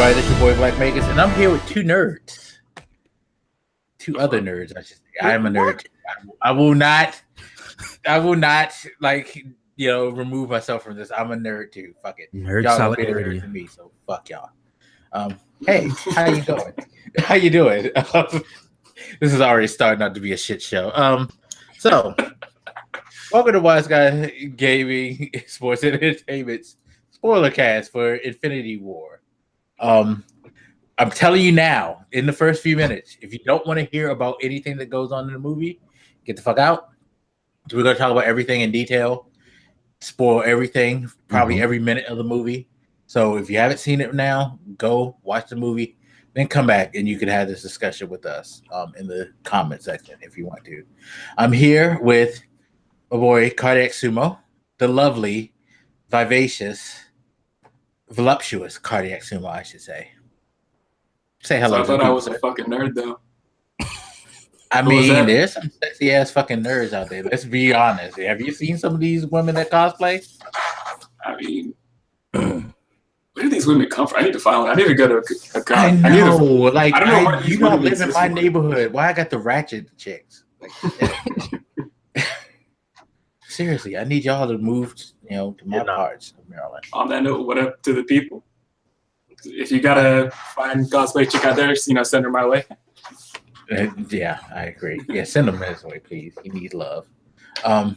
everybody. This is your boy Black Vegas, and I'm here with two nerds. Two other nerds, I should say. I am a nerd. I will not remove myself from this. I'm a nerd too. Fuck it. Nerd y'all solidarity. Nerds than me, so fuck y'all. Hey, how you doing? How you doing? This is already starting out to be a shit show. So welcome to WiseGuy Gaming Sports and Entertainment's Spoilercast for Infinity War. I'm telling you now, in the first few minutes, if you don't want to hear about anything that goes on in the movie, get the fuck out. We're going to talk about everything in detail, spoil everything, probably every minute of the movie. So if you haven't seen it now, go watch the movie, then come back and you can have this discussion with us in the comment section if you want to. I'm here with my boy CardiacSumo, the lovely, vivacious, voluptuous CardiacSumo, I should say. Say hello. So I thought I was a fucking nerd, though. I mean, there's some sexy ass fucking nerds out there. Let's be honest. Have you seen some of these women that cosplay? I mean, where do these women come from? I need to find one. I need to go to a con. I know. You don't don't live in my neighborhood. Why I got the ratchet chicks? Seriously, I need y'all to move, to my parts of Maryland. On that note, what up to the people? If you gotta find cosplay chick out there, send her my way. Yeah, I agree. Yeah, send him his way, please. He needs love. I'm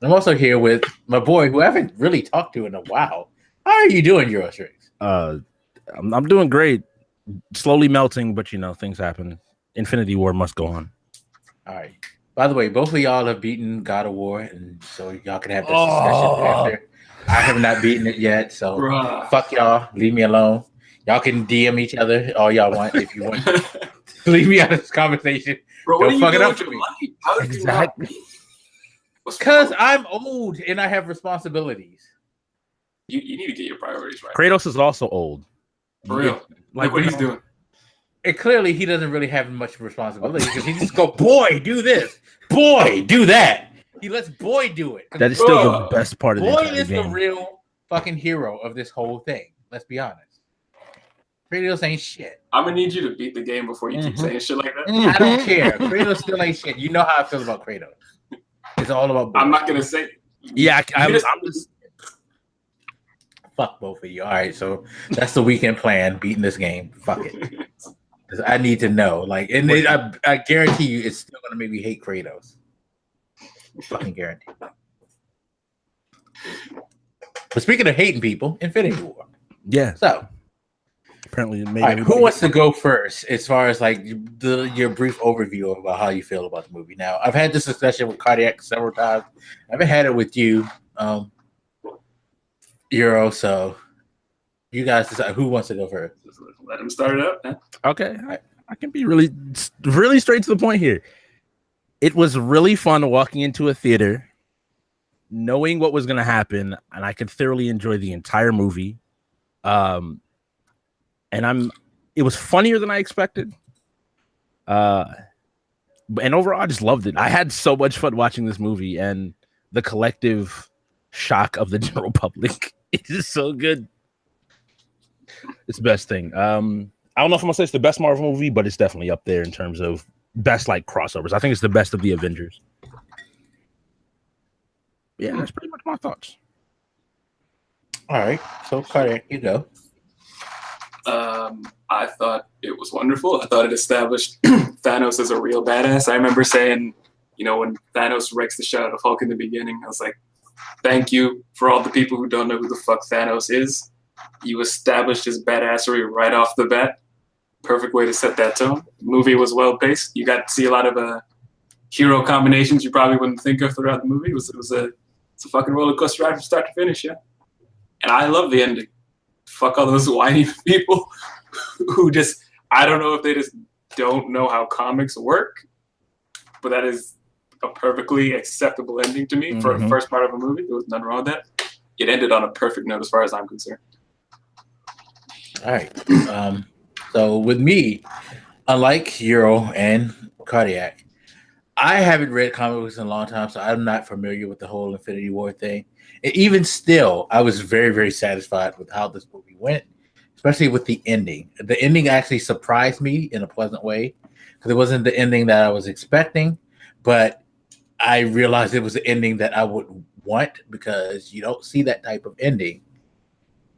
also here with my boy, who I haven't really talked to in a while. How are you doing, YoruStrix? I'm doing great. Slowly melting, but things happen. Infinity War must go on. All right. By the way, both of y'all have beaten God of War, and so y'all can have this discussion after. I have not beaten it yet, so fuck y'all. Leave me alone. Y'all can DM each other all y'all want if you want. Leave me out of this conversation. Bro, don't fuck it up for me. Exactly. Because I'm old and I have responsibilities. You need to get your priorities right. Kratos is also old. For real. Like what he's doing. And clearly he doesn't really have much responsibility because he just go, boy, do this. Boy, do that. He lets boy do it. That is still the best part of the entire game. Boy is the real fucking hero of this whole thing. Let's be honest. Kratos ain't shit. I'm gonna need you to beat the game before you keep saying shit like that. I don't care. Kratos still ain't shit. You know how I feel about Kratos. It's all about boy. I'm not gonna say. Yeah, I'm just. Fuck both of you. All right, so that's the weekend plan. Beating this game. Fuck it. I need to know. I guarantee you, it's still gonna make me hate Kratos. Fucking guarantee. But speaking of hating people, Infinity War. Yeah. So apparently, who wants to go first as far as your brief overview about how you feel about the movie? Now, I've had this discussion with Cardiac several times. I haven't had it with you, Euro. So you guys decide who wants to go first. Just let him start it up. Man. Okay, I can be really straight to the point here. It was really fun walking into a theater, knowing what was going to happen, and I could thoroughly enjoy the entire movie. It was funnier than I expected. And overall, I just loved it. I had so much fun watching this movie, and the collective shock of the general public is so good. It's the best thing. I don't know if I'm gonna say it's the best Marvel movie, but it's definitely up there in terms of best crossovers. I think it's the best of the Avengers. Yeah, that's pretty much my thoughts. All right, so Cardiac, you go. I thought it was wonderful. I thought it established Thanos as a real badass. I remember saying, when Thanos wrecks the shit out of Hulk in the beginning, I was like, thank you for all the people who don't know who the fuck Thanos is. You established his badassery right off the bat. Perfect way to set that tone. The movie was well paced. You got to see a lot of hero combinations you probably wouldn't think of throughout the movie. It's a fucking roller coaster ride from start to finish, yeah. And I love the ending. Fuck all those whiny people who I don't know if they just don't know how comics work, but that is a perfectly acceptable ending to me for the first part of a movie. There was nothing wrong with that. It ended on a perfect note as far as I'm concerned. All right. So with me, unlike Euro and Cardiac, I haven't read comic books in a long time, so I'm not familiar with the whole Infinity War thing. And even still, I was very, very satisfied with how this movie went, especially with the ending. The ending actually surprised me in a pleasant way because it wasn't the ending that I was expecting, but I realized it was the ending that I would want because you don't see that type of ending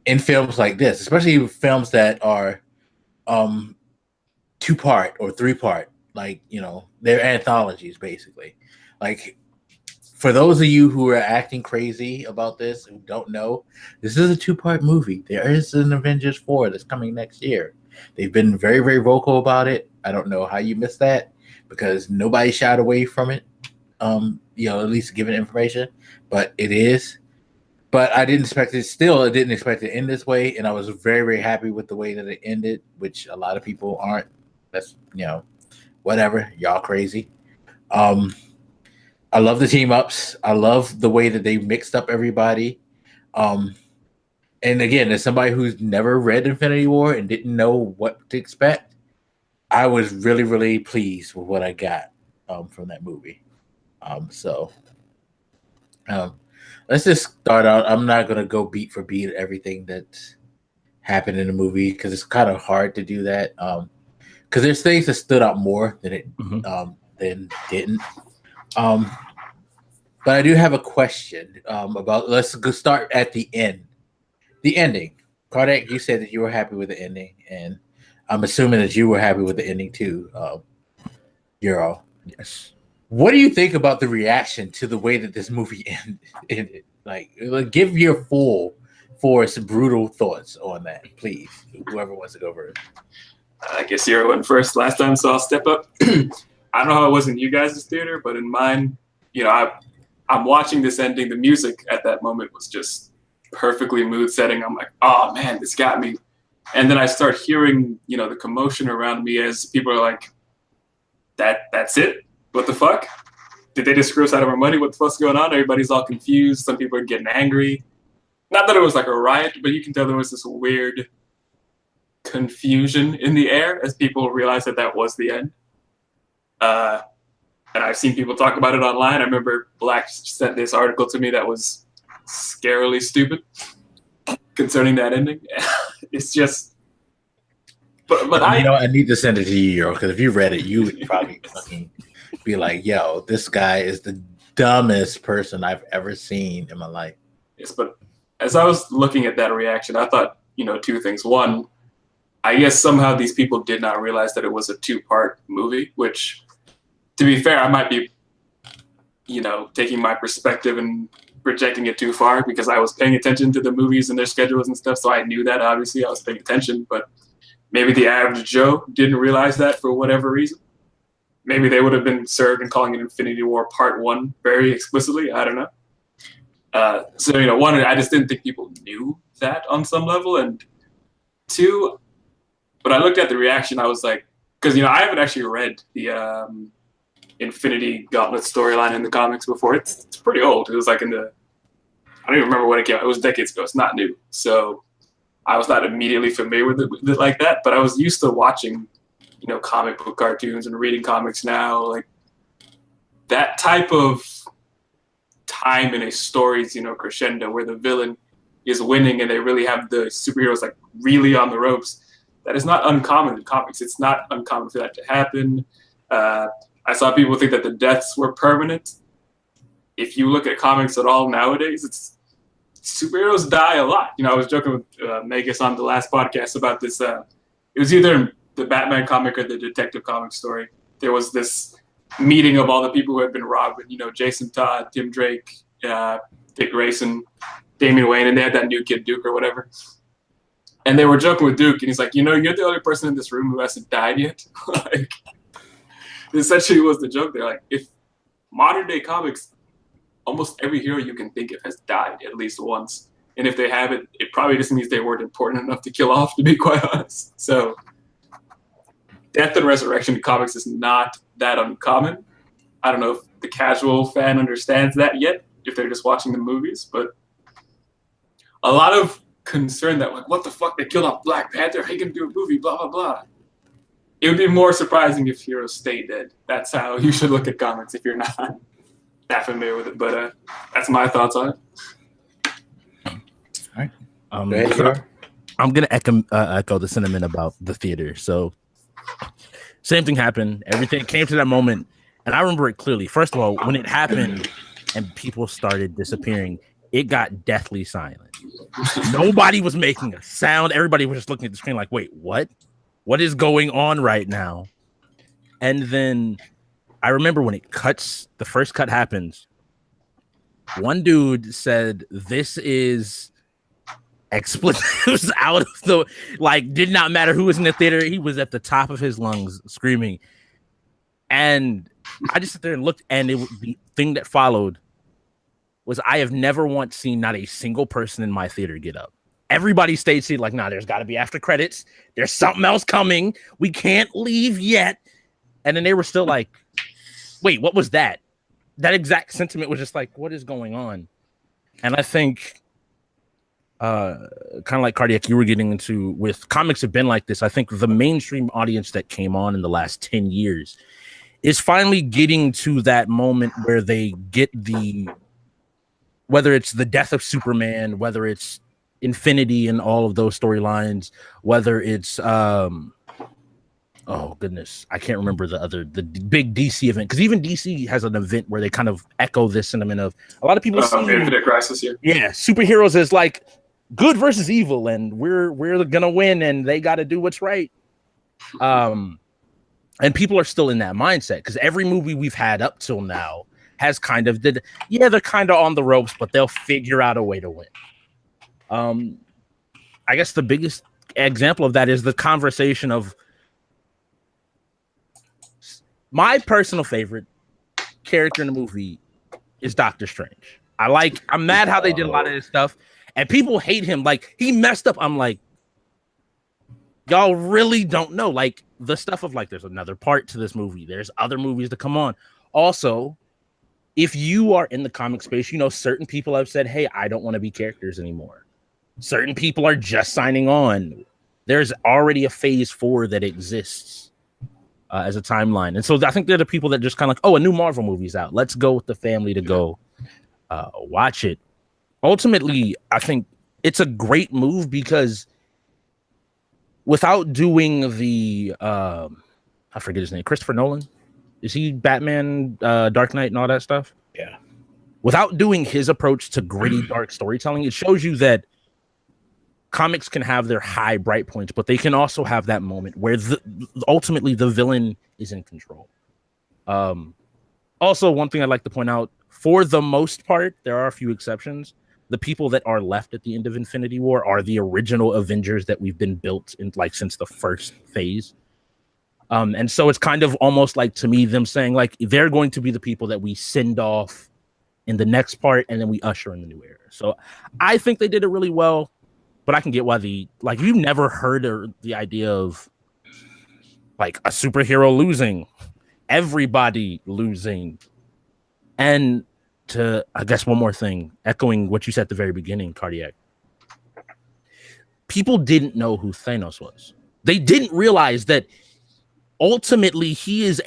in films like this, especially films that are 2-part or 3-part, like, you know, they're anthologies basically. Like, for those of you who are acting crazy about this, who don't know, this is a 2-part movie. There is an Avengers 4 that's coming next year. They've been very, very vocal about it. I don't know how you missed that because nobody shied away from it. You know, at least given information, but it is. But I didn't expect it. Still, I didn't expect it to end this way, and I was very, very happy with the way that it ended, which a lot of people aren't. That's, you know, whatever. Y'all crazy. I love the team ups. I love the way that they mixed up everybody. And again, as somebody who's never read Infinity War and didn't know what to expect, I was really, really pleased with what I got from that movie. Let's just start out. I'm not going to go beat for beat everything that's happened in the movie because it's kind of hard to do that. Because there's things that stood out more than it than didn't. But I do have a question about. Let's go start at the end. The ending. Cardiac, you said that you were happy with the ending, and I'm assuming that you were happy with the ending too. Euro. Yes. What do you think about the reaction to the way that this movie ended? Like, give your full force, brutal thoughts on that, please. Whoever wants to go first. I guess Euro went first last time, so I'll step up. I don't know how it was in you guys' theater, but in mine, you know, I'm watching this ending. The music at that moment was just perfectly mood setting. I'm like, oh man, this got me. And then I start hearing, you know, the commotion around me as people are like, that's it? What the fuck? Did they just screw us out of our money? What the fuck's going on? Everybody's all confused. Some people are getting angry. Not that it was like a riot, but you can tell there was this weird confusion in the air as people realized that was the end. And I've seen people talk about it online. I remember Black sent this article to me that was scarily stupid concerning that ending. It's just, but I need to send it to you, Euro, because if you read it, you would probably fucking be like, "Yo, this guy is the dumbest person I've ever seen in my life." Yes, but as I was looking at that reaction, I thought, you know, two things. One, I guess somehow these people did not realize that it was a 2-part movie, which, to be fair, I might be, you know, taking my perspective and projecting it too far because I was paying attention to the movies and their schedules and stuff, so I knew that, obviously, I was paying attention, but maybe the average Joe didn't realize that for whatever reason. Maybe they would have been served and calling it Infinity War Part 1 very explicitly. I don't know. So, you know, one, I just didn't think people knew that on some level. And two, when I looked at the reaction, I was like, because, you know, I haven't actually read the Infinity Gauntlet storyline in the comics before. It's pretty old. It was like I don't even remember when it came out. It was decades ago. It's not new. So I was not immediately familiar with it like that, but I was used to watching, you know, comic book cartoons and reading comics now. Like, that type of time in a story's, you know, crescendo where the villain is winning and they really have the superheroes like really on the ropes. That is not uncommon in comics. It's not uncommon for that to happen. I saw people think that the deaths were permanent. If you look at comics at all nowadays, it's superheroes die a lot. You know, I was joking with Megas on the last podcast about this. It was either in the Batman comic or the Detective comic story. There was this meeting of all the people who had been robbed. You know, Jason Todd, Tim Drake, Dick Grayson, Damian Wayne, and they had that new kid, Duke or whatever. And they were joking with Duke, and he's like, you know, you're the only person in this room who hasn't died yet. Like, essentially was the joke there. Like, if modern day comics, almost every hero you can think of has died at least once. And if they haven't, it probably just means they weren't important enough to kill off, to be quite honest. So death and resurrection in comics is not that uncommon. I don't know if the casual fan understands that yet, if they're just watching the movies, but a lot of concern that, like, what the fuck, they killed off Black Panther, how you gonna do a movie, blah, blah, blah. It would be more surprising if heroes stay dead. That's how you should look at comics if you're not that familiar with it. But that's my thoughts on it. All right. I'm gonna echo the sentiment about the theater. So same thing happened. Everything came to that moment, and I remember it clearly. First of all, when it happened and people started disappearing, it got deathly silent. Nobody was making a sound. Everybody was just looking at the screen like, wait, what? What is going on right now? And then I remember when it cuts, the first cut happens. One dude said, "This is expletives out of the did not matter who was in the theater. He was at the top of his lungs screaming." And I just sat there and looked, and the thing that followed was I have never once seen not a single person in my theater get up. Everybody stayed seated like, nah, there's got to be after credits. There's something else coming. We can't leave yet. And then they were still like, wait, what was that? That exact sentiment was just like, what is going on? And I think kind of like Cardiac, you were getting into with comics have been like this. I think the mainstream audience that came on in the last 10 years is finally getting to that moment where they get whether it's the death of Superman, whether it's Infinity and all of those storylines, whether it's oh goodness, I can't remember the big DC event, because even DC has an event where they kind of echo this sentiment of a lot of people see Infinite Crisis here. Yeah, superheroes is like good versus evil, and we're gonna win, and they got to do what's right. And people are still in that mindset because every movie we've had up till now has kind of they're kind of on the ropes, but they'll figure out a way to win. I guess the biggest example of that is the conversation of my personal favorite character in the movie is Doctor Strange. I'm mad how they did a lot of this stuff, and people hate him. Like, he messed up. I'm like, y'all really don't know. Like, the stuff of there's another part to this movie. There's other movies to come on. Also, if you are in the comic space, certain people have said, hey, I don't want to be characters anymore. Certain people are just signing on. There's already a phase 4 that exists as a timeline. And so I think they're the people that just kind of like, oh, a new Marvel movie's out. Let's go with the family to go watch it. Ultimately, I think it's a great move because without doing the, I forget his name, Christopher Nolan. Is he Batman, Dark Knight, and all that stuff? Yeah. Without doing his approach to gritty, dark storytelling, it shows you that comics can have their high, bright points, but they can also have that moment where ultimately the villain is in control. Also, one thing I'd like to point out, for the most part, there are a few exceptions. The people that are left at the end of Infinity War are the original Avengers that we've been built in since the first phase. And so it's kind of almost like, to me, them saying they're going to be the people that we send off in the next part, and then we usher in the new era. So I think they did it really well, but I can get why you've never heard the idea of a superhero losing, everybody losing. And I guess one more thing, echoing what you said at the very beginning, Cardiac. People didn't know who Thanos was. They didn't realize that ultimately he is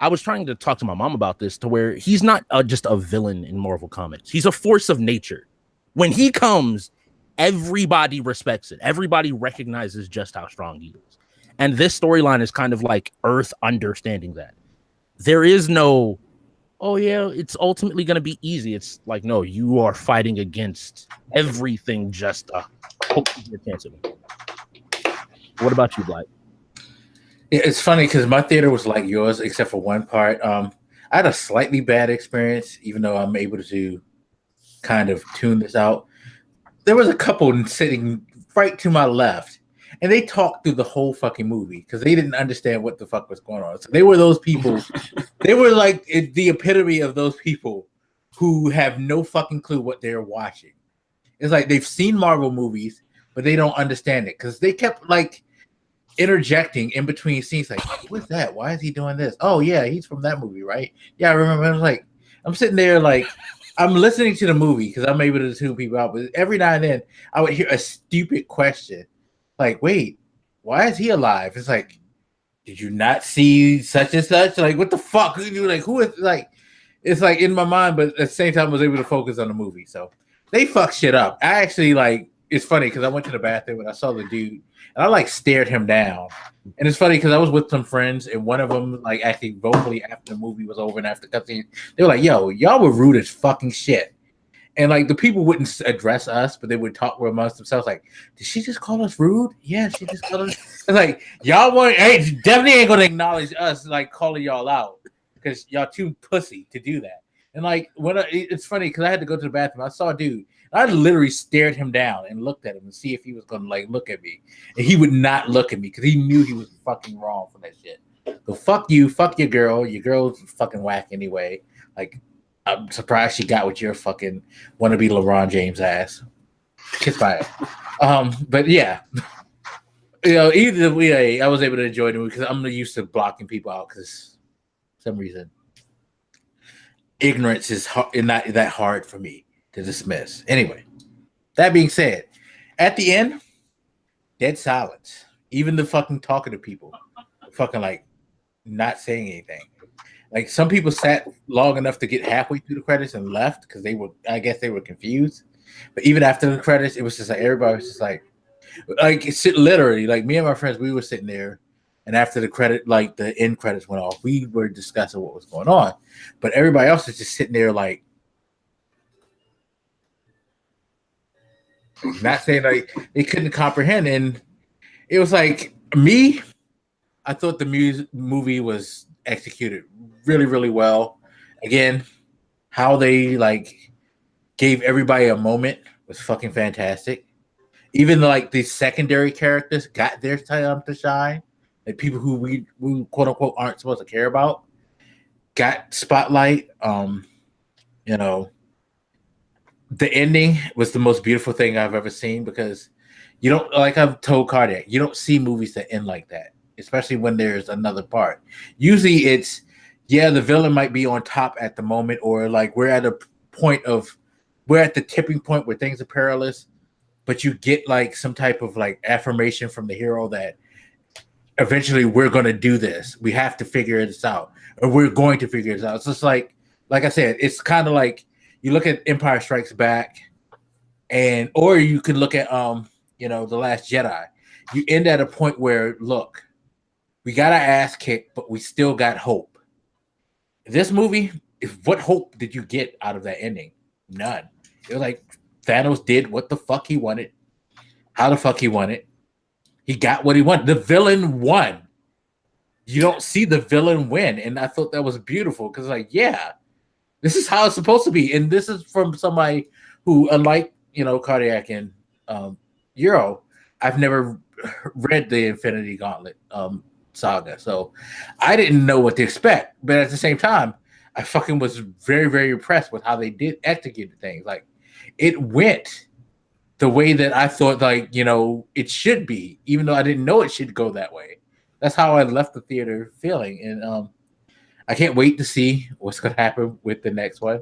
I was trying to talk to my mom about this, to where he's not just a villain in Marvel Comics. He's a force of nature. When he comes, everybody respects it. Everybody recognizes just how strong he is. And this storyline is kind of like Earth understanding that. There is no, oh yeah, it's ultimately going to be easy. It's like, no, you are fighting against everything just to hope you get a chance at it. What about you, Blake? Yeah, it's funny because my theater was like yours, except for one part. I had a slightly bad experience, even though I'm able to kind of tune this out. There was a couple sitting right to my left, and they talked through the whole fucking movie because they didn't understand what the fuck was going on. So they were those people. They were like the epitome of those people who have no fucking clue what they're watching. It's like they've seen Marvel movies, but they don't understand it because they kept interjecting in between scenes, what's that? Why is he doing this? Oh yeah, he's from that movie, right? Yeah, I remember. I was I'm sitting there I'm listening to the movie because I'm able to tune people out, but every now and then I would hear a stupid question, wait, why is he alive? It's did you not see such and such? What the fuck? Who is it's in my mind, but at the same time I was able to focus on the movie. So they fuck shit up. I actually it's funny because I went to the bathroom and I saw the dude and I like stared him down. And it's funny because I was with some friends and one of them like actually vocally after the movie was over and after cutscene, they were like, "Yo, y'all were rude as fucking shit." And like the people wouldn't address us, but they would talk amongst themselves. Like, did she just call us rude? Yeah, she just called us. It's like y'all want, hey, definitely ain't gonna acknowledge us like calling y'all out because y'all too pussy to do that. And like it's funny because I had to go to the bathroom. I saw a dude. I literally stared him down and looked at him and see if he was gonna like look at me, and he would not look at me because he knew he was fucking wrong for that shit. So fuck you, fuck your girl. Your girl's fucking whack anyway. Like. I'm surprised she got with your fucking wannabe LeBron James ass. Kiss my ass. But yeah, either way, I was able to enjoy the movie because I'm used to blocking people out because for some reason ignorance is not that hard for me to dismiss. Anyway, that being said, at the end, dead silence. Even the fucking talking to people, fucking like not saying anything. Like some people sat long enough to get halfway through the credits and left because I guess they were confused. But even after the credits, it was just like everybody was just like it's literally like me and my friends, we were sitting there, and after the credit, like the end credits went off, we were discussing what was going on. But everybody else was just sitting there like not saying like they couldn't comprehend. And it was like me, I thought the movie was executed really, really well. Again, how they like gave everybody a moment was fucking fantastic. Even like the secondary characters got their time to shine. Like people who we quote unquote aren't supposed to care about got spotlight. The ending was the most beautiful thing I've ever seen because you don't, like I've told Cardiac, you don't see movies that end like that, especially when there's another part. Usually it's, yeah, the villain might be on top at the moment, or like we're at the tipping point where things are perilous, but you get like some type of like affirmation from the hero that eventually we're going to do this. We have to figure this out, or we're going to figure this out. It's just like I said, it's kind of like you look at Empire Strikes Back, or you can look at The Last Jedi. You end at a point where, look, we got our ass kicked, but we still got hope. This movie, what hope did you get out of that ending? None. It was like Thanos did what the fuck he wanted, how the fuck he wanted. He got what he wanted. The villain won. You don't see the villain win, and I thought that was beautiful because, like, yeah, this is how it's supposed to be, and this is from somebody who, unlike Cardiac and Euro, I've never read the Infinity Gauntlet saga, so I didn't know what to expect. But at the same time, I fucking was very, very impressed with how they did execute things. Like, it went the way that I thought, like, it should be, even though I didn't know it should go that way. That's how I left the theater feeling, and I can't wait to see what's going to happen with the next one.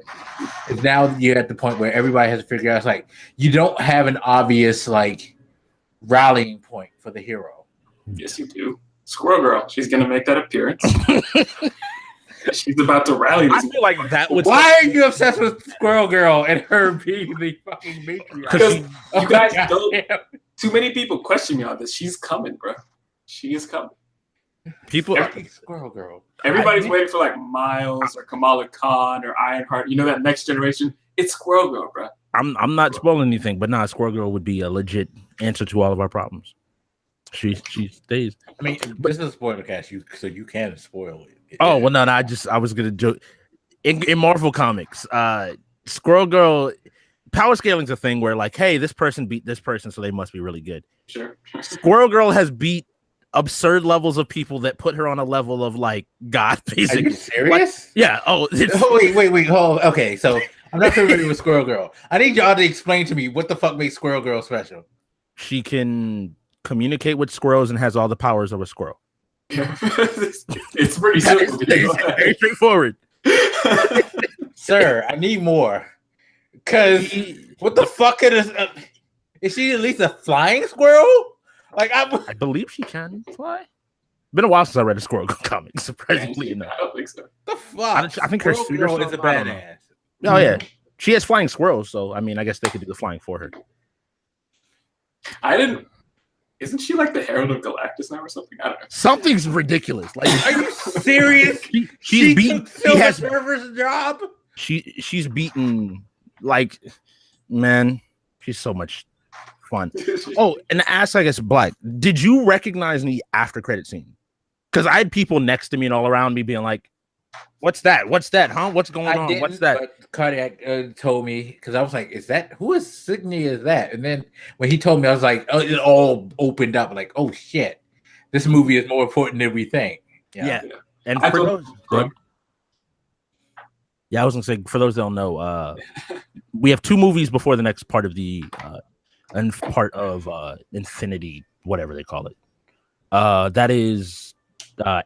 And now you're at the point where everybody has to figure out, it's like, you don't have an obvious, like, rallying point for the hero. Yes, you do. Squirrel Girl, she's going to make that appearance. She's about to rally. I feel like that would. Why are you obsessed with Squirrel Girl and her being the fucking matriarch? Because you guys don't. Too many people question me on this. She's coming, bro. She is coming. Squirrel Girl. Everybody's waiting for like Miles or Kamala Khan or Ironheart. that next generation. It's Squirrel Girl, bro. I'm not spoiling anything, but Squirrel Girl would be a legit answer to all of our problems. She stays. I mean, this is a spoiler cast, so you can spoil it. Oh well, no, I was gonna joke. In Marvel Comics, Squirrel Girl, power scaling's a thing where, like, hey, this person beat this person, so they must be really good. Sure. Squirrel Girl has beat absurd levels of people that put her on a level of like God, basically. Are you serious? Like, yeah. Oh, wait. Hold. Okay, so I'm not familiar with Squirrel Girl. I need y'all to explain to me what the fuck makes Squirrel Girl special. She can communicate with squirrels and has all the powers of a squirrel. It's pretty simple. Very straightforward. Sir, I need more. Because what the fuck is she at least a flying squirrel? Like, I believe she can fly. Been a while since I read a Squirrel Girl comic, surprisingly enough. I don't think so. The fuck? I think her Squirrel Girl is a badass. Oh yeah, she has flying squirrels, so I mean, I guess they could do the flying for her. I didn't. Isn't she like the Herald of Galactus now or something? I don't know. Something's ridiculous. Like, Are you serious? she's beaten. She has Server's job. She's beaten. Like, man, she's so much fun. Oh, and to ask, I guess, Black, did you recognize the after credit scene? Because I had people next to me and all around me being like, "What's that? What's that? Huh? What's going on? What's that?" But Cardiac told me, because I was like, "Is that who is Signy? Is that?" And then when he told me, I was like, "Oh, it all opened up." Like, "Oh shit, this movie is more important than we think." Yeah. And for those, I was gonna say, for those that don't know, we have 2 movies before the next part of the Infinity, whatever they call it. That is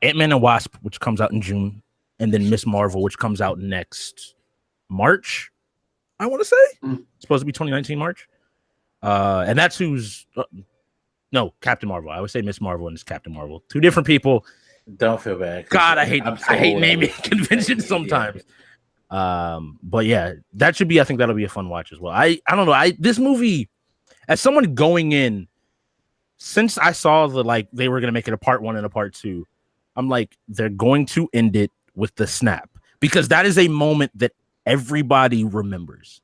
Ant-Man and Wasp, which comes out in June, and then Miss Marvel, which comes out next March. I want to say it's supposed to be 2019 March, and that's who's no Captain Marvel. I would say Miss Marvel and it's Captain Marvel. 2 different people. Don't feel bad. God, I hate naming conventions sometimes. Yeah. But yeah, that should be. I think that'll be a fun watch as well. I don't know. This movie, as someone going in, since I saw they were gonna make it a part 1 and a part 2, I'm like, they're going to end it with the snap, because that is a moment that everybody remembers,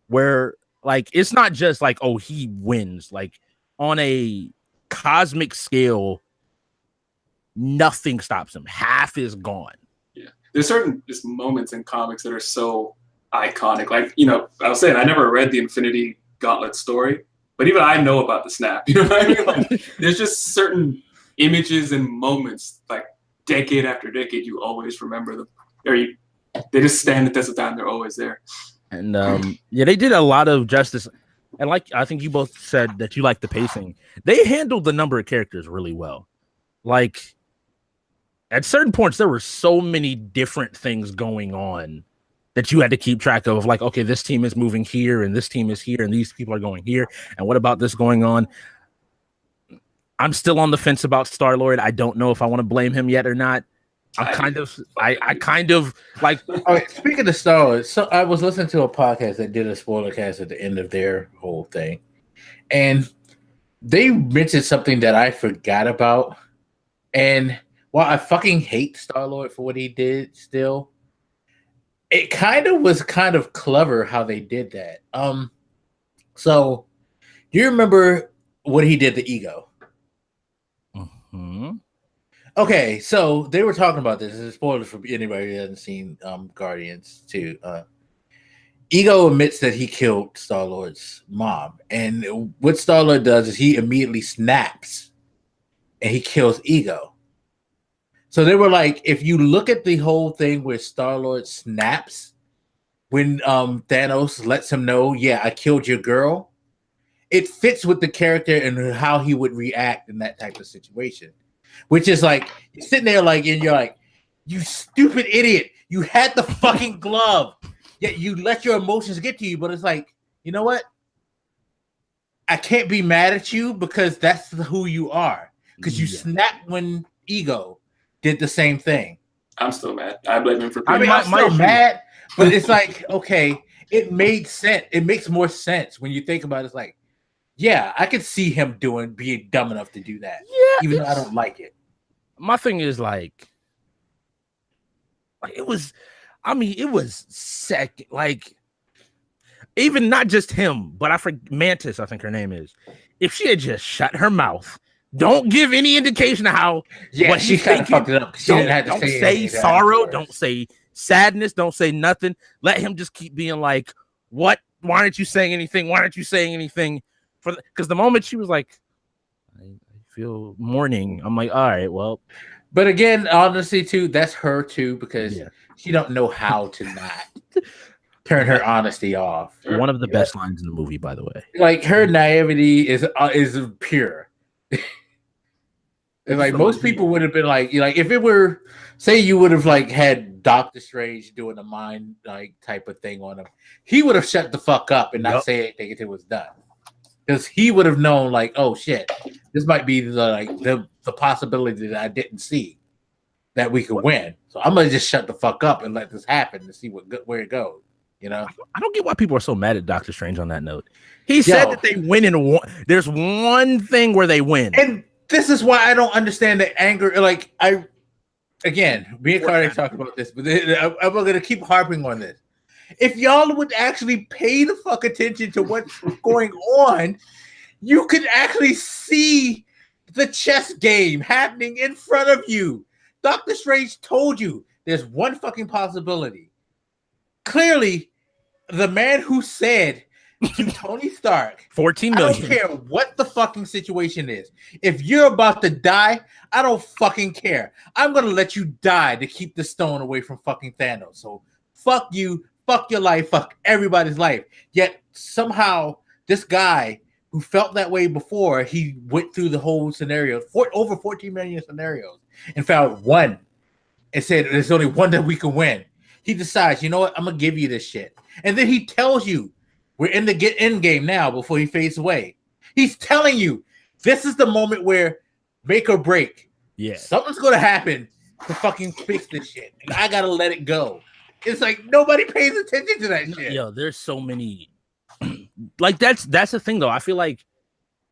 where like it's not just like, oh, he wins, like on a cosmic scale, nothing stops him. Half is gone. Yeah, there's certain just moments in comics that are so iconic. Like, I was saying, I never read the Infinity Gauntlet story, but even I know about the snap. You know what I mean? Like, there's just certain images and moments, like decade after decade, you always remember them, or they just stand the test of time. They're always there. And yeah, they did a lot of justice. And like I think you both said that you like the pacing. They handled the number of characters really well. Like at certain points, there were so many different things going on that you had to keep track of. Like, okay, this team is moving here, and this team is here, and these people are going here. And what about this going on? I'm still on the fence about StarLord. I don't know if I want to blame him yet or not. I kind of like. Okay, speaking of StarLord, so I was listening to a podcast that did a Spoilercast at the end of their whole thing, and they mentioned something that I forgot about. And while I fucking hate StarLord for what he did, still, it was kind of clever how they did that. So do you remember what he did to Ego? Mm-hmm. Okay, so they were talking about this. This is spoilers for anybody who hasn't seen Guardians 2. Ego admits that he killed StarLord's mom. And what StarLord does is he immediately snaps and he kills Ego. So they were like, if you look at the whole thing where StarLord snaps when Thanos lets him know, yeah, I killed your girl, it fits with the character and how he would react in that type of situation. Which is like, you're sitting there like, and you're like, you stupid idiot. You had the fucking glove. Yet you let your emotions get to you. But it's like, you know what? I can't be mad at you because that's who you are. Because you snapped when Ego did the same thing. I'm still mad. I blame him for. I'm still mad, but it's like, okay, it made sense. It makes more sense when you think about it. It's like, yeah, I could see him being dumb enough to do that. Yeah, even though I don't like it. My thing is like it was second, like even not just him, but I forget Mantis, I think her name is. If she had just shut her mouth, don't give any indication of how. Yeah, she kind of fucked it up. She didn't have to say sorrow. Don't say sadness. Don't say nothing. Let him just keep being like, "What? Why aren't you saying anything? Why aren't you saying anything?" Because the moment she was like, I feel mourning, I'm like, all right, well. But again, honestly, too, that's her too, because she don't know how to not turn her honesty off. One of the best lines in the movie, by the way. Like her naivety is pure. Like most people would have been like if it were, say you would have like had Doctor Strange doing a mind like type of thing on him, he would have shut the fuck up and not say anything until it was done. Because he would have known, like, oh shit, this might be the possibility that I didn't see that we could win. So I'm gonna just shut the fuck up and let this happen to see where it goes. You know, I don't get why people are so mad at Doctor Strange on that note. He said that they win in one. There's one thing where they win, and this is why I don't understand the anger. Like again, me and Cardi talked about this, but I'm gonna keep harping on this. If y'all would actually pay the fuck attention to what's going on, you could actually see the chess game happening in front of you. Doctor Strange told you there's one fucking possibility. Clearly, the man who said to Tony Stark, 14 million. I don't care what the fucking situation is. If you're about to die, I don't fucking care. I'm gonna let you die to keep the stone away from fucking Thanos. So fuck you, fuck your life, fuck everybody's life. Yet somehow this guy who felt that way before, he went through the whole scenario, over 14 million scenarios, and found one and said there's only one that we can win. He decides, you know what, I'm gonna give you this shit. And then he tells you we're in the end game now before he fades away. He's telling you this is the moment where make or break. Yeah. Something's gonna happen to fucking fix this shit. And I gotta let it go. It's like nobody pays attention to that shit. Yo, there's so many. Like that's the thing though. I feel like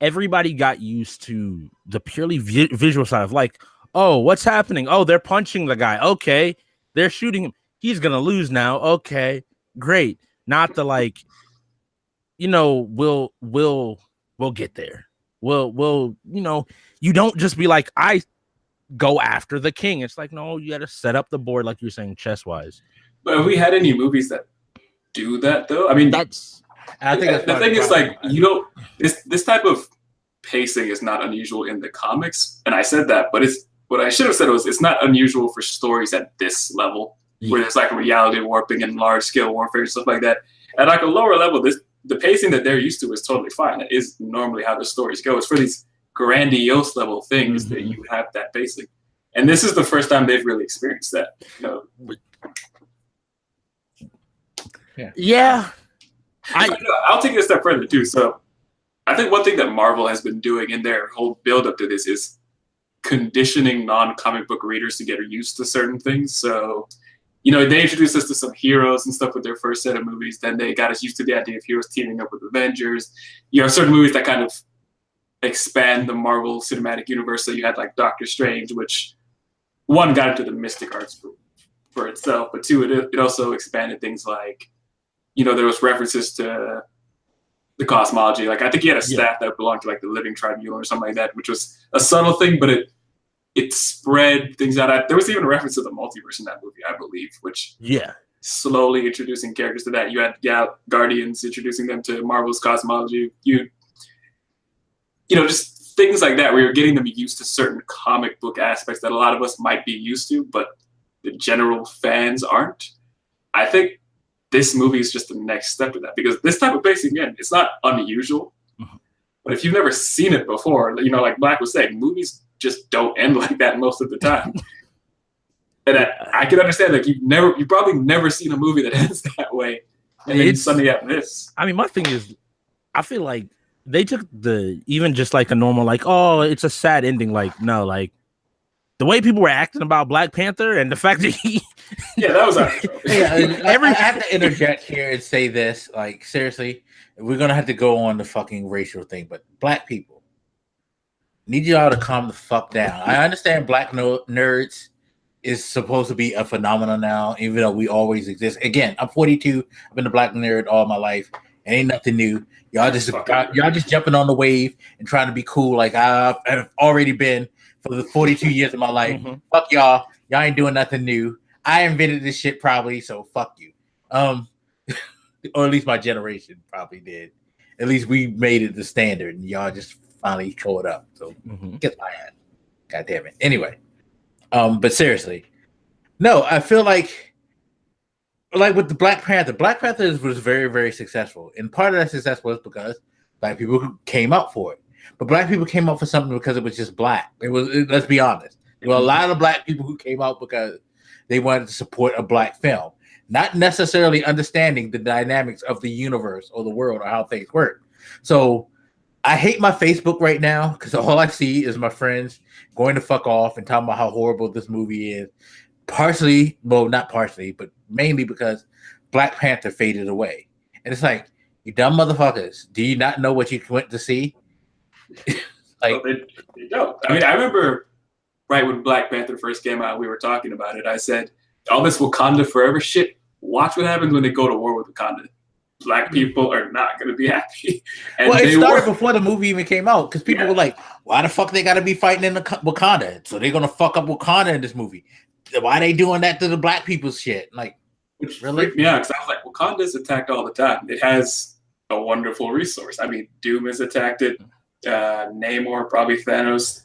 everybody got used to the purely visual side of like, oh, what's happening? Oh, they're punching the guy. Okay, they're shooting him. He's gonna lose now. Okay, great. Not the like, you know, we'll get there. We'll you know, you don't just be like, I go after the king. It's like, no, you got to set up the board like you're saying chess wise. But have we had any movies that do that though? I mean, I think the thing is like, you know, this type of pacing is not unusual in the comics, and I said that, but it's what I should have said was it's not unusual for stories at this level where there's like reality warping and large scale warfare and stuff like that. At like a lower level, the pacing that they're used to is totally fine. It is normally how the stories go. It's for these grandiose level things that you have that pacing, and this is the first time they've really experienced that. You know? Yeah. I'll take it a step further too. So I think one thing that Marvel has been doing in their whole build up to this is conditioning non-comic book readers to get used to certain things. So, you know, they introduced us to some heroes and stuff with their first set of movies. Then they got us used to the idea of heroes teaming up with Avengers. You know, certain movies that kind of expand the Marvel Cinematic Universe. So you had like Doctor Strange, which one got into the mystic arts for itself, but two, it also expanded things like, you know, there was references to the cosmology. Like I think he had a staff that belonged to like the Living Tribunal or something like that, which was a subtle thing, but it spread things out. There was even a reference to the multiverse in that movie, I believe, which slowly introducing characters to that. You had Guardians introducing them to Marvel's cosmology. You know, just things like that where you're getting them used to certain comic book aspects that a lot of us might be used to, but the general fans aren't. I think this movie is just the next step to that, because this type of pacing, again, it's not unusual. But if you've never seen it before, you know, like Black was saying, movies just don't end like that most of the time. And I can understand that you've probably never seen a movie that ends that way. And then suddenly you have this. I mean, my thing is, I feel like they took even just like a normal, like, oh, it's a sad ending. Like, no, like the way people were acting about Black Panther and the fact that that was I have to interject here and say this. Like, seriously, we're gonna have to go on the fucking racial thing, but Black people, need y'all to calm the fuck down. I understand Black nerds is supposed to be a phenomenon now, even though we always exist. Again, I'm 42. I've been a Black nerd all my life. It ain't nothing new. Y'all just jumping on the wave and trying to be cool, like I've already been for the 42 years of my life. Fuck y'all. Y'all ain't doing nothing new. I invented this shit probably, so fuck you. Or at least my generation probably did. At least we made it the standard, and y'all just finally showed up. So kiss my ass. God damn it. Anyway, but seriously, no, I feel like with the Black Panther was very, very successful, and part of that success was because Black people came out for it. But Black people came out for something because it was just Black. Let's be honest. There were a lot of Black people who came out because they wanted to support a Black film, not necessarily understanding the dynamics of the universe or the world or how things work. So I hate my Facebook right now because all I see is my friends going to fuck off and talking about how horrible this movie is. Partially, well, not partially, but mainly because Black Panther faded away, and it's like, you dumb motherfuckers, do you not know what you went to see? Like, well, they don't. I mean, I remember right when Black Panther first came out, we were talking about it. I said, all this Wakanda forever shit, watch what happens when they go to war with Wakanda. Black people are not going to be happy. And well, it started before the movie even came out, because people were like, why the fuck they got to be fighting in Wakanda? So they're going to fuck up Wakanda in this movie. Why are they doing that to the black people's shit? Like, which really freaked me out, because I was like, Wakanda's attacked all the time. It has a wonderful resource. I mean, Doom has attacked it. Namor, probably Thanos.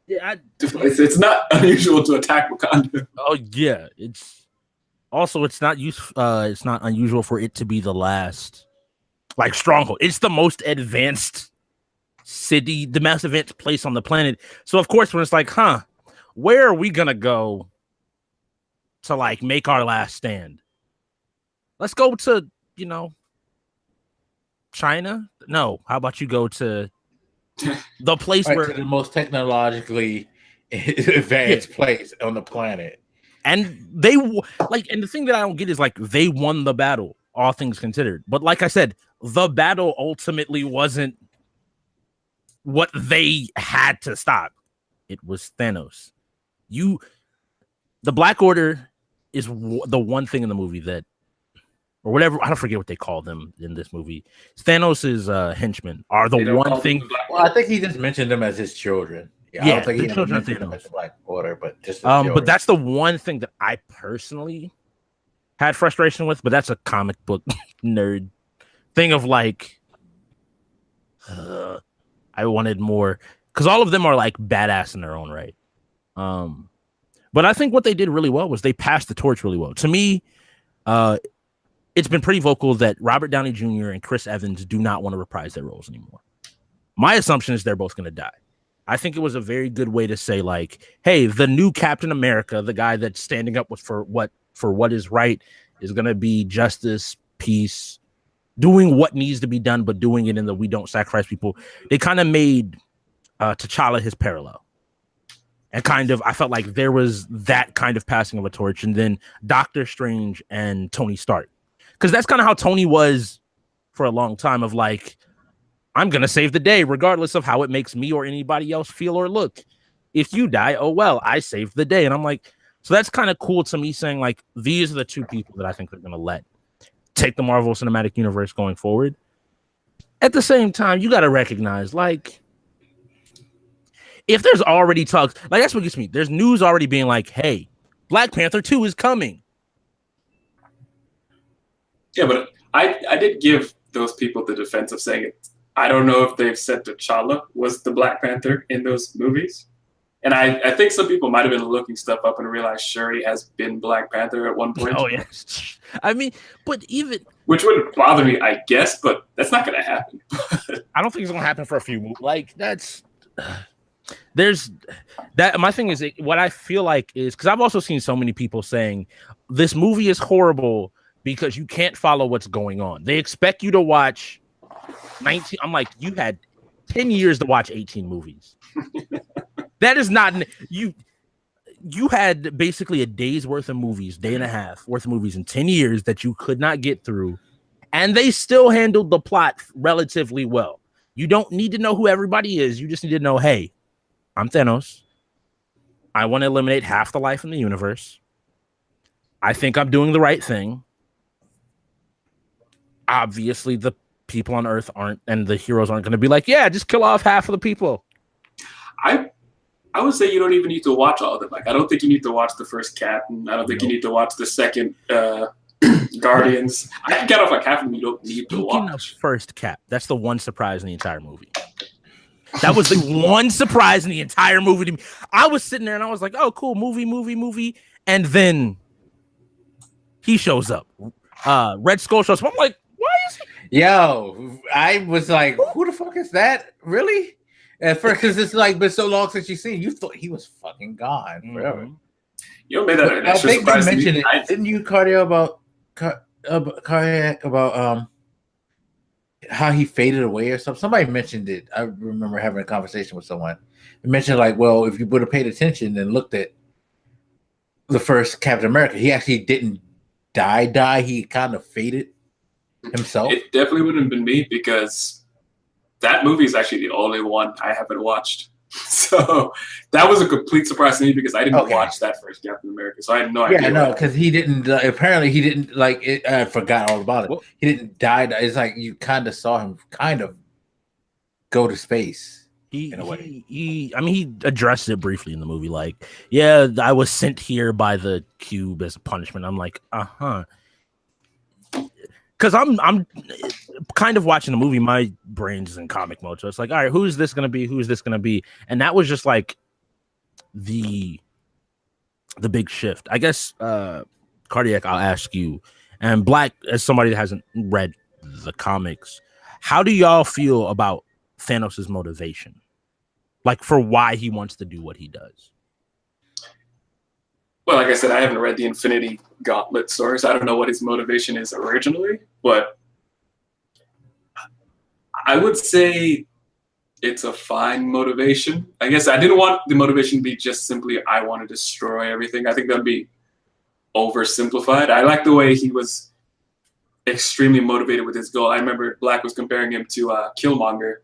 It's not unusual to attack Wakanda. Oh yeah, it's not unusual for it to be the last like stronghold. It's the most advanced city, the most advanced place on the planet. So of course, when it's like, where are we gonna go to like make our last stand? Let's go to, China. No, how about you go to the place where to the most technologically advanced place on the planet. And they and the thing that I don't get is like they won the battle, all things considered. But like I said, the battle ultimately wasn't what they had to stop. It was Thanos. The Black Order is the one thing in the movie that, or whatever, I don't forget what they call them in this movie. Thanos' henchmen are the one thing. Well, I think he just mentioned them as his children. Yeah, I don't think he mentioned them as Black Order, but just but that's the one thing that I personally had frustration with. But that's a comic book nerd thing of like, I wanted more, because all of them are like badass in their own right. But I think what they did really well was they passed the torch really well. To me, it's been pretty vocal that Robert Downey Jr. and Chris Evans do not want to reprise their roles anymore. My assumption is they're both going to die. I think it was a very good way to say, like, hey, the new Captain America, the guy that's standing up for what is right, is going to be justice, peace, doing what needs to be done, but doing it in the we don't sacrifice people. They kind of made T'Challa his parallel. And kind of, I felt like there was that kind of passing of a torch. And then Doctor Strange and Tony Stark. Because that's kind of how Tony was for a long time, of like, I'm going to save the day, regardless of how it makes me or anybody else feel or look. If you die, oh, well, I saved the day. And I'm like, so that's kind of cool to me, saying like, these are the two people that I think they're going to let take the Marvel Cinematic Universe going forward. At the same time, you got to recognize, like, if there's already talks, like, that's what gets me. There's news already being like, hey, Black Panther 2 is coming. Yeah, but I did give those people the defense of saying it. I don't know if they've said T'Challa was the Black Panther in those movies. And I think some people might have been looking stuff up and realized Shuri has been Black Panther at one point. Oh, yes. I mean, but even... Which wouldn't bother me, I guess, but that's not going to happen. I don't think it's going to happen for a few movies. Like, that's... There's that. My thing is, what I feel like is, because I've also seen so many people saying this movie is horrible because you can't follow what's going on. They expect you to watch 19. I'm like, you had 10 years to watch 18 movies. That is not you. You had basically a day's worth of movies, day and a half worth of movies in 10 years that you could not get through, and they still handled the plot relatively well. You don't need to know who everybody is. You just need to know, hey, I'm Thanos. I want to eliminate half the life in the universe. I think I'm doing the right thing. Obviously, the people on Earth aren't, and the heroes aren't going to be like, yeah, just kill off half of the people. I would say you don't even need to watch all of them. Like, I don't think you need to watch the first Captain. I don't think you need to watch the second Guardians. I can get off like half of them you don't need to watch. Of first Cap, that's the one surprise in the entire movie. That was the one surprise in the entire movie to me. I was sitting there and I was like, oh, cool, movie. And then he shows up. Red Skull shows up. I'm like, why is he? Yo, I was like, who the fuck is that? Really? At first, because it's like been so long since you seen, you thought he was fucking gone forever. Mm-hmm. You made that. I think you mentioned it. Didn't you, Cardiac, about how he faded away or something? Somebody mentioned it. I remember having a conversation with someone. They mentioned like, well, if you would have paid attention and looked at the first Captain America, he actually didn't die, he kind of faded himself. It definitely wouldn't have been me because that movie is actually the only one I haven't watched. So that was a complete surprise to me because I didn't watch that first Captain America, so I had no idea. Yeah, no, because he didn't. Apparently, he didn't like it. I forgot all about it. Well, he didn't die. It's like you kind of saw him kind of go to space. In a way. He addressed it briefly in the movie. Like, yeah, I was sent here by the cube as a punishment. I'm like, because I'm kind of watching the movie. My brain's in comic mode, so it's like, all right, who is this gonna be? Who is this gonna be? And that was just like the big shift, I guess. Cardiac, I'll ask you, and Black, as somebody that hasn't read the comics, how do y'all feel about Thanos' motivation, like for why he wants to do what he does? Well, like I said, I haven't read the Infinity Gauntlet stories. I don't know what his motivation is originally, but I would say it's a fine motivation. I guess I didn't want the motivation to be just simply I want to destroy everything. I think that'd be oversimplified. I like the way he was extremely motivated with his goal. I remember Black was comparing him to Killmonger,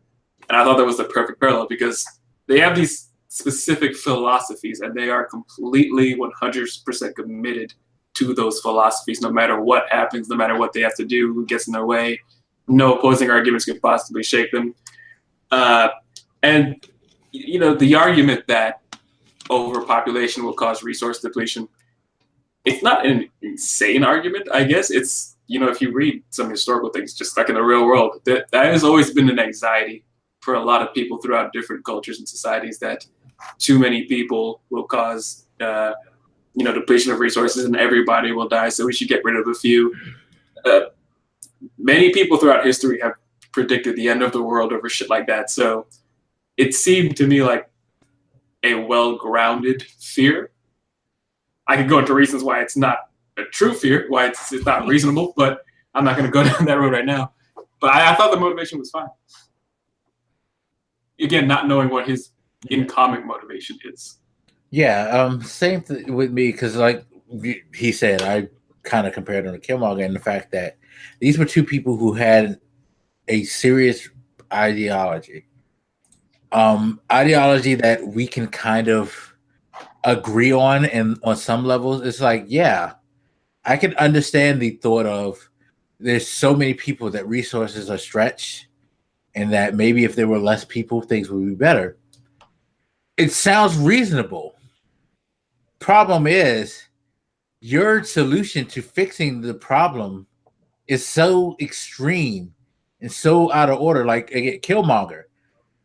and I thought that was the perfect parallel because they have these specific philosophies and they are completely 100% committed to those philosophies, no matter what happens, no matter what they have to do, who gets in their way. No opposing arguments could possibly shake them. And, you know, the argument that overpopulation will cause resource depletion, it's not an insane argument, I guess. It's, you know, if you read some historical things, just like in the real world, that has always been an anxiety for a lot of people throughout different cultures and societies, that too many people will cause, you know, depletion of resources and everybody will die. So we should get rid of a few. Many people throughout history have predicted the end of the world over shit like that. So it seemed to me like a well-grounded fear. I could go into reasons why it's not a true fear, why it's not reasonable, but I'm not going to go down that road right now. But I thought the motivation was fine. Again, not knowing what his in-comic motivation is. Yeah, same with me, because like he said, I kind of compared him to Killmonger in the fact that these were two people who had a serious ideology. Ideology that we can kind of agree on, and on some levels, it's like, yeah, I can understand the thought of there's so many people that resources are stretched, and that maybe if there were less people, things would be better. It sounds reasonable. Problem is, your solution to fixing the problem is so extreme and so out of order. Like, again, Killmonger,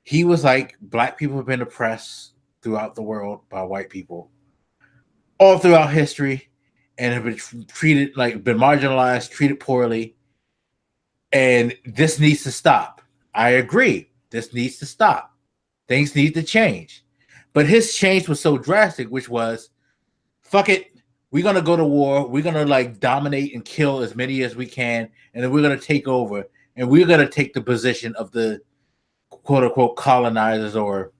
he was like, black people have been oppressed throughout the world by white people all throughout history, and have been treated, like, been marginalized, treated poorly, and this needs to stop. I agree. This needs to stop. Things need to change. But his change was so drastic, which was, fuck it, we're going to go to war, we're going to, like, dominate and kill as many as we can, and then we're going to take over, and we're going to take the position of the quote-unquote colonizers or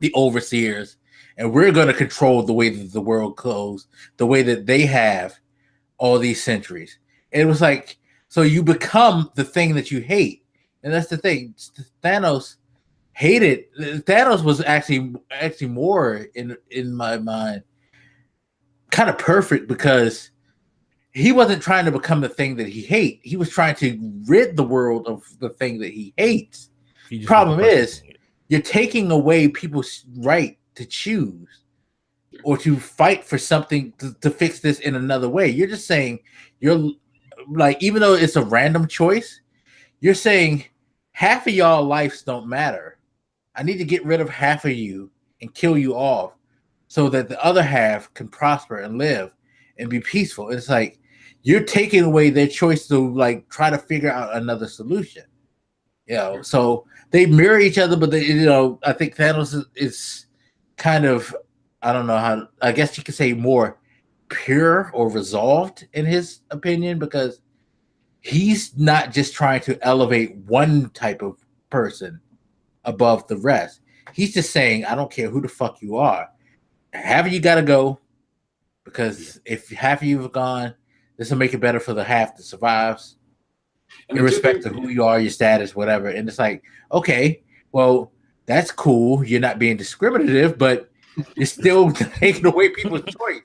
the overseers, and we're going to control the way that the world goes, the way that they have all these centuries. And it was like, so you become the thing that you hate. And that's the thing. Thanos was actually more, in my mind, kind of perfect, because he wasn't trying to become the thing that he hates. He was trying to rid the world of the thing that he hates. Problem is, you're taking away people's right to choose or to fight for something to fix this in another way. You're just saying, you're like, even though it's a random choice, you're saying half of y'all lives don't matter. I need to get rid of half of you and kill you off so that the other half can prosper and live and be peaceful. It's like, you're taking away their choice to, like, try to figure out another solution. You know, so they mirror each other, but I think Thanos is kind of, I don't know how, I guess you could say more pure or resolved in his opinion, because he's not just trying to elevate one type of person above the rest. He's just saying, I don't care who the fuck you are. Half of you got to go, because if half of you have gone, This will make it better for the half that survives, And irrespective of who you are, your status, whatever. And it's like, okay, well, that's cool. You're not being discriminative, but you're still taking away people's choice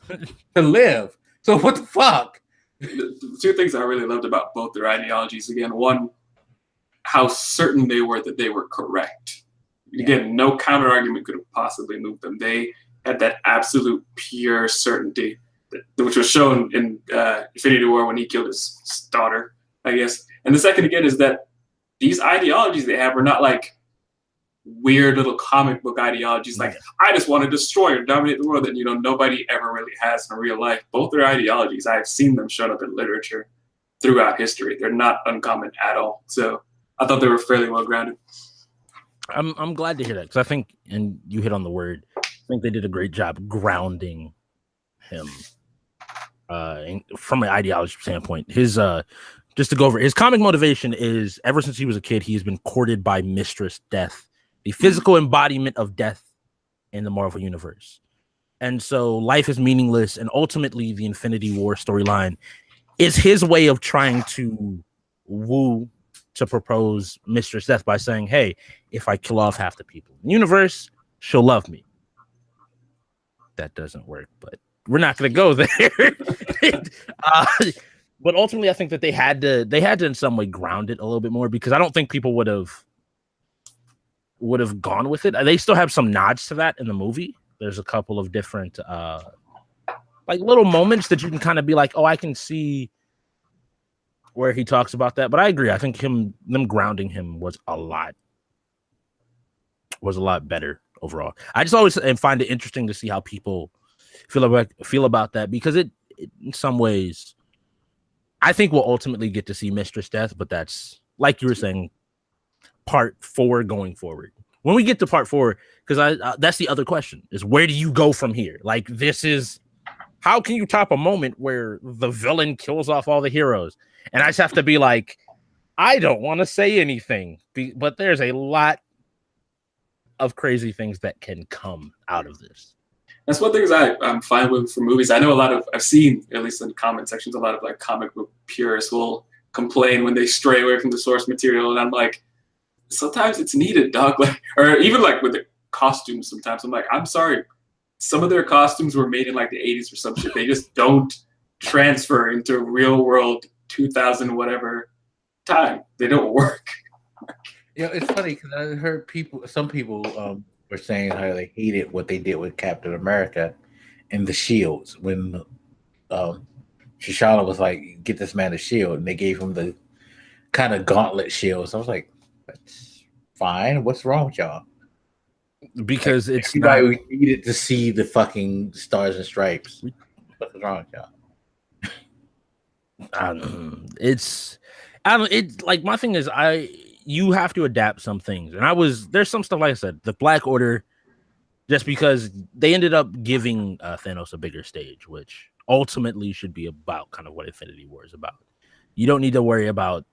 to live. So what the fuck? The two things I really loved about both their ideologies, again, one, how certain they were that they were correct. Again, no counter argument could have possibly moved them. They had that absolute pure certainty, which was shown in Infinity War when he killed his daughter, I guess. And the second, again, is that these ideologies they have are not like weird little comic book ideologies like I just want to destroy or dominate the world that nobody ever really has in real life. Both their ideologies, I've seen them shown up in literature throughout history. They're not uncommon at all. So I thought they were fairly well grounded. I'm glad to hear that because I think, and you hit on the word, I think they did a great job grounding him from an ideology standpoint. His just to go over his comic motivation is ever since he was a kid, he has been courted by Mistress Death, the physical embodiment of death in the Marvel universe. And so life is meaningless. And ultimately the Infinity War storyline is his way of trying to propose Mistress Death by saying, hey, if I kill off half the people in the universe, she'll love me. That doesn't work, but we're not going to go there. But ultimately, I think that they had to in some way ground it a little bit more because I don't think people would have gone with it. They still have some nods to that in the movie. There's a couple of different like little moments that you can kind of be like, oh, I can see where he talks about that. But I agree. I think them grounding him was a lot better overall. I just always find it interesting to see how people feel about that because it in some ways, I think we'll ultimately get to see Mistress Death, but that's like you were saying, part 4 going forward. When we get to part 4, because that's the other question is where do you go from here? Like this is how can you top a moment where the villain kills off all the heroes? And I just have to be like, I don't want to say anything, but there's a lot of crazy things that can come out of this. That's one thing I'm fine with for movies. I know I've seen, at least in the comment sections, a lot of like comic book purists will complain when they stray away from the source material. And I'm like, sometimes it's needed, dog. Like, or even like with the costumes sometimes. I'm like, I'm sorry. Some of their costumes were made in like the 80s or some shit. They just don't transfer into real world 2000 whatever time. They don't work. Yeah, it's funny because I heard some people were saying how they hated what they did with Captain America and the shields when T'Challa was like, get this man a shield, and they gave him the kind of gauntlet shields. I was like, that's fine. What's wrong with y'all? Because like, it's not... we needed to see the fucking stars and stripes. What's wrong with y'all? It's like my thing is you have to adapt some things. And there's some stuff, like I said, the Black Order, just because they ended up giving Thanos a bigger stage, which ultimately should be about kind of what Infinity War is about. You don't need to worry about,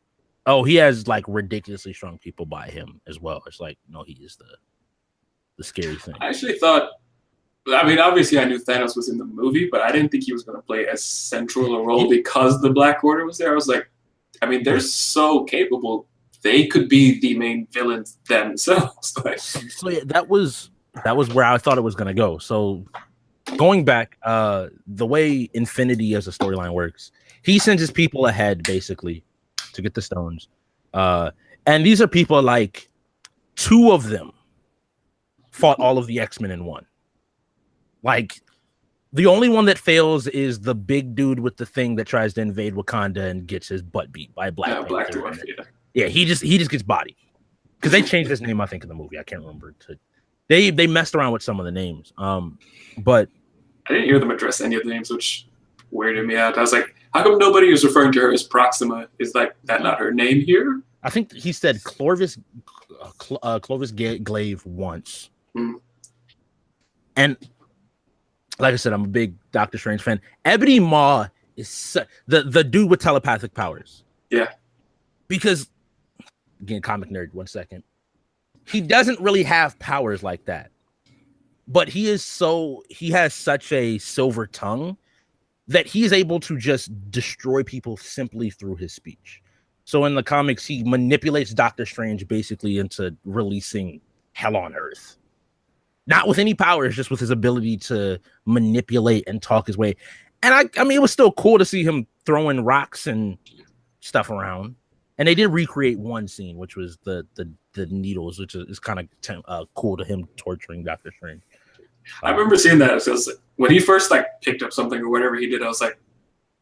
oh, he has like ridiculously strong people by him as well. It's like, no, he is the scary thing. I actually thought, I mean, obviously I knew Thanos was in the movie, but I didn't think he was going to play as central a role because the Black Order was there. I was like, I mean, they're so capable. They could be the main villains themselves. So yeah, that was where I thought it was going to go. So going back, the way Infinity as a storyline works, he sends his people ahead basically to get the stones. And these are people like 2 of them fought all of the X-Men in one. Like the only one that fails is the big dude with the thing that tries to invade Wakanda and gets his butt beat by Black Panther. Black Dwarf, yeah. Yeah, he just gets bodied because they changed his name, I think, in the movie. I can't remember. They messed around with some of the names. But I didn't hear them address any of the names, which weirded me out. I was like, how come nobody was referring to her as Proxima? Is like that not her name here? I think he said Clovis Glaive once. Mm. And like I said, I'm a big Doctor Strange fan. Ebony Maw is the dude with telepathic powers. Yeah. Because, again, comic nerd, 1 second. He doesn't really have powers like that. But he has such a silver tongue that he's able to just destroy people simply through his speech. So in the comics, he manipulates Doctor Strange basically into releasing hell on Earth. Not with any powers, just with his ability to manipulate and talk his way. And I mean, it was still cool to see him throwing rocks and stuff around. And they did recreate one scene, which was the needles, which is kind of cool to him torturing Doctor Strange. I remember seeing that because when he first like picked up something or whatever he did, I was like,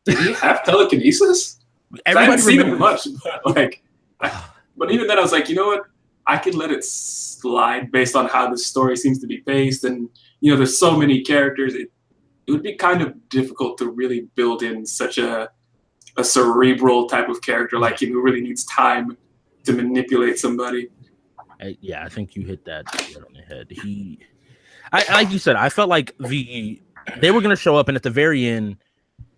did he have telekinesis? I hadn't seen it much, but even then I was like, you know what? I could let it slide based on how the story seems to be based, and you know, there's so many characters. It would be kind of difficult to really build in such a cerebral type of character like him who really needs time to manipulate somebody. I think you hit that right on the head. Like you said, I felt like they were going to show up, and at the very end,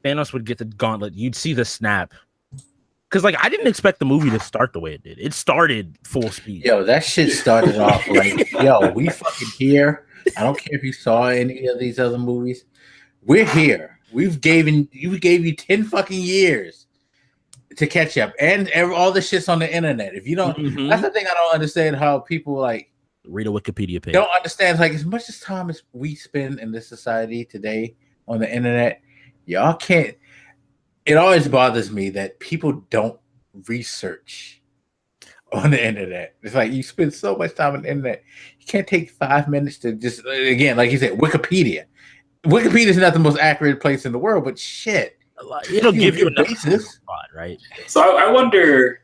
Thanos would get the gauntlet. You'd see the snap. Because, like, I didn't expect the movie to start the way it did. It started full speed. Yo, that shit started off like, yo, we fucking here. I don't care if you saw any of these other movies. We're here. You gave you 10 fucking years to catch up. And all the shit's on the internet. If you don't, that's the thing I don't understand, how people, like, read a Wikipedia page. Don't understand. Like, as much as time as we spend in this society today on the internet, y'all can't. It always bothers me that people don't research on the internet. It's like you spend so much time on the internet. You can't take 5 minutes to just, again, like you said, Wikipedia. Wikipedia is not the most accurate place in the world, but shit, it'll give you a basis spot, right? So I wonder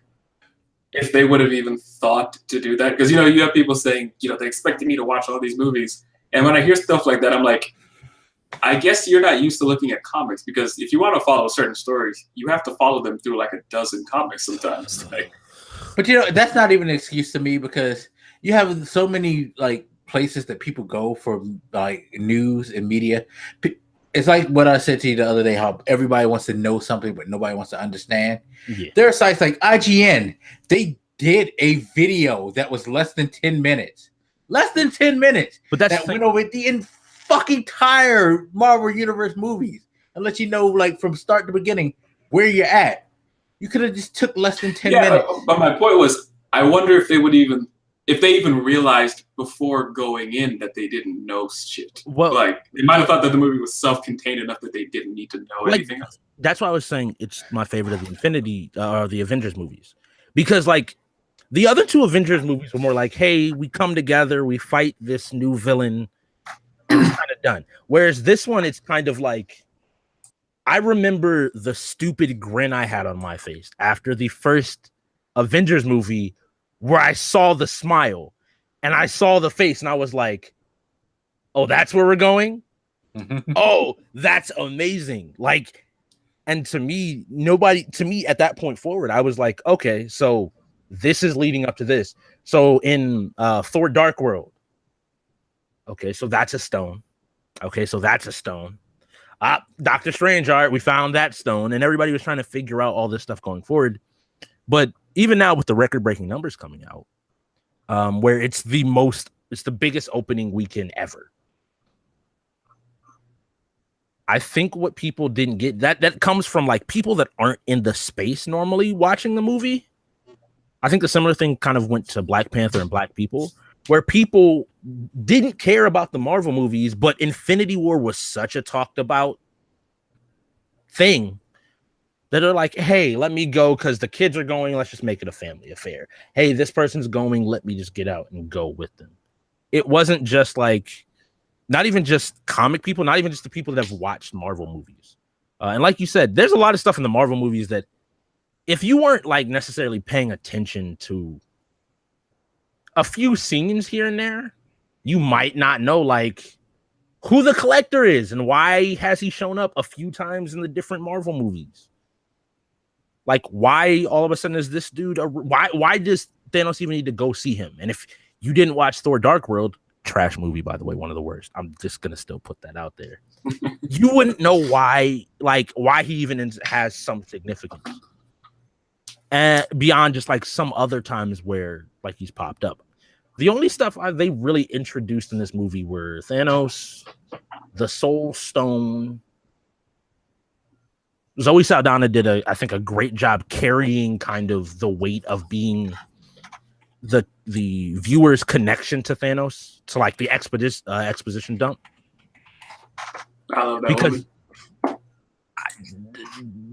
if they would have even thought to do that, because you know, you have people saying, you know, they expected me to watch all these movies, and when I hear stuff like that, I'm like, I guess you're not used to looking at comics, because if you want to follow certain stories, you have to follow them through like a dozen comics sometimes. Like, but you know, that's not even an excuse to me, because you have so many like places that people go for like news and media. It's like what I said to you the other day, how everybody wants to know something, but nobody wants to understand. Yeah. There are sites like IGN. They did a video that was less than 10 minutes. Less than 10 minutes. But that went over the fucking entire Marvel Universe movies and let you know, like, from start to beginning where you're at. You could have just took less than 10 minutes. But my point was, I wonder if they even realized before going in that they didn't know shit. Well, like, they might have thought that the movie was self-contained enough that they didn't need to know anything else. That's why I was saying it's my favorite of the Avengers movies, because like the other two Avengers movies were more like, hey, we come together, we fight this new villain, and it's kind of done. Whereas this one, it's kind of like, I remember the stupid grin I had on my face after the first Avengers movie, where I saw the smile and I saw the face and I was like, oh, that's where we're going? Oh, that's amazing. Like, and to me at that point forward, I was like, okay, so this is leading up to this. So in Thor Dark World, okay, so that's a stone. Okay, so that's a stone. Doctor Strange, all right, we found that stone, and everybody was trying to figure out all this stuff going forward. But even now with the record-breaking numbers coming out, where it's the biggest opening weekend ever. I think what people didn't get, that comes from like people that aren't in the space normally watching the movie. I think the similar thing kind of went to Black Panther and Black people, where people didn't care about the Marvel movies, but Infinity War was such a talked about thing that are like, hey, let me go because the kids are going. Let's just make it a family affair. Hey, this person's going. Let me just get out and go with them. It wasn't just like, not even just comic people, not even just the people that have watched Marvel movies. And like you said, there's a lot of stuff in the Marvel movies that if you weren't like necessarily paying attention to a few scenes here and there, you might not know like who the Collector is and why has he shown up a few times in the different Marvel movies. Like, why all of a sudden is this dude? Why does Thanos even need to go see him? And if you didn't watch Thor Dark World, trash movie, by the way, one of the worst. I'm just going to still put that out there. You wouldn't know why he even has some significance. And beyond just like some other times where like he's popped up. The only stuff they really introduced in this movie were Thanos, the Soul Stone, Zoe Saldana did I think a great job carrying kind of the weight of being the viewer's connection to Thanos, to like the exposition dump. I love that because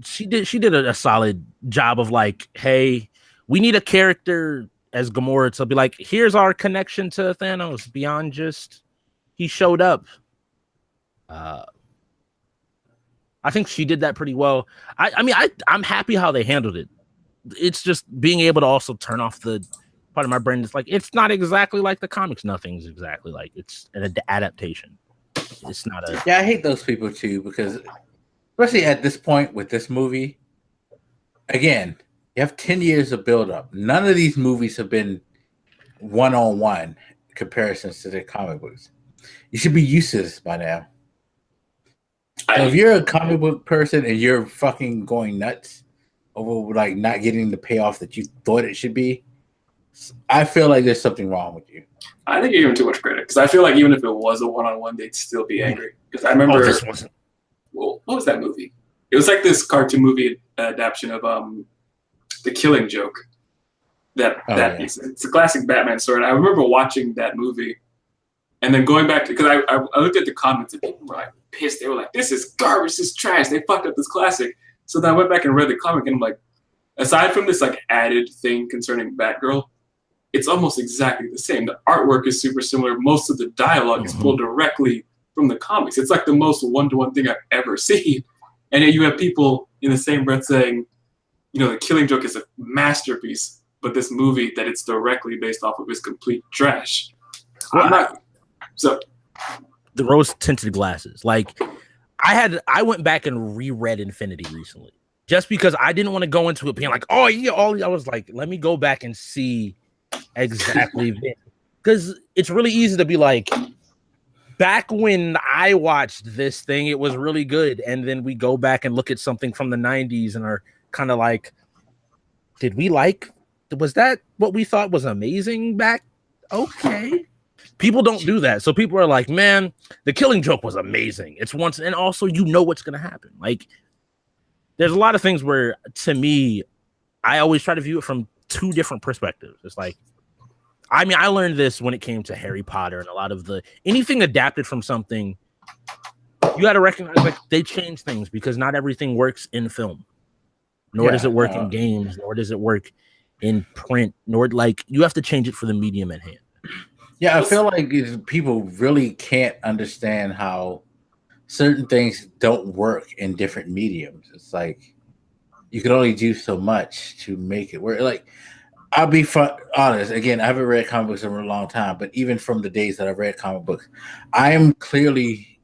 she did a solid job of like, hey, we need a character as Gamora to be like, here's our connection to Thanos beyond just he showed up. I think she did that pretty well. I'm happy how they handled it. It's just being able to also turn off the part of my brain that's like, it's not exactly like the comics. Nothing's exactly like, it's an adaptation. It's not a... Yeah, I hate those people too, because especially at this point with this movie, again, you have 10 years of build-up. None of these movies have been one-on-one comparisons to their comic books. You should be used to this by now. So if you're a comic book person and you're fucking going nuts over like not getting the payoff that you thought it should be, I feel like there's something wrong with you. I think you're giving too much credit, because I feel like even if it was a one-on-one, they'd still be angry. Because I remember, well, what was that movie? It was like this cartoon movie adaptation of The Killing Joke. Piece. It's a classic Batman story. And I remember watching that movie and then going back to, because I looked at the comments and people were like pissed. They were like, this is garbage, this is trash. They fucked up this classic. So then I went back and read the comic and I'm like, aside from this like added thing concerning Batgirl, it's almost exactly the same. The artwork is super similar. Most of the dialogue is pulled directly from the comics. It's like the most one-to-one thing I've ever seen. And yet you have people in the same breath saying, you know, The Killing Joke is a masterpiece, but this movie that it's directly based off of is complete trash. Well, the rose-tinted glasses. Like, I went back and reread Infinity recently, just because I didn't want to go into it being like, oh yeah, I was like, let me go back and see exactly, because it's really easy to be like, back when I watched this thing, it was really good, and then we go back and look at something from the 90s and are kind of like, was that what we thought was amazing back? Okay. People don't do that. So people are like, man, The Killing Joke was amazing. It's once, and also you know what's going to happen. Like, there's a lot of things where, to me, I always try to view it from two different perspectives. It's like, I mean, I learned this when it came to Harry Potter and a lot of anything adapted from something, you got to recognize like they change things because not everything works in film, nor does it work in games, nor does it work in print, nor like you have to change it for the medium at hand. Yeah, I feel like people really can't understand how certain things don't work in different mediums. It's like you can only do so much to make it work. Like, I'll be honest. Again, I haven't read comic books in a long time, but even from the days that I've read comic books, I am clearly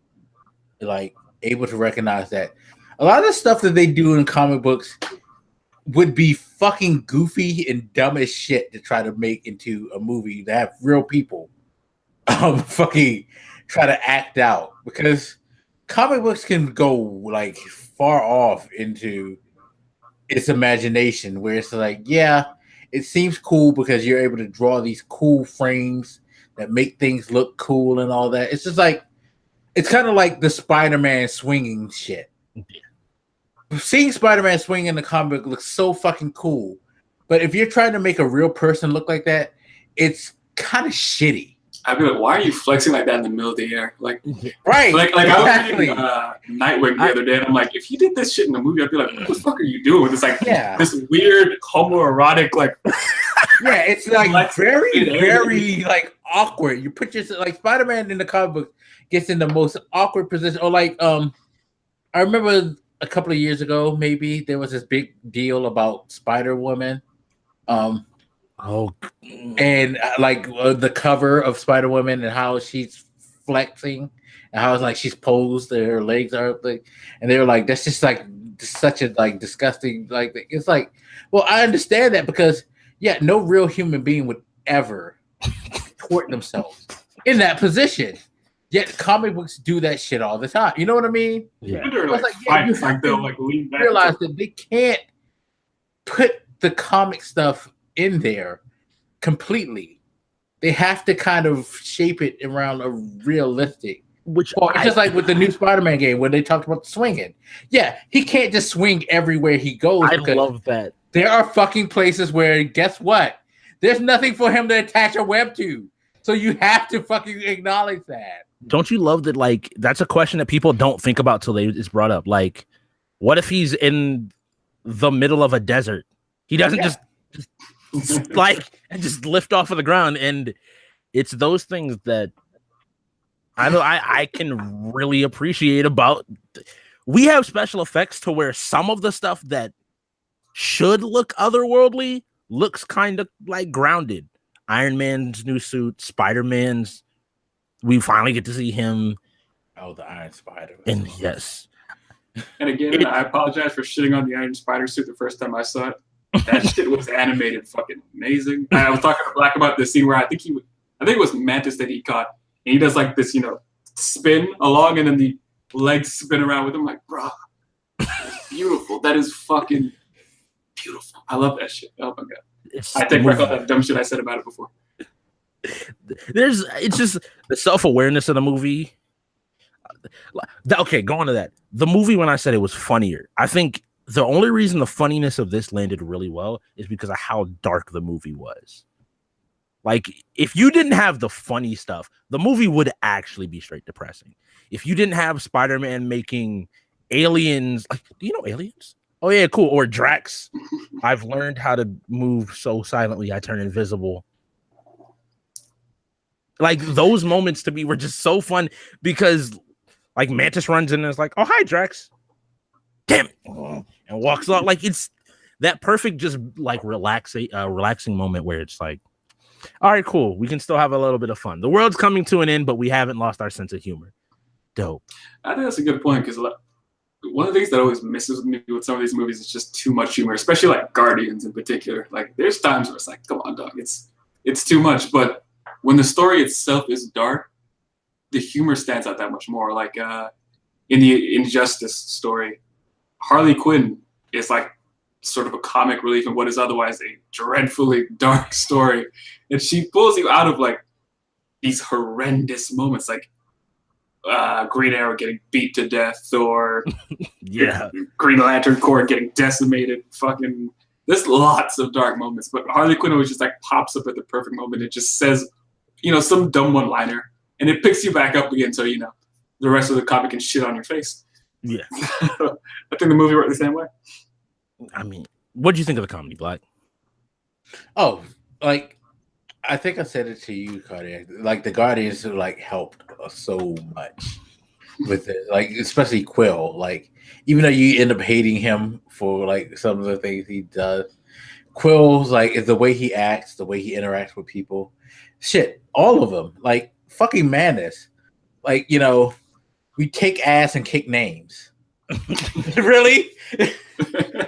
like able to recognize that a lot of the stuff that they do in comic books would be fucking goofy and dumb as shit to try to make into a movie that have real people fucking try to act out, because comic books can go like far off into its imagination where it's like, yeah, it seems cool because you're able to draw these cool frames that make things look cool and all that. It's just like, it's kind of like the Spider-Man swinging shit. Seeing Spider-Man swing in the comic looks so fucking cool, but if you're trying to make a real person look like that, it's kind of shitty. I'd be like, why are you flexing like that in the middle of the air? Like, right? Like exactly. I was reading Nightwing the other day, and I'm like, if you did this shit in the movie, I'd be like, what the fuck are you doing with this? Like, this weird homoerotic, like, yeah, it's like very like awkward. You put yourself like Spider-Man in the comic book gets in the most awkward position. Or like, I remember a couple of years ago, maybe there was this big deal about Spider-Woman. And like the cover of Spider-Woman and how she's flexing and how it's like she's posed and her legs are up, like, and they were like, that's just like such a like disgusting, like, it's like, well, I understand that because no real human being would ever contort themselves in that position. Yet comic books do that shit all the time. You know what I mean? Yeah. They'll like lean back. Realize that they can't put the comic stuff in there completely. They have to kind of shape it around a realistic Which Well, it's just like with the new Spider-Man game where they talked about swinging. Yeah, he can't just swing everywhere he goes. I love that. There are fucking places where, guess what? There's nothing for him to attach a web to. So you have to fucking acknowledge that. Don't you love that? Like, that's a question that people don't think about till it's brought up. Like, what if he's in the middle of a desert? He doesn't just like and just lift off of the ground. And it's those things that I can really appreciate about. We have special effects to where some of the stuff that should look otherworldly looks kind of like grounded. Iron Man's new suit, Spider-Man's. We finally get to see him. Oh, the Iron Spider. And yes. And again, I apologize for shitting on the Iron Spider suit the first time I saw it. That shit was animated fucking amazing. I was talking to Black about this scene where I think it was Mantis that he caught. And he does like this, spin along and then the legs spin around with him. Like, bro, that's beautiful. That is fucking beautiful. I love that shit. Oh my God. I take back all that dumb shit I said about it before. It's just the self-awareness of the movie. Okay, going to that. The movie, when I said it was funnier, I think the only reason the funniness of this landed really well is because of how dark the movie was. Like, if you didn't have the funny stuff, the movie would actually be straight depressing. If you didn't have Spider-Man making aliens, like, do you know aliens? Oh yeah, cool. Or Drax. I've learned how to move so silently I turn invisible. Like, those moments to me were just so fun because, like, Mantis runs in and is like, "Oh, hi, Drax." Damn it. And walks off. Like, it's that perfect, just like relaxing moment where it's like, all right, cool. We can still have a little bit of fun. The world's coming to an end, but we haven't lost our sense of humor. Dope. I think that's a good point because one of the things that always misses with me with some of these movies is just too much humor, especially like Guardians in particular. Like, there's times where it's like, come on, dog, it's too much. But when the story itself is dark, the humor stands out that much more. Like in the Injustice story, Harley Quinn is like sort of a comic relief in what is otherwise a dreadfully dark story. And she pulls you out of like these horrendous moments, like Green Arrow getting beat to death, or Green Lantern Corps getting decimated. Fucking, there's lots of dark moments, but Harley Quinn always just like pops up at the perfect moment. It just says, some dumb one-liner, and it picks you back up again, so the rest of the comic can shit on your face. Yeah. I think the movie worked the same way. I mean, what do you think of the comedy, Black? Oh, like, I think I said it to you, Cardiac. Like, the Guardians like helped so much with it. Like, especially Quill. Like, even though you end up hating him for like some of the things he does, Quill's like is the way he acts, the way he interacts with people. Shit, all of them. Like, fucking Madness. Like, we take ass and kick names. Really?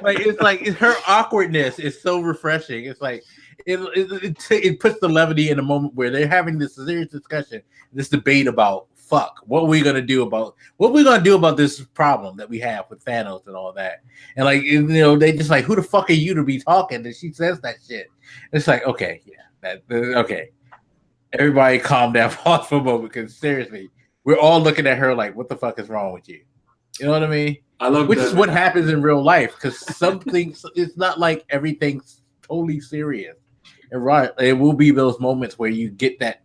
Like her awkwardness is so refreshing. It's like it puts the levity in a moment where they're having this serious discussion, this debate about what we're gonna do about this problem that we have with Thanos and all that. And like, they just like, who the fuck are you to be talking? And she says that shit. It's like, okay, yeah, okay. Everybody calm down for a moment, because seriously, we're all looking at her like, what the fuck is wrong with you? You know what I mean? I love Which is what happens in real life, because some things, it's not like everything's totally serious. And right, it will be those moments where you get that,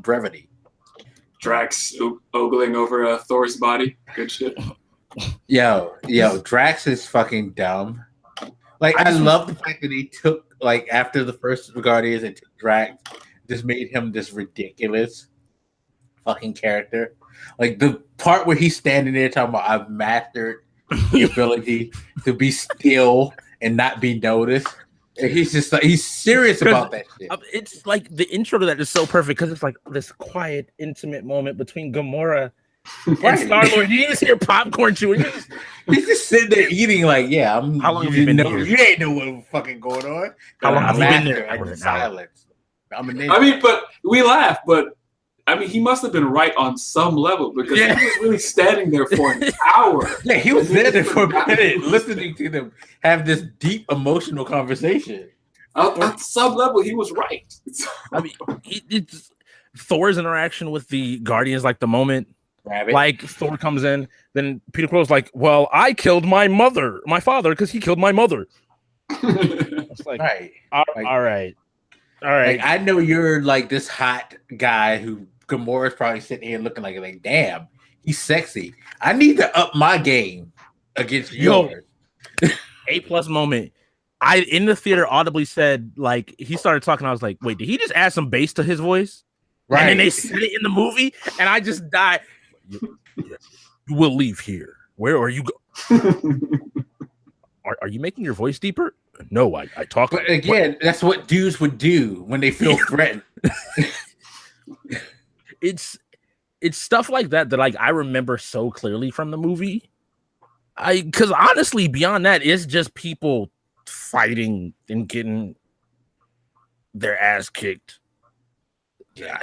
brevity. Drax ogling over Thor's body. Good shit. Yo, Drax is fucking dumb. Like, I love the fact that he took, like, after the first Guardians, and took Drax, just made him this ridiculous fucking character. Like, the part where he's standing there talking about, I've mastered the ability to be still and not be noticed. And he's just like, he's serious about that shit. It's like the intro to that is so perfect because it's like this quiet, intimate moment between Gamora and StarLord. You just hear popcorn chewing. He's just sitting there eating, like, yeah, how long have you been here? You ain't know what's fucking going on. How long have you been there? In silence. I'm a ninja. I mean, but we laugh, but I mean, he must have been right on some level, because he was really standing there for an hour. Yeah, he was there for a minute, listening to them have this deep emotional conversation. On some level, he was right. I mean, it's Thor's interaction with the Guardians, like the moment Like Thor comes in, then Peter Quill's like, "Well, I killed my father, because he killed my mother." It's like, all right. Like, I know you're like this hot guy who Gamora's probably sitting here looking like, damn, he's sexy. I need to up my game against yours. A+ moment. I in the theater audibly said, like, he started talking. I was like, wait, did he just add some bass to his voice? Right. And then they said it in the movie, and I just died. You will leave here. Where are you going? Are you making your voice deeper? No, I talk. But again, that's what dudes would do when they feel threatened. It's stuff like that like I remember so clearly from the movie. Because honestly, beyond that, it's just people fighting and getting their ass kicked. Yeah.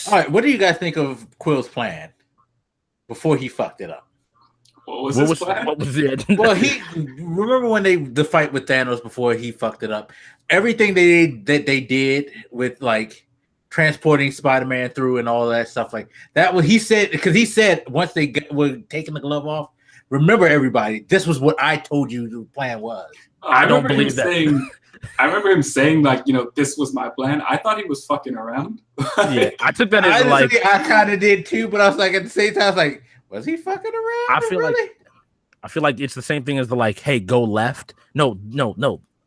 All right, what do you guys think of Quill's plan before he fucked it up? What was his plan? What was it? Well, remember when the fight with Thanos before he fucked it up. Everything they did with like transporting Spider-Man through and all that stuff like that. What he said, because he said once they were taking the glove off. Remember, everybody, this was what I told you the plan was. I don't believe that. I remember him saying, like, this was my plan. I thought he was fucking around. Yeah, I took that as like... I kind of did too, but I was like, at the same time, I was like, was he fucking around? I feel like it's the same thing as the, like, hey, go left. No,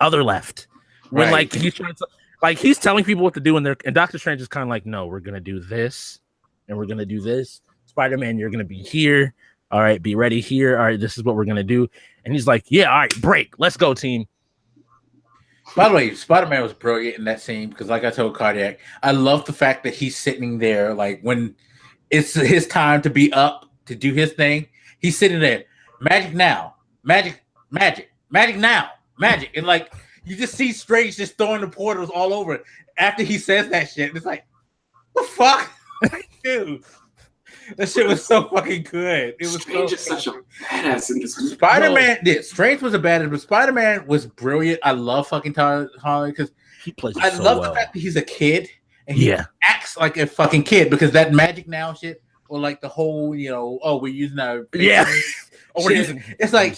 other left. When, right. Like, he's trying to... Like, he's telling people what to do, and Doctor Strange is kind of like, no, we're going to do this, and we're going to do this. Spider-Man, you're going to be here. All right, be ready here. All right, this is what we're going to do. And he's like, yeah, all right, break. Let's go, team. By the way, Spider-Man was brilliant in that scene because, like I told Cardiac, I love the fact that he's sitting there, like, when it's his time to be up, to do his thing, he's sitting there, magic now, magic now, magic. And, like, you just see Strange just throwing the portals all over after he says that shit. It's like, what the fuck? Dude. That shit was so fucking good. It was Strange is such a badass in this movie. Spider-Man did. Strange was a badass, but Spider-Man was brilliant. I love fucking Tom Holland because he plays. I so love well. the fact that he's a kid and he acts like a fucking kid because that magic now shit or like the whole we're using our it's like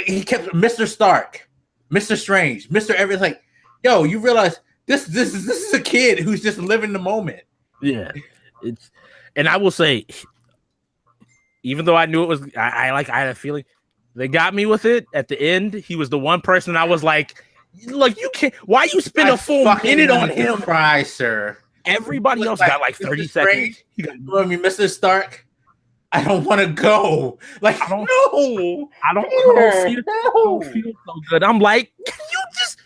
he kept Mr. Stark, Mr. Strange, Mr. Everything. Like, yo, you realize this is a kid who's just living the moment. Yeah, and I will say, even though I knew it was, I had a feeling they got me with it at the end. He was the one person I was like, look, you can't. Why you spend a full minute on him? Cry, sir. Everybody else got like 30 seconds. Mr. Stark, I don't want to go. Like, I don't feel so good. I'm like, you just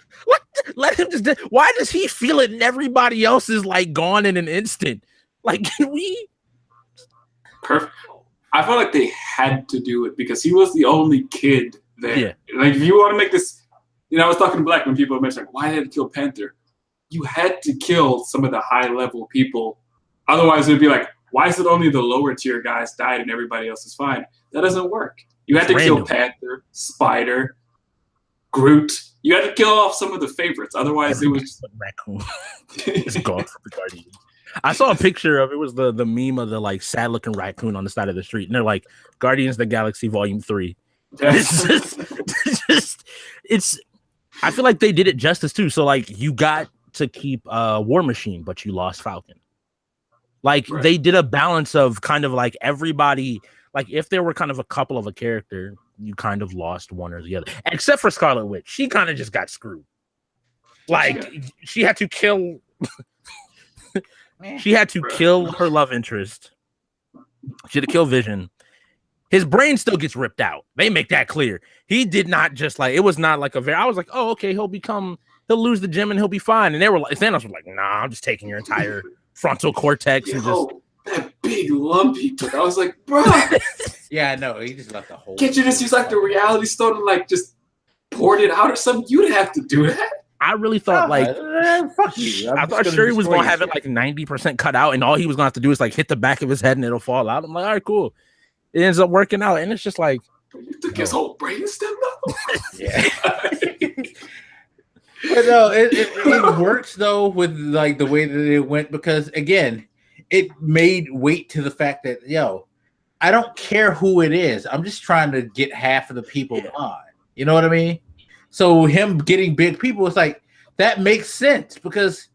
let him just. Why does he feel it and everybody else is like gone in an instant? Like, can we? Perfect. I felt like they had to do it because he was the only kid there. Yeah. Like, if you want to make this, I was talking to Black when people mentioned, like, why did it kill Panther? You had to kill some of the high-level people. Otherwise, it would be like, why is it only the lower-tier guys died and everybody else is fine? That doesn't work. You had to kill Panther, Spider, Groot. You had to kill off some of the favorites. Otherwise, it was just... Raccoon. It's gone from the Guardians. I saw a picture of it was the meme of the like sad looking raccoon on the side of the street, and they're like Guardians of the Galaxy Volume 3. It's I feel like they did it justice too. So like you got to keep War Machine, but you lost Falcon. Like they did a balance of kind of like everybody. Like if there were kind of a couple of a character, you kind of lost one or the other, except for Scarlet Witch. She kind of just got screwed. Like she had to kill. She had to kill her love interest. She had to kill Vision. His brain still gets ripped out. They make that clear. He did not just like, it was not like I was like, oh, okay, he'll lose the gem and he'll be fine. And they were like, Thanos was like, nah, I'm just taking your entire frontal cortex and just. That big lump he took. I was like, bro. Yeah, no, he just left the whole. Can't you just use like the reality stone and like just poured it out or something? You'd have to do that. I really thought fuck you. I thought Shuri was gonna have it like 90% cut out, and all he was gonna have to do is like hit the back of his head and it'll fall out. I'm like, all right, cool. It ends up working out, and it's just like you took his whole brain stem though. Yeah. But no, it works though with like the way that it went because again, it made weight to the fact that I don't care who it is. I'm just trying to get half of the people on. You know what I mean? So him getting big people, it's like that makes sense because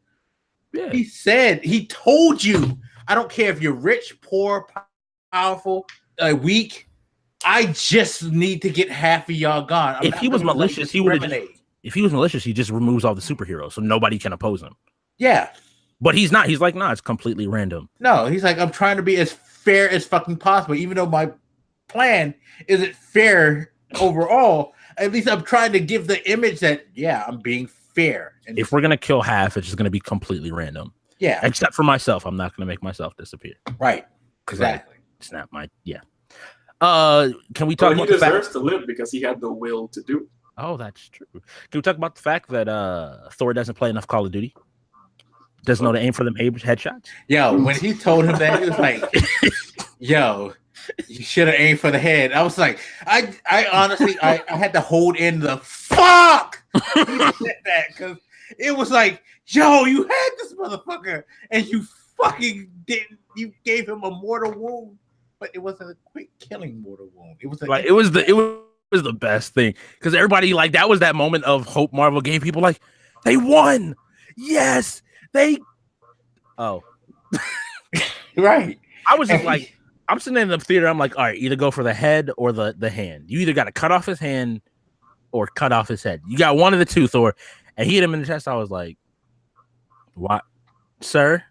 he told you, I don't care if you're rich, poor, powerful, weak. I just need to get half of y'all gone. If he was malicious, he would have. If he was malicious, he just removes all the superheroes, so nobody can oppose him. Yeah, but he's not. He's like, it's completely random. No, he's like, I'm trying to be as fair as fucking possible, even though my plan isn't fair overall. At least I'm trying to give the image that I'm being fair. And if we're gonna kill half, it's just gonna be completely random. Yeah, except for myself, I'm not gonna make myself disappear. Right. Exactly. Snap my Can we talk about he deserves to live because he had the will to do it. Oh, that's true. Can we talk about the fact that Thor doesn't play enough Call of Duty? Doesn't know to aim for them headshots? Yo, when he told him that, he was like, yo, you should have aimed for the head. I was like, I honestly, I had to hold in the fuck. He said that because it was like, yo, you had this motherfucker and you fucking didn't. You gave him a mortal wound, but it wasn't a quick killing mortal wound. It was like it was the best thing because everybody that was that moment of hope Marvel gave people like they won. Yes, they. Oh, right. I was just like, I'm sitting in the theater. I'm like, all right, either go for the head or the hand. You either got to cut off his hand or cut off his head. You got one of the two, Thor. And he hit him in the chest. I was like, what, sir?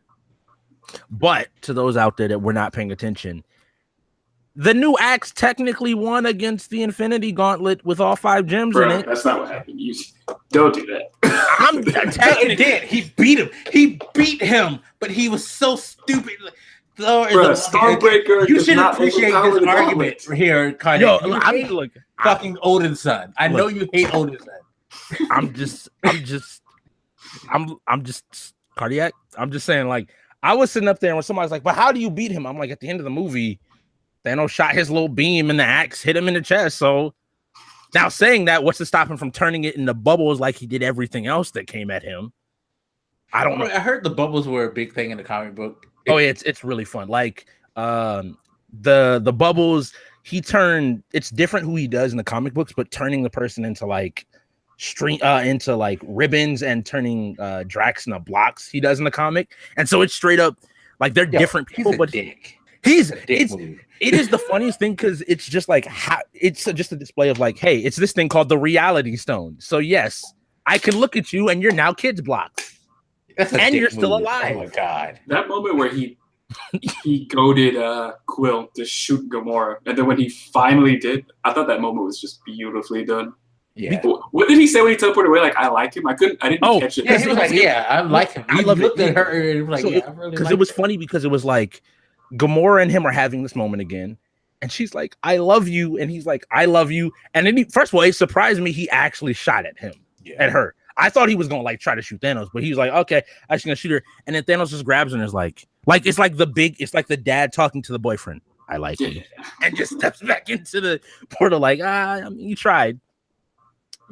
But to those out there that were not paying attention, the new axe technically won against the Infinity Gauntlet with all 5 gems in it. That's not what happened. You don't do that. It did. He beat him. He beat him, but he was so stupid. Starbreaker. You should appreciate this argument here, Cardiac. Yo, I'm fucking Odin's son. I know you hate Odin's son. I'm just Cardiac. I'm just saying, I was sitting up there and when somebody's like, but how do you beat him? I'm like, at the end of the movie, Thanos shot his little beam and the axe hit him in the chest. So now saying that, what's to stop him from turning it into bubbles like he did everything else that came at him? I don't know. I heard the bubbles were a big thing in the comic book. It's really fun. The bubbles, it's different who he does in the comic books, but turning the person into into ribbons and turning Drax into blocks he does in the comic. And so it's straight up they're different people, but dick. It is the funniest thing because it's just it's just a display of hey, it's this thing called the Reality Stone. So yes, I can look at you and you're now kids blocks. And you're still alive. Oh my god. That moment where he goaded Quill to shoot Gamora, and then when he finally did, I thought that moment was just beautifully done. Yeah. What did he say when he teleported away? I like him. I didn't catch it. Yeah, he was like, I like him. I love looked it. at her and was like, because it was funny because it was Gamora and him are having this moment again, and she's like, I love you, and he's like, I love you, and then first of all, it surprised me he actually shot at him, at her. I thought he was gonna try to shoot Thanos, but he was like, okay, I'm just gonna shoot her, and then Thanos just grabs her and is it's like the dad talking to the boyfriend, I like you, and just steps back into the portal you tried.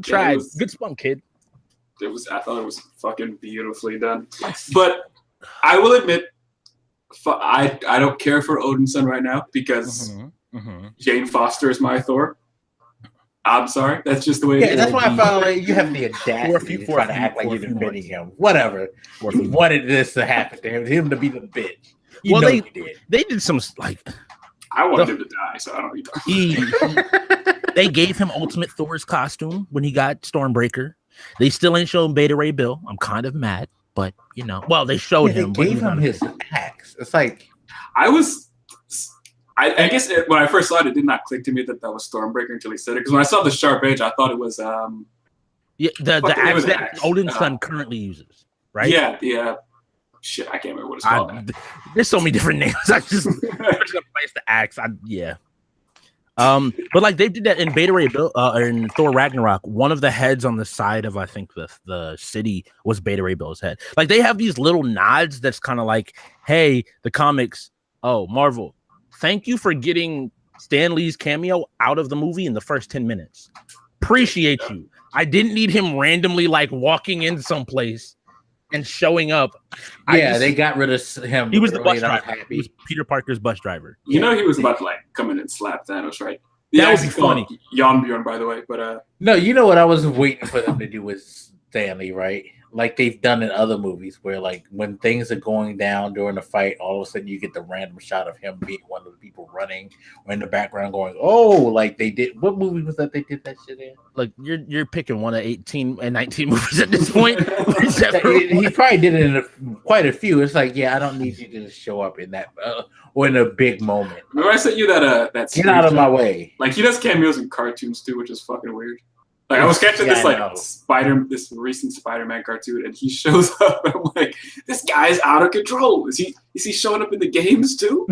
Good spunk, kid. I thought it was fucking beautifully done. But I will admit, I don't care for Odin's son right now because Jane Foster is my Thor. I'm sorry, that's just the way. Yeah, that's why I felt you have the audacity to try to act like you're defending him. Whatever. You wanted this to happen to him to be the bitch. They did some I wanted him to die, so I don't need They gave him Ultimate Thor's costume when he got Stormbreaker. They still ain't showing Beta Ray Bill. I'm kind of mad, but they showed him. They gave him his axe. It's I guess when I first saw it did not click to me that was Stormbreaker until he said it. Because when I saw the sharp edge, I thought it was the axe that Odin's son currently uses, right? Yeah. Shit, I can't remember what it's called. There's so many different names. I just replace the axe. But they did that in Beta Ray Bill in Thor Ragnarok. One of the heads on the side of I think the city was Beta Ray Bill's head. They have these little nods that's kind of hey, the comics. Oh, Marvel, thank you for getting Stan Lee's cameo out of the movie in the first 10 minutes. Appreciate you. I didn't need him randomly walking in someplace and showing up. Yeah, they got rid of him. He was the bus and I was driver. happy. He was Peter Parker's bus driver. You know he was about to like come in and slap Thanos, right? That would be funny. Jan by the way, but No, you know what I was waiting for them to do with Stanley, right? Like they've done in other movies where like when things are going down during the fight, all of a sudden you get the random shot of him being one of the people running or in the background going, oh, like they did. What movie was that they did that shit in? Like you're picking one of 18 and 19 movies at this point. He probably did it in quite a few. It's like, yeah, I don't need you to show up in that or in a big moment. Remember I sent you that get out of my way. Like he does cameos in cartoons too, which is fucking weird. Like I was catching this recent Spider-Man cartoon, and he shows up. And I'm like, this guy's out of control. Is he showing up in the games too?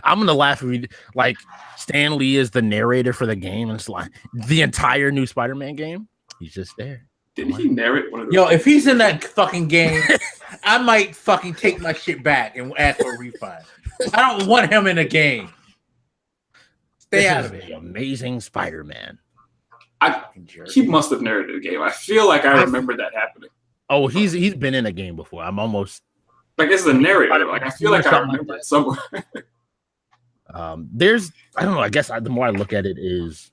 I'm gonna laugh if we like Stan Lee is the narrator for the game, and it's like the entire new Spider-Man game. He's just there. Didn't he narrate one of those? Yo, if he's in that fucking game, I might fucking take my shit back and ask for a refund. I don't want him in a game. Stay out of it. Amazing Spider-Man. He must have narrated a game. I feel like I remember that happening. Oh, he's been in a game before. I'm almost like as a narrator. Like I feel like I remember it somewhere. I don't know. I guess the more I look at it is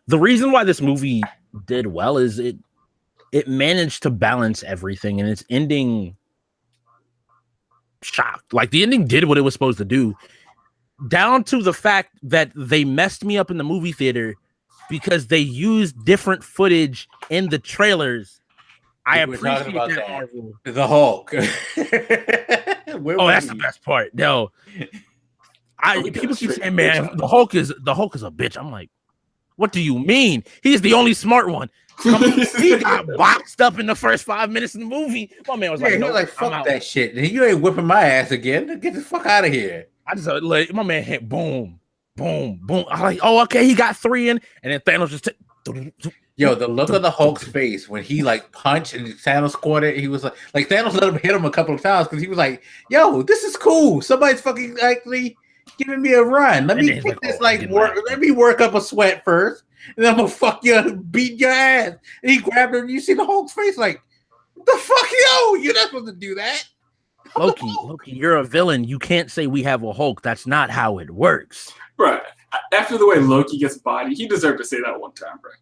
the reason why this movie did well is it managed to balance everything, and its ending shocked. Like the ending did what it was supposed to do, down to the fact that they messed me up in the movie theater because they used different footage in the trailers. I appreciate that. Marvel. The Hulk. That's the best part. No, people keep saying, "Man, the Hulk is a bitch." I'm like, what do you mean? He's the only smart one. He got boxed up in the first 5 minutes of the movie. My man was like, he was like, fuck that shit. You ain't whipping my ass again. Get the fuck out of here. I just like my man hit boom, boom, boom. I'm like, oh, okay, he got 3 in, and then Thanos just Yo, the look of the Hulk's face when he like punched and Thanos caught it, he was like Thanos let him hit him a couple of times because he was like, yo, this is cool. Somebody's fucking actually giving me a run. Let me take this work. Let me work up a sweat first, and then I'm gonna fuck you, beat your ass. And he grabbed her, and you see the Hulk's face like, what the fuck, yo? You're not supposed to do that. Loki, you're a villain. You can't say we have a Hulk. That's not how it works. Right. After the way Loki gets bodied, he deserved to say that one time, right?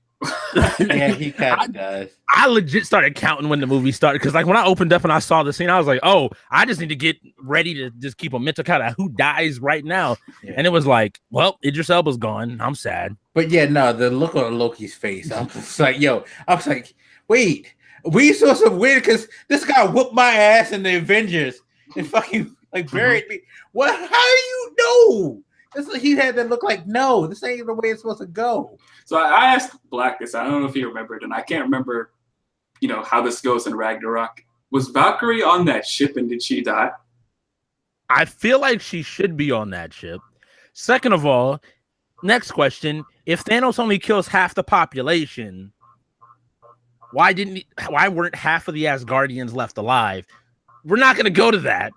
Yeah, he kind of does. I legit started counting when the movie started because, like, when I opened up and I saw the scene, I was like, "Oh, I just need to get ready to just keep a mental count of who dies right now." Yeah. And it was like, "Well, Idris Elba's gone. I'm sad." But yeah, no, the look on Loki's face, I was like, "Yo," I was like, "Wait, we saw some weird because this guy whooped my ass in the Avengers and fucking like buried me. What? How do you know?" He had that look like, no, this ain't the way it's supposed to go. So I asked Black this. I don't know if he remembered, and I can't remember, how this goes in Ragnarok. Was Valkyrie on that ship, and did she die? I feel like she should be on that ship. Second of all, next question: if Thanos only kills half the population, why weren't half of the Asgardians left alive? We're not going to go to that.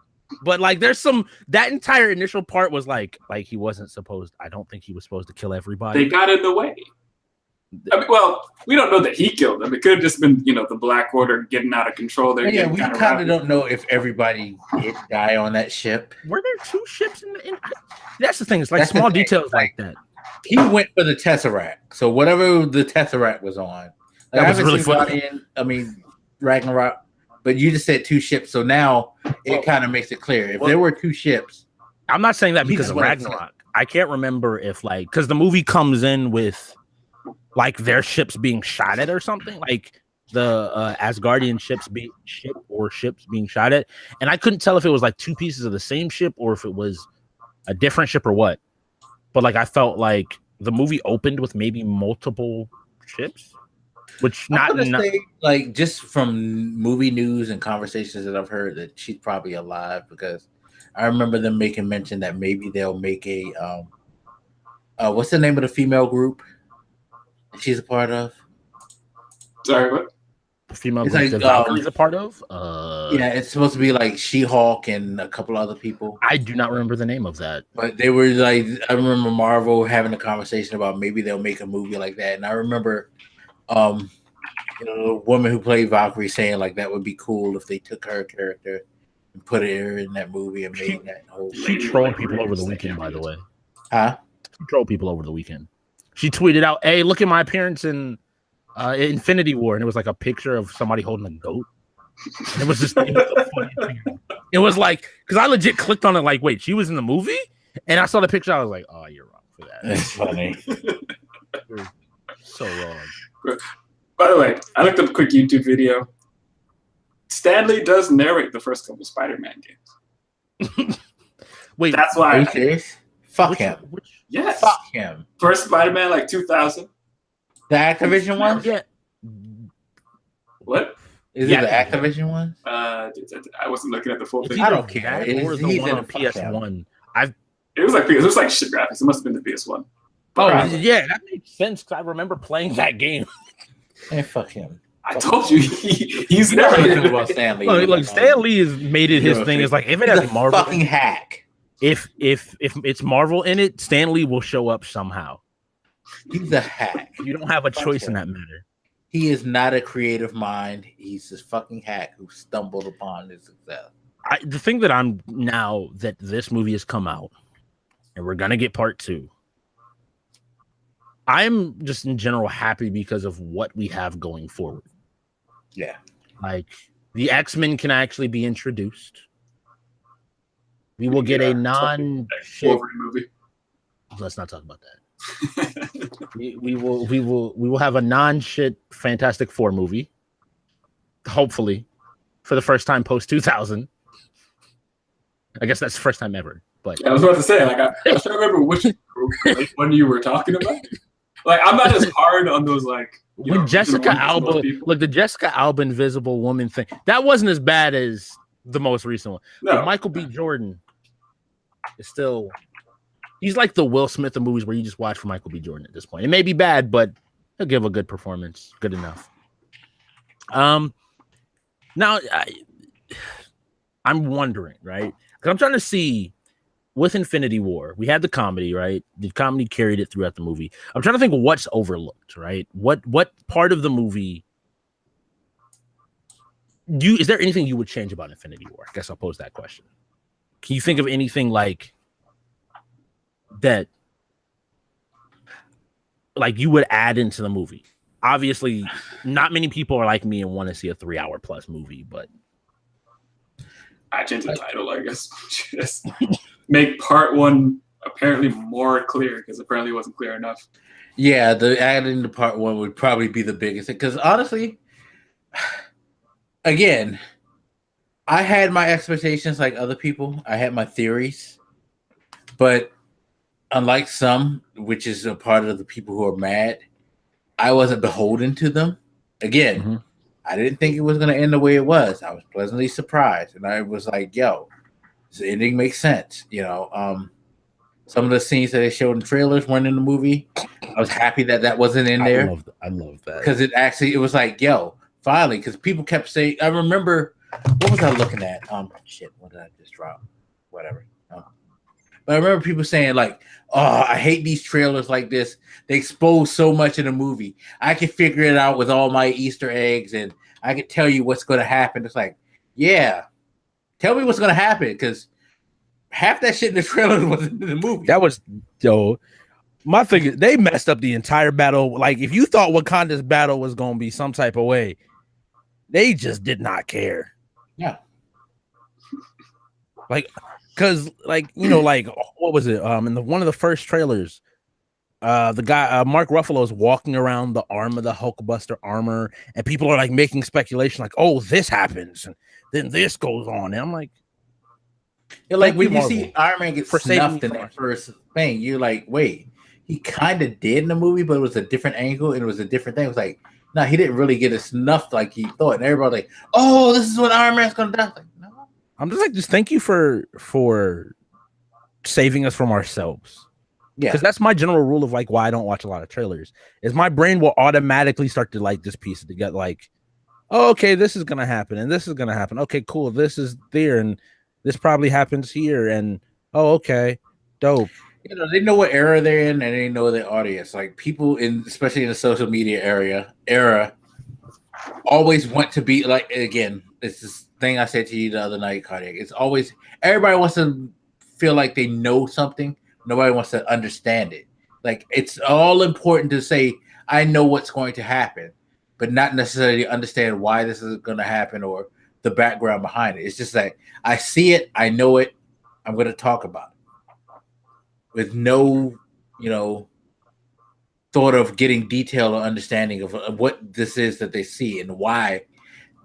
But like, there's that entire initial part was like he wasn't supposed. I don't think he was supposed to kill everybody. They got in the way. I mean, well, we don't know that he killed them. It could have just been, the Black Order getting out of control. Yeah, we kind of don't know if everybody did die on that ship. Were there 2 ships in that's the thing. It's like small details like that. He went for the Tesseract. So whatever the Tesseract was on. Like, that was really funny. Ragnarok. But you just said 2 ships, so now it kind of makes it clear. If there were 2 ships, I'm not saying that because of Ragnarok. I can't remember if because the movie comes in with like their ships being shot at or something, like the Asgardian ships being shot at, and I couldn't tell if it was like 2 pieces of the same ship or if it was a different ship or what. But like I felt like the movie opened with maybe multiple ships. Which say, like, just from movie news and conversations that I've heard, that she's probably alive, because I remember them making mention that maybe they'll make a what's the name of the female group she's a part of? Sorry, what? The female group that Valkyrie's a part of? Yeah, it's supposed to be like She-Hulk and a couple other people. I do not remember the name of that. But they were like, I remember Marvel having a conversation about maybe they'll make a movie like that, and I remember the woman who played Valkyrie saying like that would be cool if they took her character and put her in that movie and made that whole. She trolled people over the weekend, by the way. Huh? She trolled people over the weekend. She tweeted out, "Hey, look at my appearance in Infinity War," and it was like a picture of somebody holding a goat. And it was just the funniest thing. It was like, because I legit clicked on it like, wait, she was in the movie? And I saw the picture, I was like, oh, you're wrong for that. That's funny. You're so wrong. By the way, I looked up a quick YouTube video. Stan Lee does narrate the first couple Spider-Man games. Wait, that's why. Are you serious? Fuck him. Yes. Fuck him. First Spider-Man, like 2000. The Activision one? Yeah. What? Is it the Activision one? I wasn't looking at the full thing. I don't care. Or the one on PS1. It was like shit graphics. It must have been the PS1. Yeah, that makes sense because I remember playing that game. Hey, fuck him. I told you he's never never think about Stan Lee. Look, Stan Lee has made it his thing. It's like if it has Marvel, fucking hack. If it's Marvel in it, Stan Lee will show up somehow. He's a hack. You don't have a choice in that matter. He is not a creative mind. He's this fucking hack who stumbled upon his success. The thing that I'm now that this movie has come out and we're gonna get part 2. I'm just in general happy because of what we have going forward. Yeah. Like the X-Men can actually be introduced. We will get a non-shit movie. Let's not talk about that. we will have a non-shit Fantastic Four movie. Hopefully, for the first time post 2000. I guess that's the first time ever. But I was about to say, like, I was trying to remember which one you were talking about. Like, I'm not as hard on those, like, when Jessica Alba, look, the Jessica Alba Invisible Woman thing, that wasn't as bad as the most recent one. No. But Michael B. Jordan is still, he's like the Will Smith of movies where you just watch for Michael B. Jordan at this point. It may be bad, but he'll give a good performance, good enough. Now I'm wondering, right? Because I'm trying to see. With Infinity War, we had the comedy, right? The comedy carried it throughout the movie. I'm trying to think what's overlooked, right? What part of the movie is there anything you would change about Infinity War? I guess I'll pose that question. Can you think of anything like that, like you would add into the movie? Obviously, not many people are like me and want to see a 3-hour plus movie, but I changed the title, I guess. Just make part 1 apparently more clear because apparently it wasn't clear enough. Yeah, the adding to part 1 would probably be the biggest thing. Because honestly, again, I had my expectations like other people. I had my theories. But unlike some, which is a part of the people who are mad, I wasn't beholden to them. Again, I didn't think it was going to end the way it was. I was pleasantly surprised. And I was like, yo, this ending makes sense. You know, some of the scenes that they showed in trailers weren't in the movie. I was happy that wasn't in there. I love that. Because it was like, yo, finally, because people kept saying, I remember, what was I looking at? Shit, what did I just drop? Whatever. But I remember people saying like, oh, I hate these trailers like this. They expose so much in the movie. I can figure it out with all my Easter eggs and I can tell you what's going to happen. It's like, yeah, tell me what's going to happen because half that shit in the trailer wasn't in the movie. That was, my thing is they messed up the entire battle. Like if you thought Wakanda's battle was going to be some type of way, they just did not care. Yeah. Like, because like, you know, like what was it? In one of the first trailers, the guy Mark Ruffalo is walking around the arm of the Hulkbuster armor, and people are like making speculation, like, "Oh, this happens, and then this goes on." And I'm like, yeah, like when you see Iron Man get snuffed in that first thing, you're like, "Wait, he kind of did in the movie, but it was a different angle and it was a different thing." It was like, no, he didn't really get it snuffed like he thought. And everybody like, "Oh, this is when Iron Man's gonna die." Like, no. I'm just like, just thank you for saving us from ourselves. Yeah, because that's my general rule of like why I don't watch a lot of trailers. Is my brain will automatically start to like this piece together. Like, oh, okay, this is gonna happen, and this is gonna happen. Okay, cool. This is there, and this probably happens here, and oh, okay, dope. You know, they know what era they're in, and they know their audience. Like people in, especially in the social media era, always want to be like, again, it's this thing I said to you the other night, Cardiac. It's always everybody wants to feel like they know something. Nobody wants to understand it. Like, it's all important to say, I know what's going to happen, but not necessarily understand why this is going to happen or the background behind it. It's just like, I see it, I know it, I'm going to talk about it with no, thought of getting detail or understanding of what this is that they see and why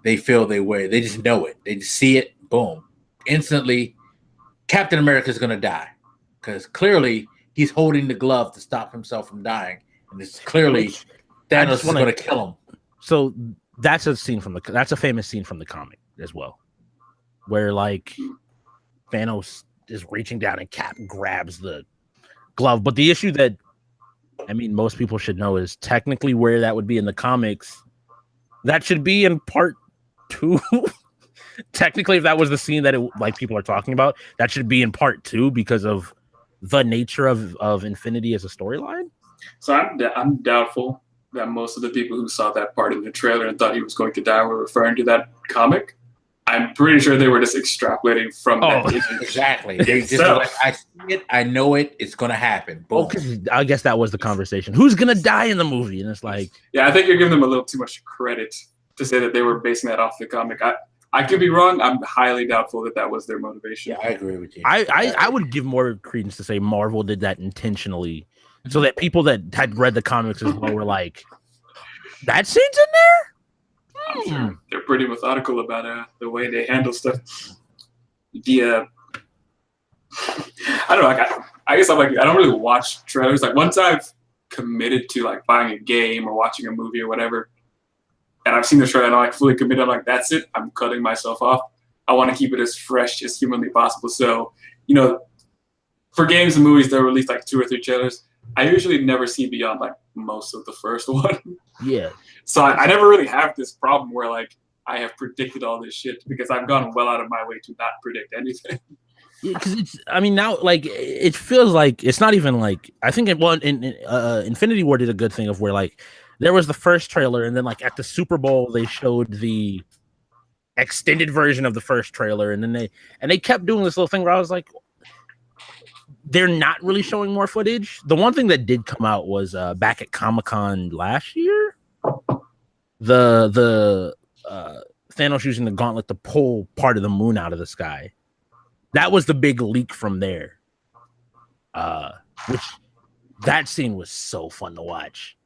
they feel they wear it. They just know it. They just see it, boom. Instantly, Captain America is going to die because clearly he's holding the glove to stop himself from dying. And it's clearly Thanos is going to kill him. So that's a scene that's a famous scene from the comic as well, where like Thanos is reaching down and Cap grabs the glove. But the issue that most people should know is technically where that would be in the comics. That should be in part 2. Technically, if that was the scene that people are talking about, that should be in part 2 because of the nature of Infinity as a storyline. So I'm doubtful that most of the people who saw that part in the trailer and thought he was going to die were referring to that comic. I'm pretty sure they were just extrapolating from that. Exactly. They just like, I see it, I know it, it's going to happen. Boom. I guess that was the conversation. Who's going to die in the movie? And it's like... Yeah, I think you're giving them a little too much credit to say that they were basing that off the comic. I could be wrong. I'm highly doubtful that was their motivation. Yeah, I agree with you. I would give more credence to say Marvel did that intentionally so that people that had read the comics as well were like, that scene's in there? I'm sure they're pretty methodical about the way they handle stuff. I don't know. I guess I'm like, I don't really watch trailers. Like, once I've committed to like buying a game or watching a movie or whatever, and I've seen the trailer and I'm like fully committed, I'm like, that's it. I'm cutting myself off. I want to keep it as fresh as humanly possible. So, for games and movies, there are at least like 2 or 3 trailers. I usually never see beyond like most of the first one. Yeah. So I never really have this problem where like I have predicted all this shit because I've gone well out of my way to not predict anything. Yeah, because now like it feels like it's not even like I think Infinity War did a good thing of where like there was the first trailer and then like at the Super Bowl they showed the extended version of the first trailer and then they kept doing this little thing where I was like, they're not really showing more footage. The one thing that did come out was back at Comic-Con last year. The Thanos using the gauntlet to pull part of the moon out of the sky. That was the big leak from there. Which that scene was so fun to watch.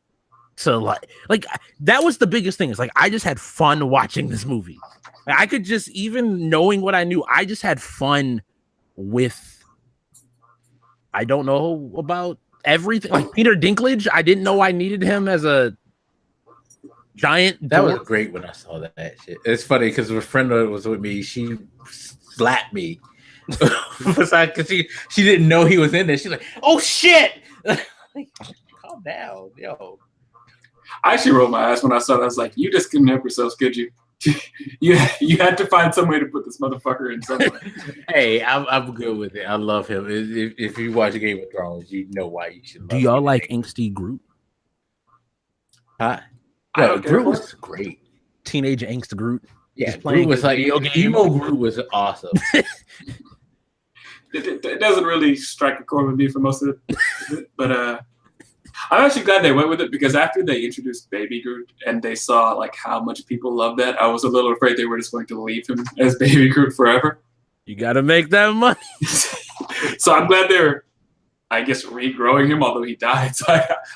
So like that was the biggest thing. It's like I just had fun watching this movie. I could just, even knowing what I knew, I just had fun with. I don't know about everything. Like Peter Dinklage, I didn't know I needed him as a giant. That was great when I saw that shit. It's funny because a friend was with me. She slapped me because she didn't know he was in there. She's like, "Oh shit!" Calm down, yo. I actually rolled my ass when I saw that. I was like, "You just couldn't help yourselves, could you? You had to find some way to put this motherfucker in somewhere." Hey, I'm good with it. I love him. If you watch Game of Thrones, you know why you should. Do y'all like angsty Groot? Huh? Yeah, Groot was great. Teenage angst Groot. Yeah, Groot was like emo Groot was awesome. It doesn't really strike a chord with me for most of it, but I'm actually glad they went with it because after they introduced Baby Groot and they saw like how much people love that, I was a little afraid they were just going to leave him as Baby Groot forever. You got to make that money. So I'm glad they're, I guess, regrowing him, although he died. So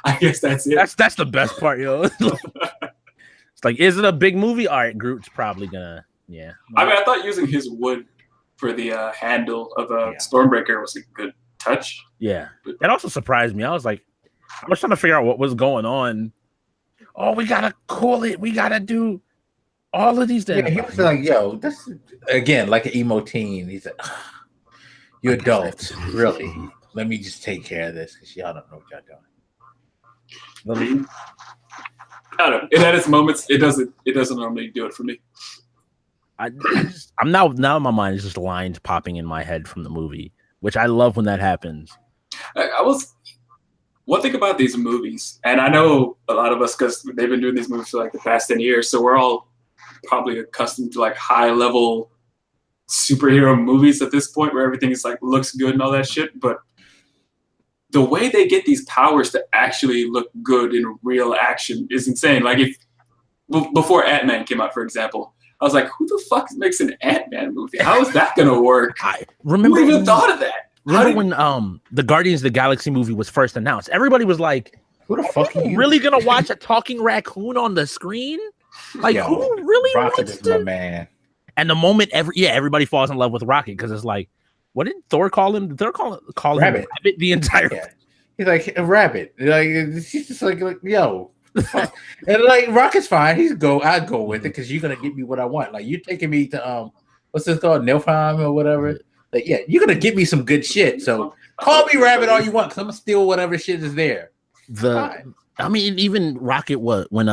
I guess that's it. That's the best part, yo. It's like, is it a big movie? All right, Groot's probably gonna, yeah. I mean, I thought using his wood for the handle of a Stormbreaker was a good touch. Yeah, that also surprised me. I was like, I was trying to figure out what was going on. Oh, we gotta cool it. We gotta do all of these things. Yeah, he was like, "Yo, this is, again like an emo teen." He's like, "You adults, really? Let me just take care of this because y'all don't know what y'all doing." I don't know. It had its moments. It doesn't normally do it for me. I'm now my mind is just lines popping in my head from the movie, which I love when that happens. I was one thing about these movies, and I know a lot of us because they've been doing these movies for like the past 10 years, so we're all probably accustomed to like high level superhero movies at this point where everything is like looks good and all that shit. But the way they get these powers to actually look good in real action is insane. Like if before Ant-Man came out, for example, I was like, who the fuck makes an Ant-Man movie? How is that gonna work? Who even thought of that? Remember when the Guardians of the Galaxy movie was first announced? Everybody was like, who the fuck are you really gonna watch a talking raccoon on the screen? Like, who really Rocket wants is to? my man. And the moment everybody falls in love with Rocket because it's like, what did Thor call him? Did Thor call him Rabbit the entire? Yeah. He's like a rabbit. Like he's just like yo. And like Rocket's fine. I'd go with it because you're gonna get me what I want. Like you're taking me to what's this called, Nilfheim or whatever. Like yeah, you're gonna get me some good shit. So call me Rabbit all you want because I'm gonna steal whatever shit is there. I mean, even Rocket when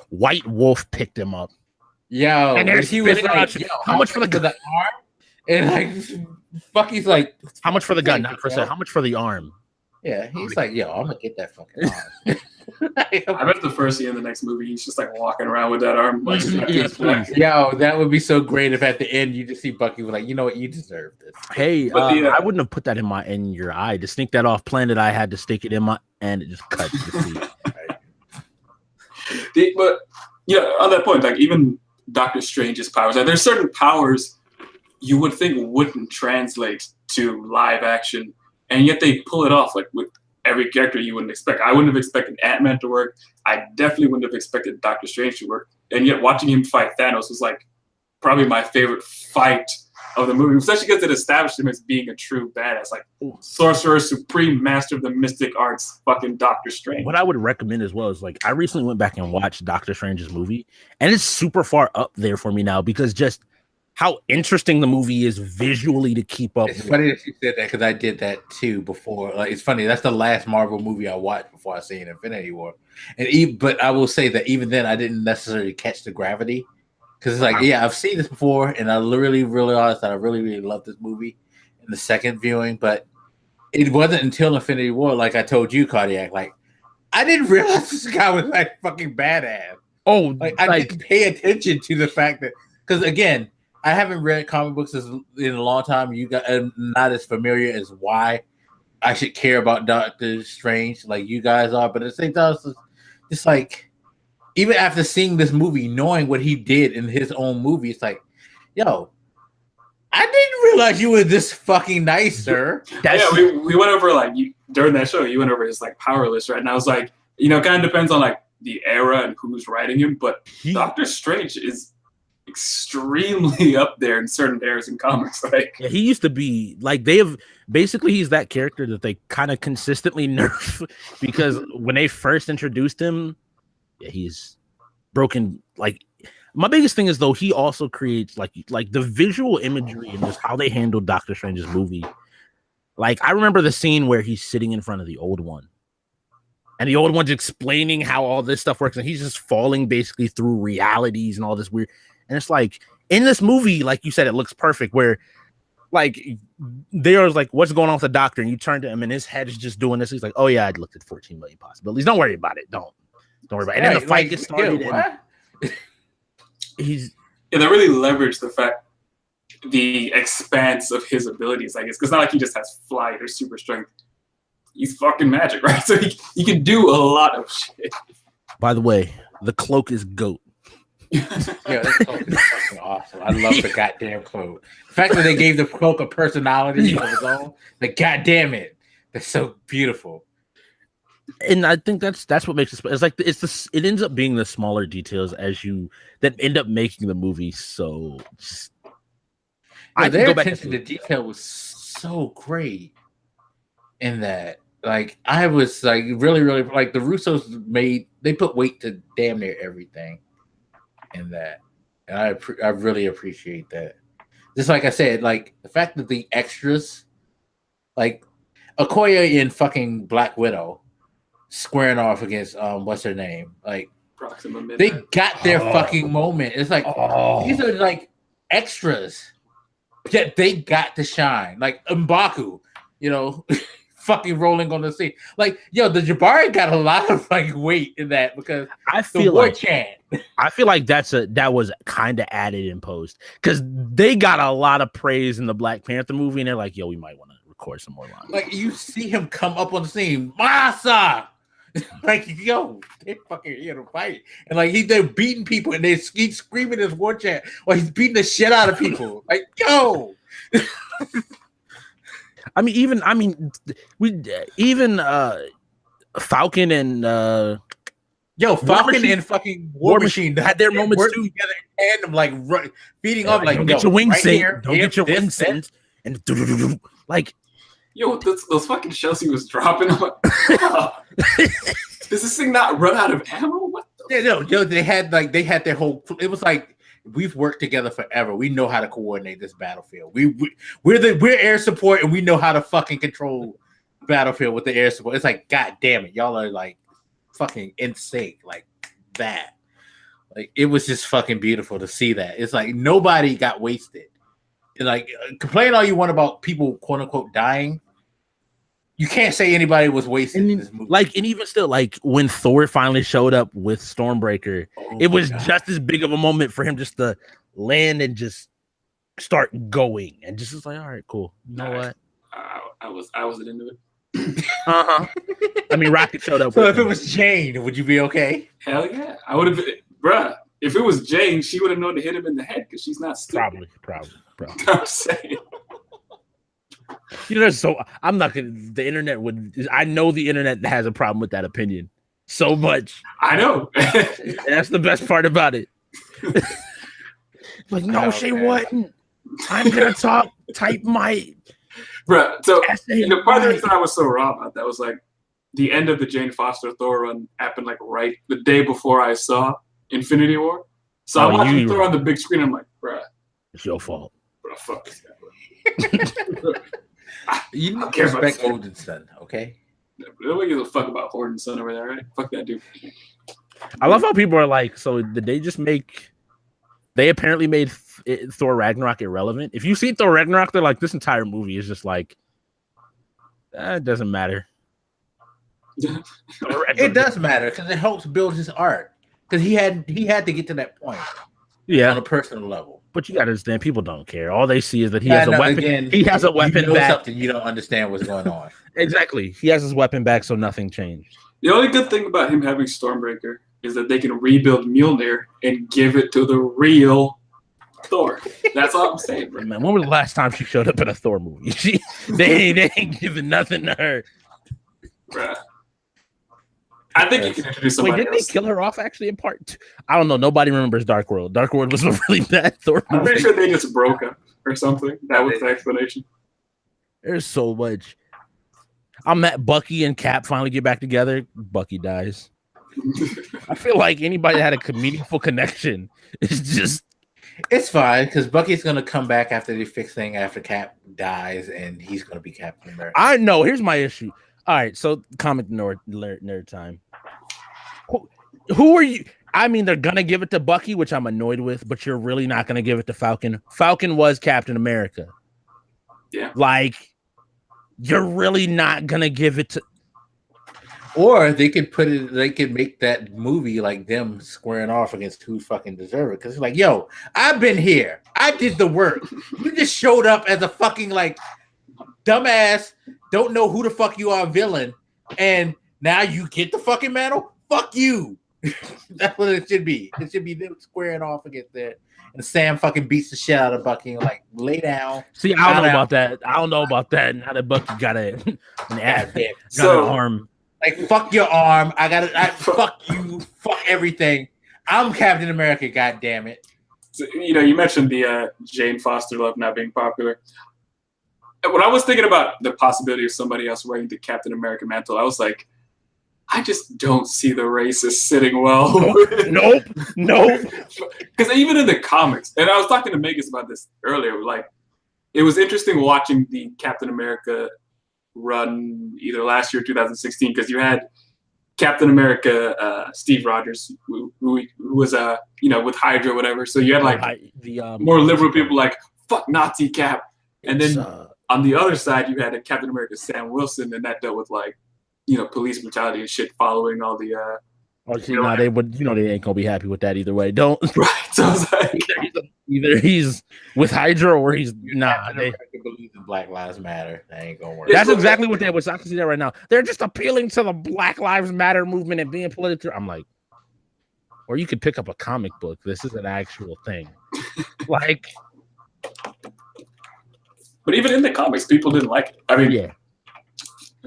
White Wolf picked him up. Yo, and he was like, yo, how much for the arm? And like Bucky's like, how much for the gun? Not for sale. How much for the arm? Yeah, he's like, yo, I'm gonna get that fucking arm. I bet the first scene in the next movie, he's just like walking around with that arm. Like, yo, that would be so great if at the end you just see Bucky was like, you know what, you deserve this. Hey, I wouldn't have put that in your eye. To sneak that off planned it, I had to stick it in my, and it just cut the seat. But yeah, on that point, like even Doctor Strange's powers, like, there's certain powers you would think wouldn't translate to live action, and yet they pull it off like with every character you wouldn't expect. I wouldn't have expected Ant-Man to work. I definitely wouldn't have expected Doctor Strange to work. And yet watching him fight Thanos was like probably my favorite fight of the movie, especially because it established him as being a true badass, like sorcerer, supreme master of the mystic arts, fucking Doctor Strange. What I would recommend as well is like I recently went back and watched Doctor Strange's movie, and it's super far up there for me now because just how interesting the movie is visually to keep up. It's funny that you said that because I did that too before. Like it's funny, that's the last Marvel movie I watched before I seen Infinity War. But I will say that even then I didn't necessarily catch the gravity. Because it's like, yeah, I've seen this before, and I really realized that I really love this movie in the second viewing. But it wasn't until Infinity War, like I told you, Cardiac, like I didn't realize this guy was like fucking badass. Oh, like I didn't pay attention to the fact that because again, I haven't read comic books in a long time. I'm not as familiar as why I should care about Doctor Strange like you guys are. But at the same time, it's just like. Even after seeing this movie, knowing what he did in his own movie, it's like, yo, I didn't realize you were this fucking nice, sir. We went over like during that show, you went over his like power list, right? And I was like, it kind of depends on like the era and who's writing him, but Doctor Strange is extremely up there in certain eras in comics. Like he used to be like he's that character that they kind of consistently nerf because when they first introduced him. Yeah, he's broken. Like my biggest thing is though he also creates like the visual imagery and just how they handled Doctor Strange's movie. Like I remember the scene where he's sitting in front of the old one, and the old one's explaining how all this stuff works, and he's just falling basically through realities and all this weird. And it's like in this movie, like you said, it looks perfect. Where like there's like what's going on with the doctor, and you turn to him, and his head is just doing this. He's like, "Oh yeah, I looked at 14 million possibilities. Don't worry about it. Don't worry about it." And then the fight gets started. They really leverage the expanse of his abilities, I guess. Because not like he just has flight or super strength. He's fucking magic, right? So he can do a lot of shit. By the way, the cloak is GOAT. Yeah, that cloak is fucking awesome. I love the goddamn cloak. The fact that they gave the cloak a personality of its own, like goddamn it, that's so beautiful. And I think that's what makes it. It's like it ends up being the smaller details that end up making the movie so. Their attention to detail was so great in that. Like I was like really like the Russos they put weight to damn near everything in that, and I really appreciate that. Just like I said, like the fact that the extras, like Okoye in fucking Black Widow. Squaring off against what's her name? Like they got their fucking moment. It's like these are like extras that they got to shine. Like M'Baku, fucking rolling on the scene. Like, yo, the Jabari got a lot of like weight in that because I feel the war like chant. I feel like that was kind of added in post because they got a lot of praise in the Black Panther movie, and they're like, "Yo, we might want to record some more lines." Like you see him come up on the scene, Masa. Like, yo, they fucking here to fight, and like they're beating people, and he's screaming his war chant while he's beating the shit out of people. Like, yo. Falcon and Falcon and fucking War Machine had their moments too together in tandem, like feeding off. Like, don't get your wings synced. Don't get your wings synced. And like, yo, those fucking shells he was dropping. I'm like, oh, does this thing not run out of ammo? What? They had their whole. It was like we've worked together forever. We know how to coordinate this battlefield. We're air support, and we know how to fucking control battlefield with the air support. It's like, god damn it, y'all are like fucking in sync like that. Like, it was just fucking beautiful to see that. It's like nobody got wasted. And like, complain all you want about people quote unquote dying. You can't say anybody was wasted in this movie. Like, and even still, like when Thor finally showed up with Stormbreaker, it was just as big of a moment for him just to land and just start going, and just was like, all right, cool. You know what? I wasn't into it. I mean, Rocket showed up. So if it was Jane, would you be okay? Hell yeah, I would have been, bruh. If it was Jane, she would have known to hit him in the head because she's not stupid. Probably. I'm saying. You know, so I'm not gonna. The internet would. I know the internet has a problem with that opinion so much. I know. That's the best part about it. Like, no, she wouldn't. I'm gonna type my. Bruh, so the part of the reason I was so raw about that was like the end of the Jane Foster Thor run happened like right the day before I saw Infinity War. So I'm watching Thor on the big screen. I'm like, bruh, it's your fault. Bruh, fuck this guy. You don't respect Odinson, okay? Nobody gives a fuck about Odinson over there, right? Fuck that dude. I love how people are like, so did they just make? They apparently made Thor Ragnarok irrelevant. If you see Thor Ragnarok, they're like, this entire movie is just like, it doesn't matter. It does matter because it helps build his art. Because he had to get to that point, on a personal level. But you gotta understand, people don't care. All they see is that he has a weapon. Again, he has a weapon back. Something you don't understand what's going on. Exactly. He has his weapon back, so nothing changed. The only good thing about him having Stormbreaker is that they can rebuild Mjolnir and give it to the real Thor. That's all I'm saying, bro. Man, when was the last time she showed up in a Thor movie? They ain't giving nothing to her. Bruh. I think you can introduce somebody Wait, didn't they kill her off actually in part 2? I don't know. Nobody remembers Dark World. Dark World was a really bad Thor movie. I'm pretty sure they just broke up or something. That was the explanation. There's so much. I'm at Bucky and Cap finally get back together. Bucky dies. I feel like anybody that had a meaningful connection is just. It's fine because Bucky's gonna come back after they fix thing after Cap dies, and he's gonna be Captain America. I know. Here's my issue. All right, so comic nerd time. Who are you? I mean, they're gonna give it to Bucky, which I'm annoyed with, but you're really not gonna give it to Falcon. Falcon was Captain America. Yeah. Like, you're really not gonna give it to. Or they could put it. They could make that movie like them squaring off against who fucking deserve it. Because it's like, yo, I've been here. I did the work. You just showed up as a fucking like dumbass. Don't know who the fuck you are, villain, and now you get the fucking mantle. Fuck you. That's what it should be. It should be them squaring off against that, and Sam fucking beats the shit out of Bucky and like lay down. See, I don't know about that. I don't know about that. Now that Bucky got an arm. Like, fuck your arm. Fuck you. Fuck everything. I'm Captain America. God damn it. So, you mentioned the Jane Foster love not being popular. When I was thinking about the possibility of somebody else wearing the Captain America mantle, I was like, I just don't see the races sitting well. Nope. Because even in the comics, and I was talking to Megas about this earlier, like, it was interesting watching the Captain America run either last year or 2016, because you had Captain America, Steve Rogers, who was with Hydra or whatever. So you had like the more liberal people like fuck Nazi Cap, and then on the other side, you had a Captain America Sam Wilson, and that dealt with like, police brutality and shit following all the. Oh, see, nah, they would. They ain't gonna be happy with that either way. Don't. Right. So I was like, either he's with Hydra or he's nah. They believe in Black Lives Matter. That ain't gonna work. That's exactly what they was. I can see that right now. They're just appealing to the Black Lives Matter movement and being political. I'm like, or you could pick up a comic book. This is an actual thing. Like, but even in the comics, people didn't like it. I mean, yeah.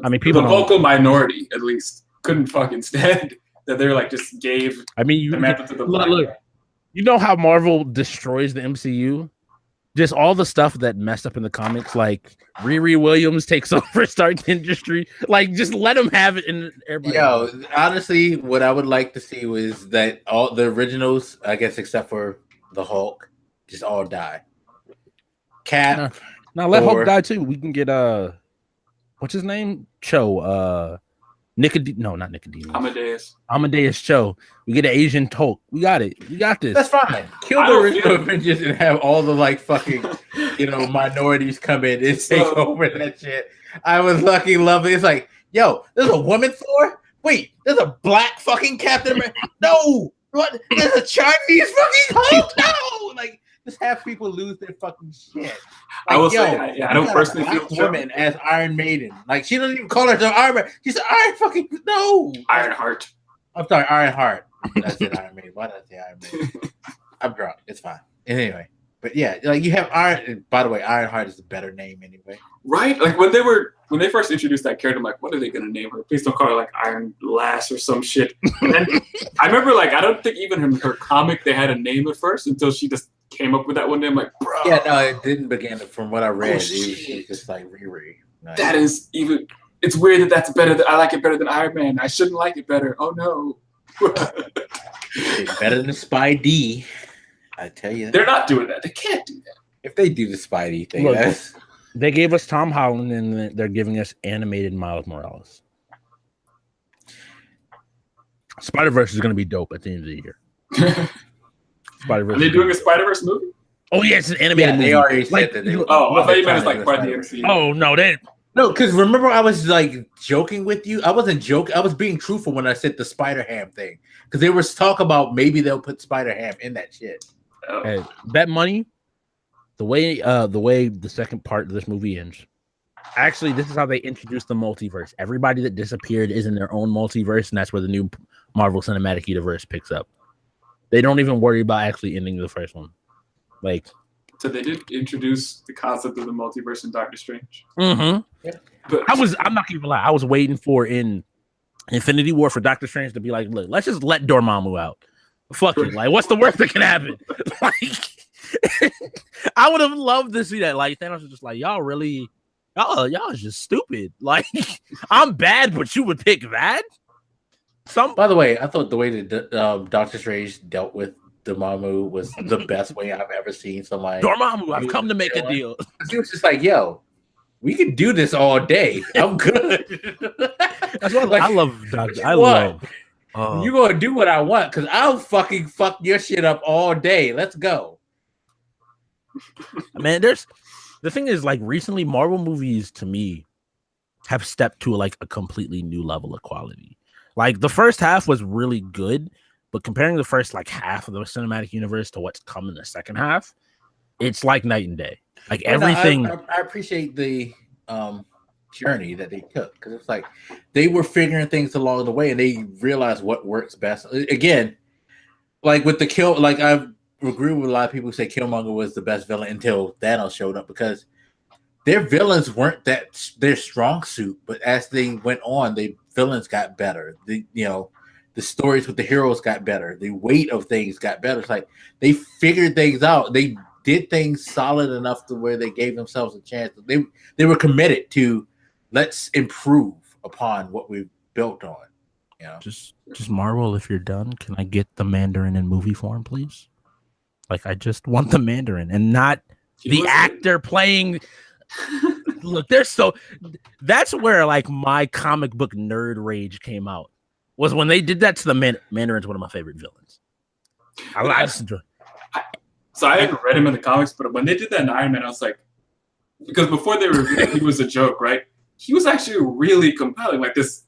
I mean, people. The vocal minority, at least, couldn't fucking stand that. They're like just gave. I mean, look. You know how Marvel destroys the MCU? Just all the stuff that messed up in the comics, like Riri Williams takes over Stark Industry. Like, just let them have it in everybody. Yo, honestly, what I would like to see was that all the originals, I guess, except for the Hulk, just all die. Cap. Now let Hulk die too. We can get what's his name? Cho. Not Nicodemus. Amadeus Cho. We get an Asian Hulk. We got it. We got this. That's fine. Kill the original Avengers and have all the like fucking minorities come in and take over that shit. I was lucky, lovely. It's like, yo, there's a woman Thor. Wait, there's a black fucking Captain America. No, what? There's a Chinese fucking Hulk. No, like. Just have people lose their fucking shit. Like, I will say, I don't personally feel woman as Iron Maiden. Like, she doesn't even call herself Iron Maiden. She said Iron fucking no. Iron Heart. I'm sorry, Iron Heart. That's it, Iron Maiden. Why did I say Iron Maiden? I'm drunk. It's fine. Anyway, but yeah, like you have Iron. By the way, Iron Heart is the better name anyway. Right? Like when they first introduced that character, I'm like, what are they gonna name her? Please don't call her like Iron Lass or some shit. And then I remember like I don't think even her comic they had a name at first until she just came up with that one day. I'm like, bro. Yeah, no, it didn't begin from what I read. It was just like Riri. Nice. That is even. It's weird that's better. I like it better than Iron Man. I shouldn't like it better. Oh no. It's better than Spidey. I tell you, they're not doing that. They can't do that. If they do the Spidey thing, look, they gave us Tom Holland, and they're giving us animated Miles Morales. Spider-Verse is going to be dope at the end of the year. Spider-Verse. Are they doing a Spider-Verse movie? Oh yeah, it's an animated movie. They already said that. I thought you meant it's like part of the MCU. Oh no, no, because remember I was like joking with you. I wasn't joking. I was being truthful when I said the Spider-Ham thing because there was talk about maybe they'll put Spider-Ham in that shit. Oh. Hey, bet money. The way the second part of this movie ends. Actually, this is how they introduced the multiverse. Everybody that disappeared is in their own multiverse, and that's where the new Marvel Cinematic Universe picks up. They don't even worry about actually ending the first one. Like, so they did introduce the concept of the multiverse in Doctor Strange. Mm-hmm. Yeah. But I'm not gonna lie. I was waiting for in Infinity War for Doctor Strange to be like, look, let's just let Dormammu out. Fuck it. Like, what's the worst that can happen? Like, I would have loved to see that. Like, Thanos was just like, y'all is just stupid. Like, I'm bad, but you would pick that? By the way, I thought the way that Doctor Strange dealt with Dormammu was the best way I've ever seen somebody. Dormammu, I've come to make a deal. He was just like, yo, we could do this all day. I'm good. That's what I love, Doctor. I love. You're going to do what I want because I'll fucking fuck your shit up all day. Let's go. Man, the thing is, like, recently Marvel movies to me have stepped to like a completely new level of quality. Like, the first half was really good, but comparing the first like half of the cinematic universe to what's come in the second half, it's like night and day. Like everything. I appreciate the journey that they took because it's like they were figuring things along the way and they realized what works best. Again, like with the kill, like I agree with a lot of people who say Killmonger was the best villain until Thanos showed up because their villains weren't their strong suit, but as they went on, the villains got better. The stories with the heroes got better. The weight of things got better. It's like they figured things out. They did things solid enough to where they gave themselves a chance. They were committed to let's improve upon what we've built on. You know? Just Marvel, if you're done, can I get the Mandarin in movie form, please? Like, I just want the Mandarin and not the actor playing. Look, that's where like my comic book nerd rage came out. Was when they did that to the Mandarin's one of my favorite villains. So I hadn't read him in the comics, but when they did that in Iron Man, I was like, because before they revealed he was a joke, right? He was actually really compelling, like this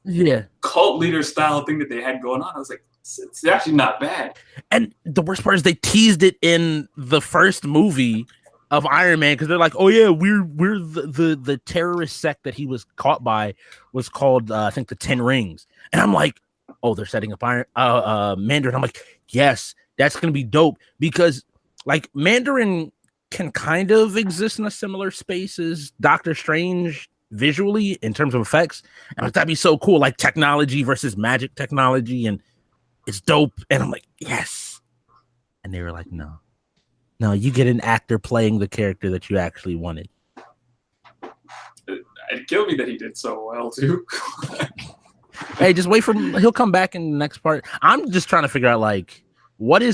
cult leader style thing that they had going on. I was like, it's actually not bad. And the worst part is they teased it in the first movie of Iron Man because they're like, oh yeah, we're the terrorist sect that he was caught by was called I think the 10 Rings, and I'm like, oh, they're setting up Mandarin. I'm like, yes, that's gonna be dope because like Mandarin can kind of exist in a similar space as Doctor Strange visually in terms of effects, and that'd be so cool, like technology versus magic technology, and it's dope. And I'm like, yes, and they were like, no, you get an actor playing the character that you actually wanted. It killed me that he did so well too. Hey, just wait for him. He'll come back in the next part. I'm just trying to figure out like what.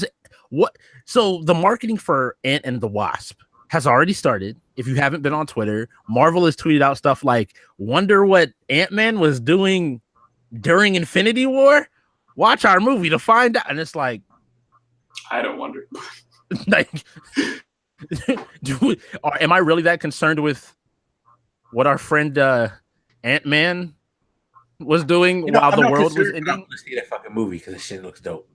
So the marketing for Ant and the Wasp has already started. If you haven't been on Twitter, Marvel has tweeted out stuff like, wonder what Ant-Man was doing during Infinity War? Watch our movie to find out. And it's like, I don't wonder. Like, am I really that concerned with what our friend Ant-Man was doing while the world was ending? I'm gonna see that fucking movie because the shit looks dope.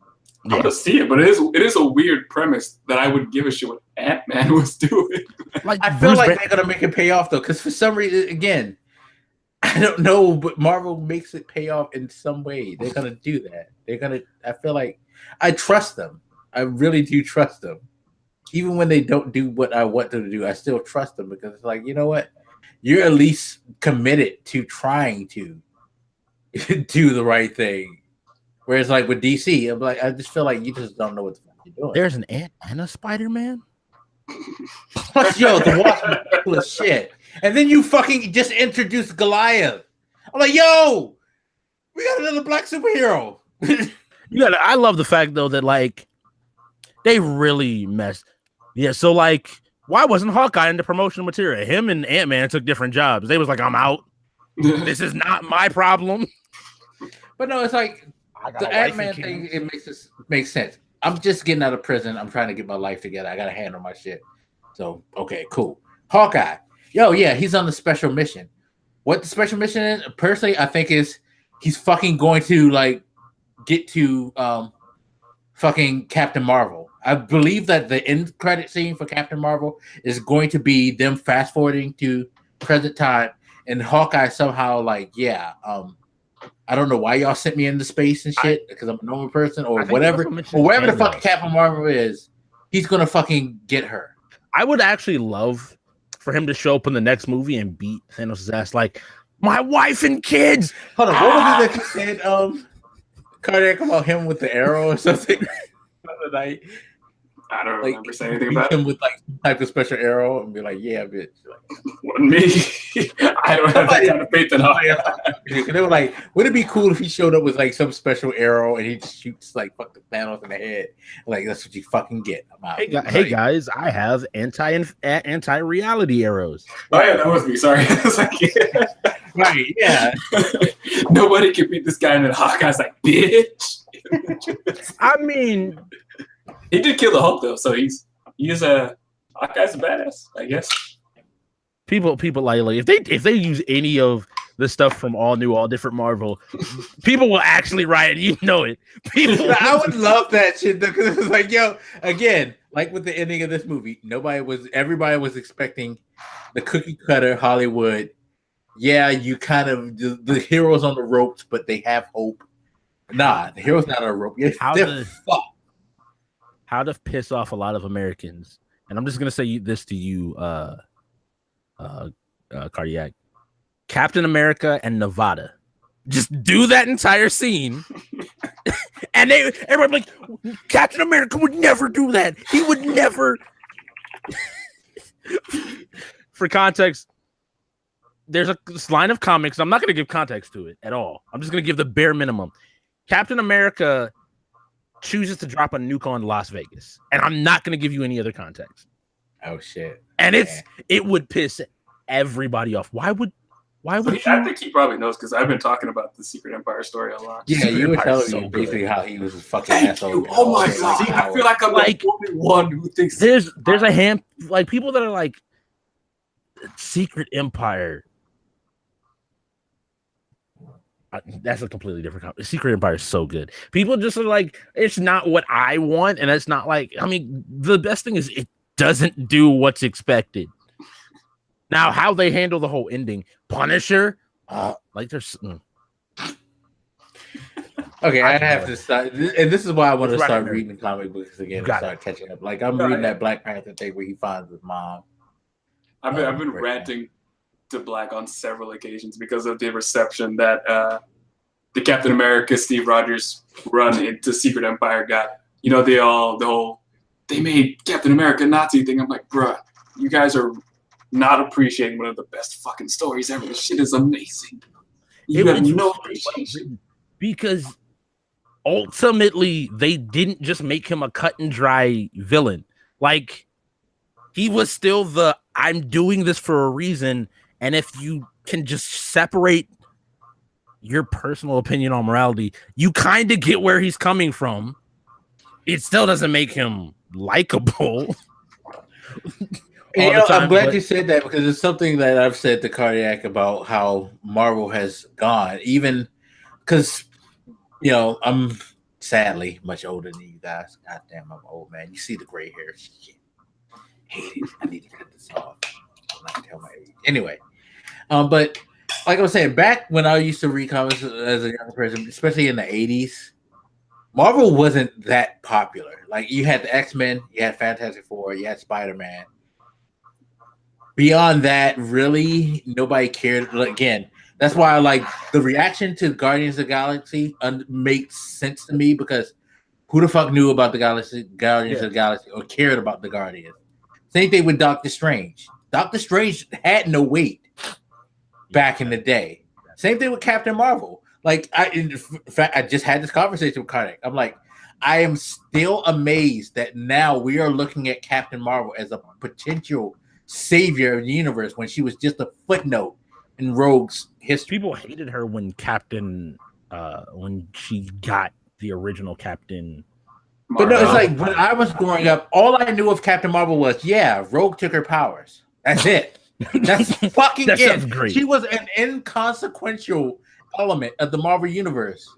I'm gonna see it, but it is a weird premise that I would give a shit what Ant-Man was doing. Like, I feel like they're gonna make it pay off though, because for some reason, again, I don't know, but Marvel makes it pay off in some way. They're gonna do that. I feel like I trust them. I really do trust them. Even when they don't do what I want them to do, I still trust them because it's like, you know what? You're at least committed to trying to do the right thing. Whereas, like with DC, I'm like, I just feel like you just don't know what the fuck you're doing. There's an Ant and a Spider-Man. Yo, the Wasp is cool as shit. And then you fucking just introduced Goliath. I'm like, yo, we got another black superhero. I love the fact though that like they really messed. Yeah, so like, why wasn't Hawkeye in the promotional material? Him and Ant-Man took different jobs. They was like, I'm out. This is not my problem. But no, it's like the Ant-Man thing. It makes sense. I'm just getting out of prison. I'm trying to get my life together. I gotta handle my shit. So okay, cool. Hawkeye, yo, yeah, he's on the special mission. What the special mission is, personally, I think is he's fucking going to like get to fucking Captain Marvel. I believe that the end credit scene for Captain Marvel is going to be them fast forwarding to present time, and Hawkeye somehow like, yeah, I don't know why y'all sent me into space and shit because I'm a normal person or whatever. Or wherever the fuck Captain Marvel is, he's gonna fucking get her. I would actually love for him to show up in the next movie and beat Thanos' ass like, my wife and kids. Hold on, what was it that you said? Cardiac about him with the arrow or something the other night. I don't remember saying anything about him with like some type of special arrow and be like, yeah, bitch. Wasn't me. I don't have that kind of faith in him. They were like, would it be cool if he showed up with like some special arrow and he just shoots like fuck the Thanos in the head? Like that's what you fucking get. I'm out. Hey guys, I have anti-reality arrows. Oh yeah, that was me. Sorry. I was like, yeah. Right, yeah. Nobody can beat this guy, and then Hawkeye's like, bitch. I mean, he did kill the Hulk though, so he's Hawkeye's a badass, I guess. People like if they use any of the stuff from all different Marvel, people will actually riot. You know it. I would love that shit because it's like, yo, again, like with the ending of this movie, everybody was expecting the cookie cutter Hollywood. Yeah, you kind of the heroes on the ropes, but they have hope. Nah, the hero's not on a rope. How to piss off a lot of Americans, and I'm just gonna say this to you, Cardiac. Captain America and Nevada. Just do that entire scene. And everybody like, Captain America would never do that. He would never. For context, there's a line of comics. I'm not going to give context to it at all. I'm just going to give the bare minimum. Captain America chooses to drop a nuke on Las Vegas, and I'm not going to give you any other context. Oh shit! And it would piss everybody off. Why would I think he probably knows because I've been talking about the Secret Empire story a lot. Yeah, you were telling me basically how he was a fucking asshole. Oh my god! I feel like I'm like the only one who thinks there's a hand like people that are like Secret Empire. That's a completely different conversation. Secret Empire is so good. People just are like, it's not what I want, and it's not like. I mean, the best thing is it doesn't do what's expected. Now, how they handle the whole ending, Punisher, like there's. Okay, I have to start, and this is why I want to start reading comic books again and start catching up. Like I'm reading that Black Panther thing where he finds his mom. I've been ranting to Black on several occasions because of the reception that the Captain America Steve Rogers run into Secret Empire got. You know, they made Captain America Nazi thing. I'm like, bruh, you guys are not appreciating one of the best fucking stories ever. This shit is amazing. You have no appreciation. Because ultimately, they didn't just make him a cut and dry villain. Like, he was still I'm doing this for a reason. And if you can just separate your personal opinion on morality, you kind of get where he's coming from. It still doesn't make him likable. I'm glad you said that because it's something that I've said to Cardiac about how Marvel has gone. Even because, I'm sadly much older than you guys. God damn, I'm old, man. You see the gray hair. Shit. Hate it. I need to cut this off. I'm not tell my age. Anyway, but like I was saying, back when I used to read comics as a young person, especially in the 80s, Marvel wasn't that popular. Like you had the X-Men, you had Fantastic Four, you had Spider-Man. Beyond that, really, nobody cared. Again, that's why I like the reaction to Guardians of the Galaxy makes sense to me because who the fuck knew about the Guardians of the Galaxy or cared about the Guardians? Same thing with Doctor Strange. Doctor Strange had no weight back in the day. Same thing with Captain Marvel. Like in fact, I just had this conversation with Karnak. I'm like, I am still amazed that now we are looking at Captain Marvel as a potential savior of the universe when she was just a footnote in Rogue's history. People hated her when when she got the original Captain. But no, it's like when I was growing up, all I knew of Captain Marvel was, Rogue took her powers. That's it. That's fucking that it. Sounds great. She was an inconsequential element of the Marvel universe.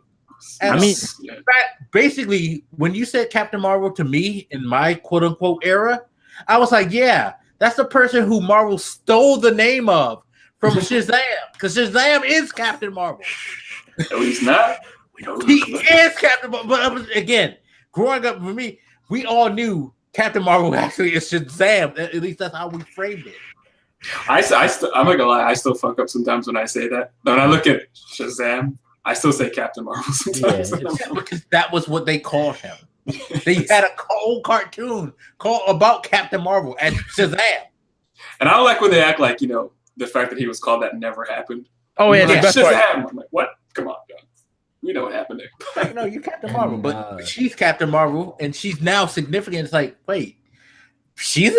And basically, when you said Captain Marvel to me in my quote unquote era, I was like, that's the person who Marvel stole the name of from Shazam, because Shazam is Captain Marvel. No, he's not. He is Captain Marvel. But again, growing up for me, we all knew Captain Marvel actually is Shazam. At least that's how we framed it. I'm not gonna lie, I still fuck up sometimes when I say that. When I look at Shazam, I still say Captain Marvel sometimes. Because that was what they called him. They had a whole cartoon about Captain Marvel and Shazam. And I don't like when they act like, the fact that he was called that never happened. Oh, yeah, that's Shazam. I'm like, what? Come on, guys. We know what happened there. No, you're Captain Marvel, but she's Captain Marvel, and she's now significant. It's like, wait, she's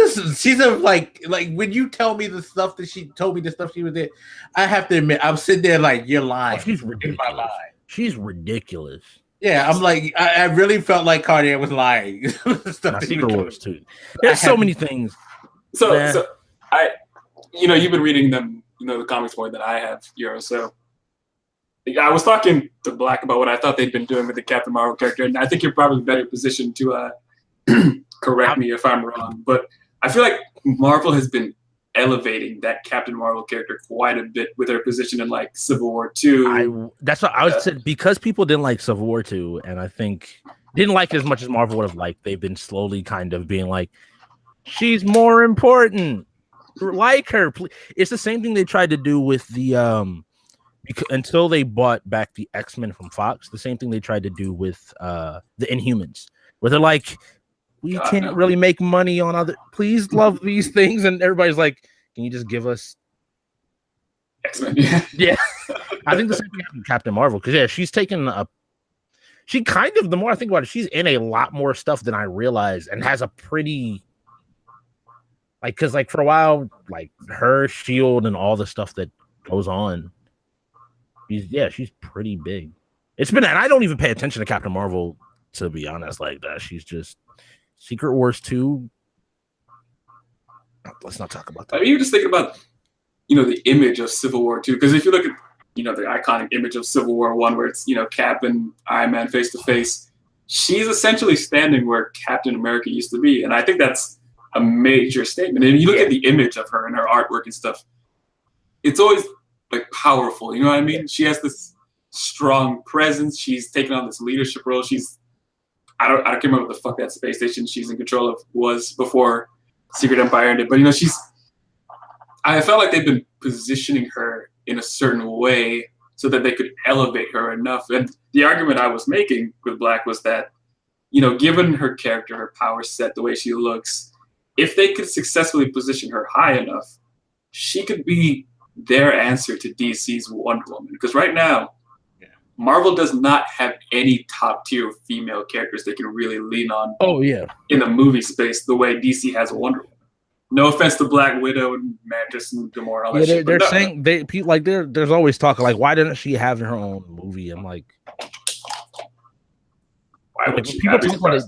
a like when you tell me the stuff that she told me, the stuff she was there, I have to admit, I'm sitting there like, you're lying. She's ridiculous. She's ridiculous. Yeah, I'm like, I really felt like Cardiac was lying. Secret Wars too. There's so many things. So I, you've been reading them, the comics more than I have, Euro. So I was talking to Black about what I thought they'd been doing with the Captain Marvel character, and I think you're probably better positioned to correct me if I'm wrong. But I feel like Marvel has been elevating that Captain Marvel character quite a bit with her position in like Civil War 2. That's what I would say, because people didn't like Civil War 2, and I think didn't like it as much as Marvel would have liked. They've been slowly kind of being like, she's more important. Like her. It's the same thing they tried to do with the until they bought back the X-Men from Fox. The same thing they tried to do with the Inhumans, where they're like, we can't really make money on other. Please love these things, and everybody's like, can you just give us X-Men? Yeah. I think the same thing happened with Captain Marvel, because she's taken a. She kind of, the more I think about it, she's in a lot more stuff than I realized, and has a pretty. Because for a while, her Shield and all the stuff that goes on, she's pretty big. It's been, and I don't even pay attention to Captain Marvel, to be honest, like that. She's just Secret Wars 2. Let's not talk about that. You just think about the image of Civil War 2. Because if you look at, the iconic image of Civil War 1 where it's, Cap and Iron Man face to face, she's essentially standing where Captain America used to be. And I think that's a major statement. And you look at the image of her and her artwork and stuff, it's always like powerful. You know what I mean? She has this strong presence. She's taken on this leadership role. I can't remember what the fuck that space station she's in control of was before Secret Empire ended. But I felt like they've been positioning her in a certain way so that they could elevate her enough. And the argument I was making with Black was that, given her character, her power set, the way she looks, if they could successfully position her high enough, she could be their answer to DC's Wonder Woman. Because right now, Marvel does not have any top tier female characters they can really lean on. Oh yeah, in the movie space, the way DC has a Wonder Woman. No offense to Black Widow and Mantis and Gamora and all that shit. They're saying there's always talk like, why didn't she have her own movie? I'm like, why would she? People talk about it.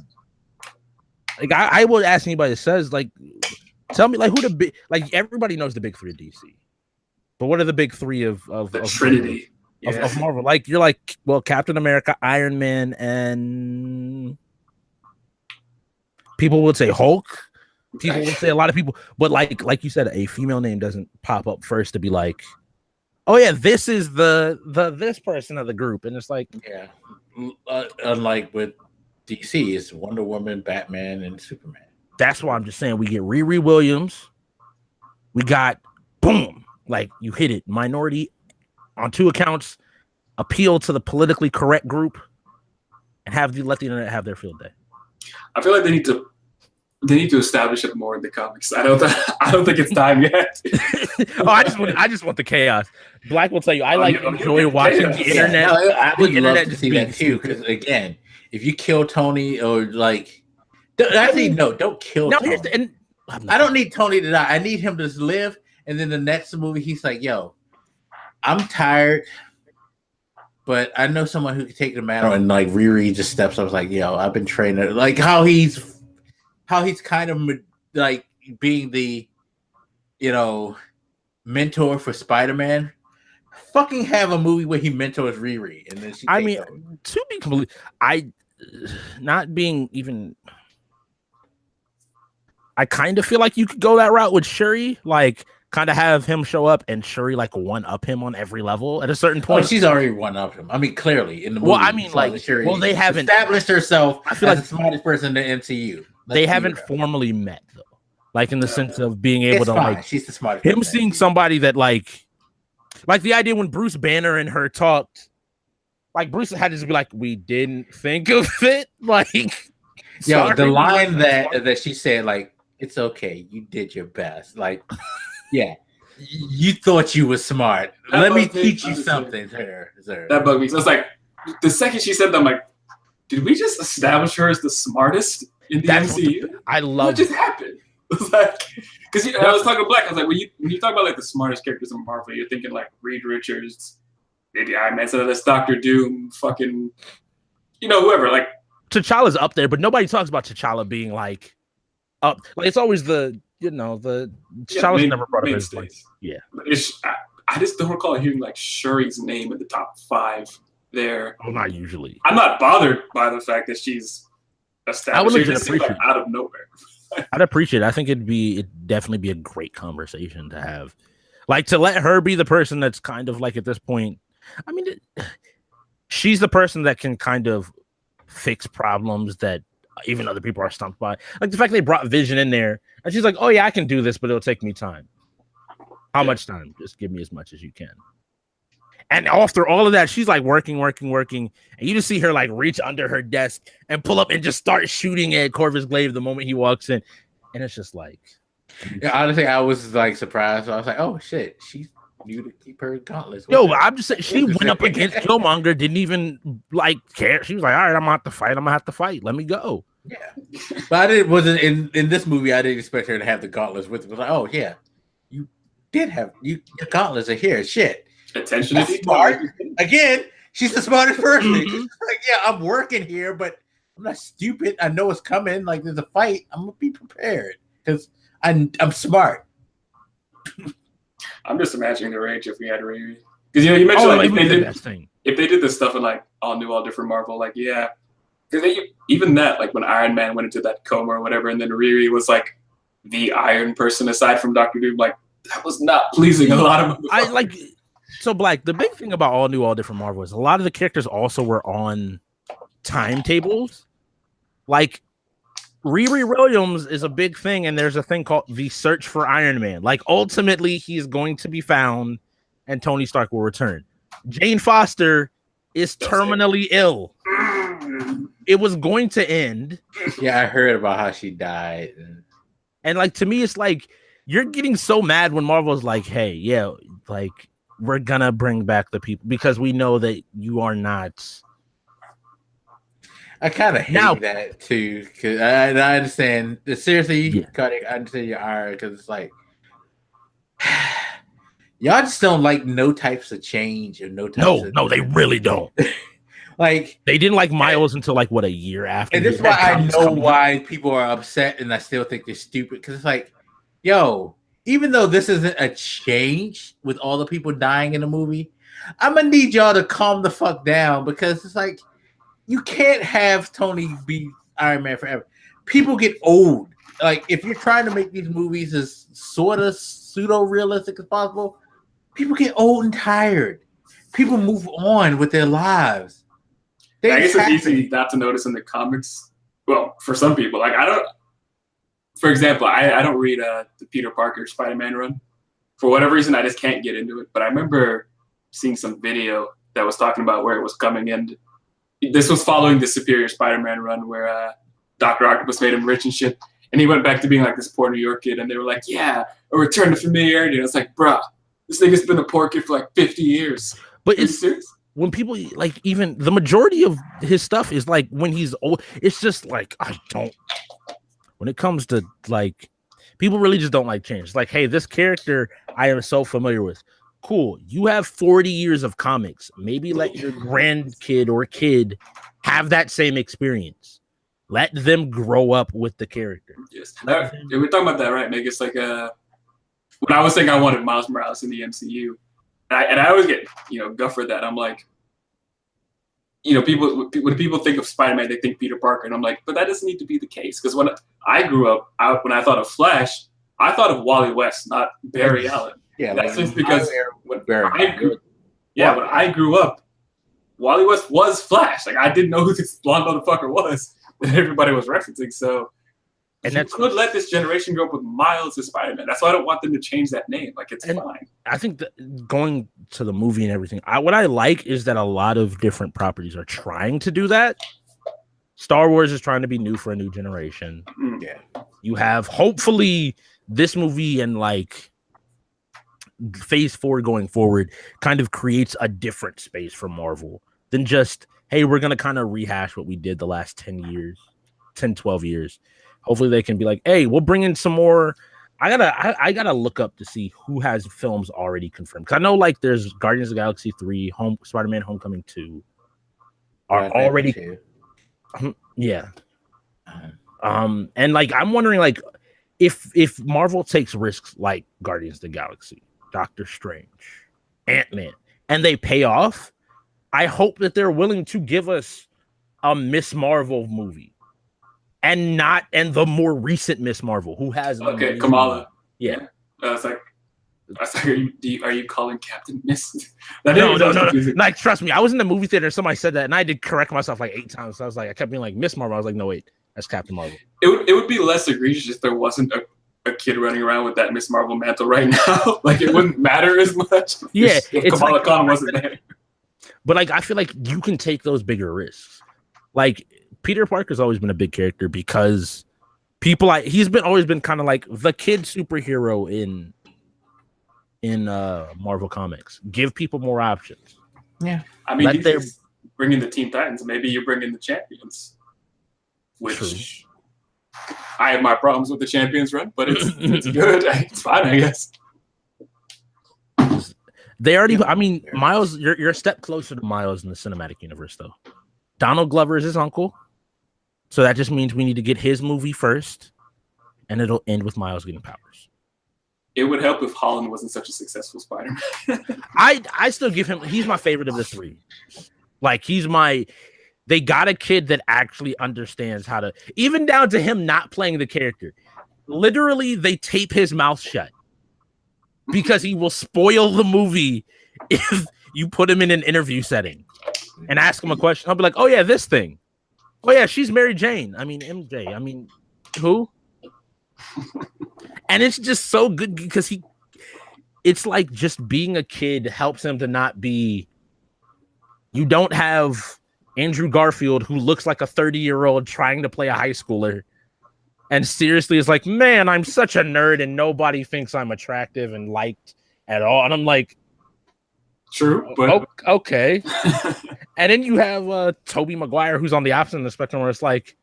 Like I would ask anybody that says like, tell me like who the big, like everybody knows the big three of DC, but what are the big three of the Trinity? Of Marvel? Like you're like, well, Captain America, Iron Man, and people would say Hulk. People would say a lot of people, but like you said, a female name doesn't pop up first to be like, oh yeah, this is the this person of the group, and it's like, unlike with DC, it's Wonder Woman, Batman, and Superman. That's why I'm just saying we get Riri Williams, we got boom, like you hit it, minority on two accounts, appeal to the politically correct group, and let the internet have their field day. I feel like they need to establish it more in the comics. I don't think it's time yet. I just want the chaos. Black will tell you, I enjoy watching the internet. Yeah, I would love to see that too. Because again, if you kill Tony or like, don't kill Tony. I don't need Tony to die. I need him to live. And then the next movie, he's like, "Yo, I'm tired, but I know someone who can take the mantle." And like Riri just steps up, was like, "Yo, I've been training." Like how he's kind of like being the, mentor for Spider-Man. Fucking have a movie where he mentors Riri, and then she. I mean, to be completely, not being even. I kind of feel like you could go that route with Shuri, like kind of have him show up and Shuri like one up him on every level at a certain point. Oh, she's already one up him. I mean, clearly in the movie. Well, I mean, like, Shuri they haven't established herself. I feel as like the smartest person in the MCU. They haven't formally met though, like in the sense of being able to like. She's the smartest. Him seeing somebody that like the idea when Bruce Banner and her talked, like Bruce had to just be like, "We didn't think of it." Like, yo, the line that she said, like, "It's okay, you did your best." Like, yeah, you thought you were smart. Let me teach you something, sir. That bugged me. So it's like the second she said that, I'm like, did we just establish her as the smartest in the MCU? I love what just happened. It's like, because I was talking to Black. I was like, when you talk about like the smartest characters in Marvel, you're thinking like Reed Richards, maybe Iron Man, so that's Doctor Doom, fucking, whoever. Like T'Challa's up there, but nobody talks about T'Challa being like up. Like it's always the T'Challa's never brought up his like, yeah. I just don't recall hearing like Shuri's name in the top 5 there. Well, not usually. I'm not bothered by the fact that she's established. I would legit appreciate it. Out of nowhere. I'd appreciate it. I think it'd definitely be a great conversation to have. Like to let her be the person that's kind of like at this point. I mean, she's the person that can kind of fix problems that even other people are stumped by. Like the fact they brought Vision in there and she's like, "Oh yeah, I can do this, but it'll take me time." How much time? Just give me as much as you can. And after all of that, she's like working. And you just see her like reach under her desk and pull up and just start shooting at Corvus Glaive the moment he walks in. And it's just like. Yeah, honestly, I was like surprised. I was like, oh shit, she knew to keep her gauntlets. Yo, I'm just saying, she went up against Killmonger, didn't even like care. She was like, all right, I'm gonna have to fight. Let me go. Yeah. But wasn't in this movie, I didn't expect her to have the gauntlets with her. I was like, oh yeah, you did have your gauntlets are here. Shit. Attention to smart. Again, she's the smartest person. Like, yeah, I'm working here, but I'm not stupid. I know it's coming. Like, there's a fight. I'm gonna be prepared because I'm smart. I'm just imagining the rage if we had Riri. Because you mentioned if they did this stuff in like all new, all different Marvel, like because even that, like when Iron Man went into that coma or whatever, and then Riri was like the Iron person aside from Doctor Doom, like that was not pleasing a lot of. I like so Black. The big thing about all new, all different Marvel is a lot of the characters also were on timetables. Like Riri Williams is a big thing, and there's a thing called the search for Iron Man. Like ultimately, he's going to be found, and Tony Stark will return. Jane Foster is terminally ill. It was going to end. Yeah, I heard about how she died. And like to me, it's like you're getting so mad when Marvel's like, "Hey, yeah, like we're gonna bring back the people because we know that you are not." I kind of hate that too, because I understand. Seriously, Cardiac, I understand your ire because it's like y'all just don't like no types of change or no types. No, they really don't. Like they didn't like Miles until like what, a year after. And this is why I know why people are upset, and I still think they're stupid because it's like, yo, even though this isn't a change with all the people dying in the movie, I'm gonna need y'all to calm the fuck down because it's like you can't have Tony be Iron Man forever. People get old. Like if you're trying to make these movies as sort of pseudo realistic as possible, people get old and tired. People move on with their lives. I guess it's easy not to notice in the comics. Well, for some people, like for example, I don't read the Peter Parker Spider-Man run. For whatever reason, I just can't get into it. But I remember seeing some video that was talking about where it was coming in. This was following the Superior Spider-Man run where Dr. Octopus made him rich and shit. And he went back to being like this poor New York kid. And they were like, yeah, a return to familiarity. And it's like, bruh, this nigga's been a poor kid for like 50 years. But it's serious. When people like even the majority of his stuff is like when he's old, it's just like when it comes to like people really just don't like change. It's like, hey, this character I am so familiar with. Cool. You have 40 years of comics. Maybe let your grandkid or kid have that same experience. Let them grow up with the character. Yes. We're talking about that, right, Meg? It's like when I was saying I wanted Miles Morales in the MCU. And I always get, guff for that. I'm like, when people think of Spider-Man, they think Peter Parker. And I'm like, but that doesn't need to be the case. Because when I grew up, when I thought of Flash, I thought of Wally West, not Barry Allen. Yeah, that's just because when I grew up, Wally West was Flash. Like, I didn't know who this blonde motherfucker was that everybody was referencing. So and you could let this generation grow up with Miles as Spider-Man. That's why I don't want them to change that name. Like, it's fine. I think that going to the movie and everything, what I like is that a lot of different properties are trying to do that. Star Wars is trying to be new for a new generation. Yeah. You have, hopefully, this movie and, like, Phase 4 going forward kind of creates a different space for Marvel than just, hey, we're going to kind of rehash what we did the last 10, 12 years. Hopefully they can be like, hey, we'll bring in some more. I gotta look up to see who has films already confirmed. Because I know like there's Guardians of the Galaxy 3, Spider-Man Homecoming 2 are already. Yeah. And like I'm wondering like if Marvel takes risks like Guardians of the Galaxy, Doctor Strange, Ant-Man, and they pay off, I hope that they're willing to give us a Miss Marvel movie. And the more recent Miss Marvel, who has Kamala. Yeah. I was like, are you calling Captain Miss? No. Like, trust me, I was in the movie theater. Somebody said that, and I did correct myself like 8 times. So I was like, I kept being like Miss Marvel. I was like, no, wait, that's Captain Marvel. It would be less egregious if there wasn't a kid running around with that Miss Marvel mantle right now. Like, it wouldn't matter as much. Yeah, if Kamala Khan wasn't there. But like, I feel like you can take those bigger risks. Like, Peter Parker's always been a big character because he's always been kind of like the kid superhero in Marvel Comics. Give people more options. Yeah, I mean, they're bringing the Teen Titans. Maybe you're bringing the Champions, which true. I have my problems with the Champions run, but it's good. It's fine, I guess. They already. I mean, Miles, you're a step closer to Miles in the cinematic universe, though. Donald Glover is his uncle. So that just means we need to get his movie first, and it'll end with Miles getting powers. it would help if Holland wasn't such a successful Spider-Man. I still give him. He's my favorite of the three. Like they got a kid that actually understands how to, even down to him not playing the character. Literally, they tape his mouth shut because he will spoil the movie if you put him in an interview setting and ask him a question. I'll be like, oh yeah, this thing. Oh yeah, she's Mary Jane. I mean, MJ. I mean, who? And it's just so good because it's like just being a kid helps him to not be, you don't have Andrew Garfield who looks like a 30-year-old trying to play a high schooler and seriously is like, man, I'm such a nerd and nobody thinks I'm attractive and liked at all. And I'm like, true, but okay. And then you have Tobey Maguire who's on the opposite of the spectrum where it's like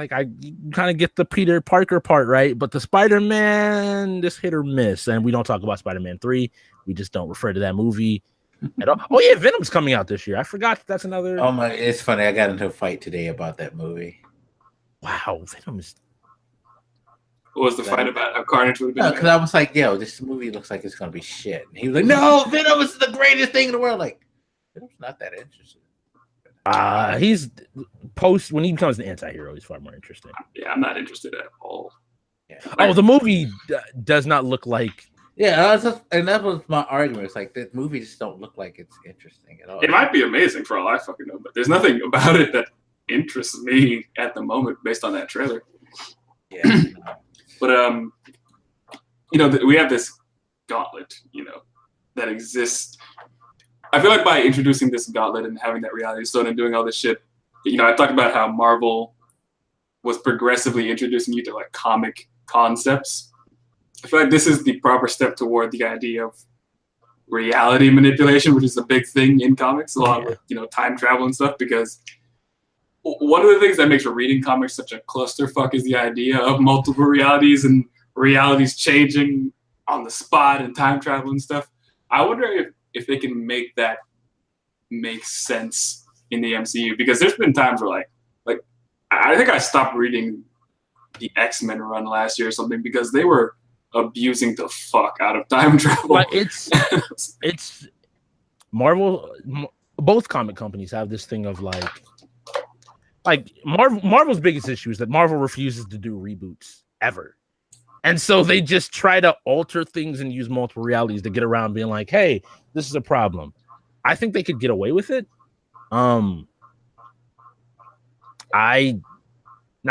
I kind of get the Peter Parker part, right? But the Spider-Man, this hit or miss. And we don't talk about Spider-Man 3. We just don't refer to that movie at all. Oh, yeah, Venom's coming out this year. I forgot that's another. Oh, my. It's funny. I got into a fight today about that movie. Wow, Venom is. What was the fight about? How Carnage would have been? Because I was like, yo, this movie looks like it's going to be shit. And he was like, no, Venom is the greatest thing in the world. Like, Venom's not that interesting. He's post when he becomes an anti-hero, he's far more interesting. Yeah, I'm not interested at all. Yeah. Oh, the movie does not look like. Yeah, and that was my argument. It's like the movie just don't look like it's interesting at all. It might be amazing for all I fucking know, but there's nothing about it that interests me at the moment based on that trailer. Yeah. But we have this gauntlet, that exists. I feel like by introducing this gauntlet and having that reality stone and doing all this shit, I talked about how Marvel was progressively introducing you to like comic concepts. I feel like this is the proper step toward the idea of reality manipulation, which is a big thing in comics, along with time travel and stuff. Because one of the things that makes reading comics such a clusterfuck is the idea of multiple realities and realities changing on the spot and time travel and stuff. I wonder if they can make that make sense in the MCU, because there's been times where like I think I stopped reading the X-Men run last year or something because they were abusing the fuck out of time travel. But it's Marvel. Both comic companies have this thing of like Marvel's biggest issue is that Marvel refuses to do reboots ever. And so they just try to alter things and use multiple realities to get around being like, hey, this is a problem. I think they could get away with it. Now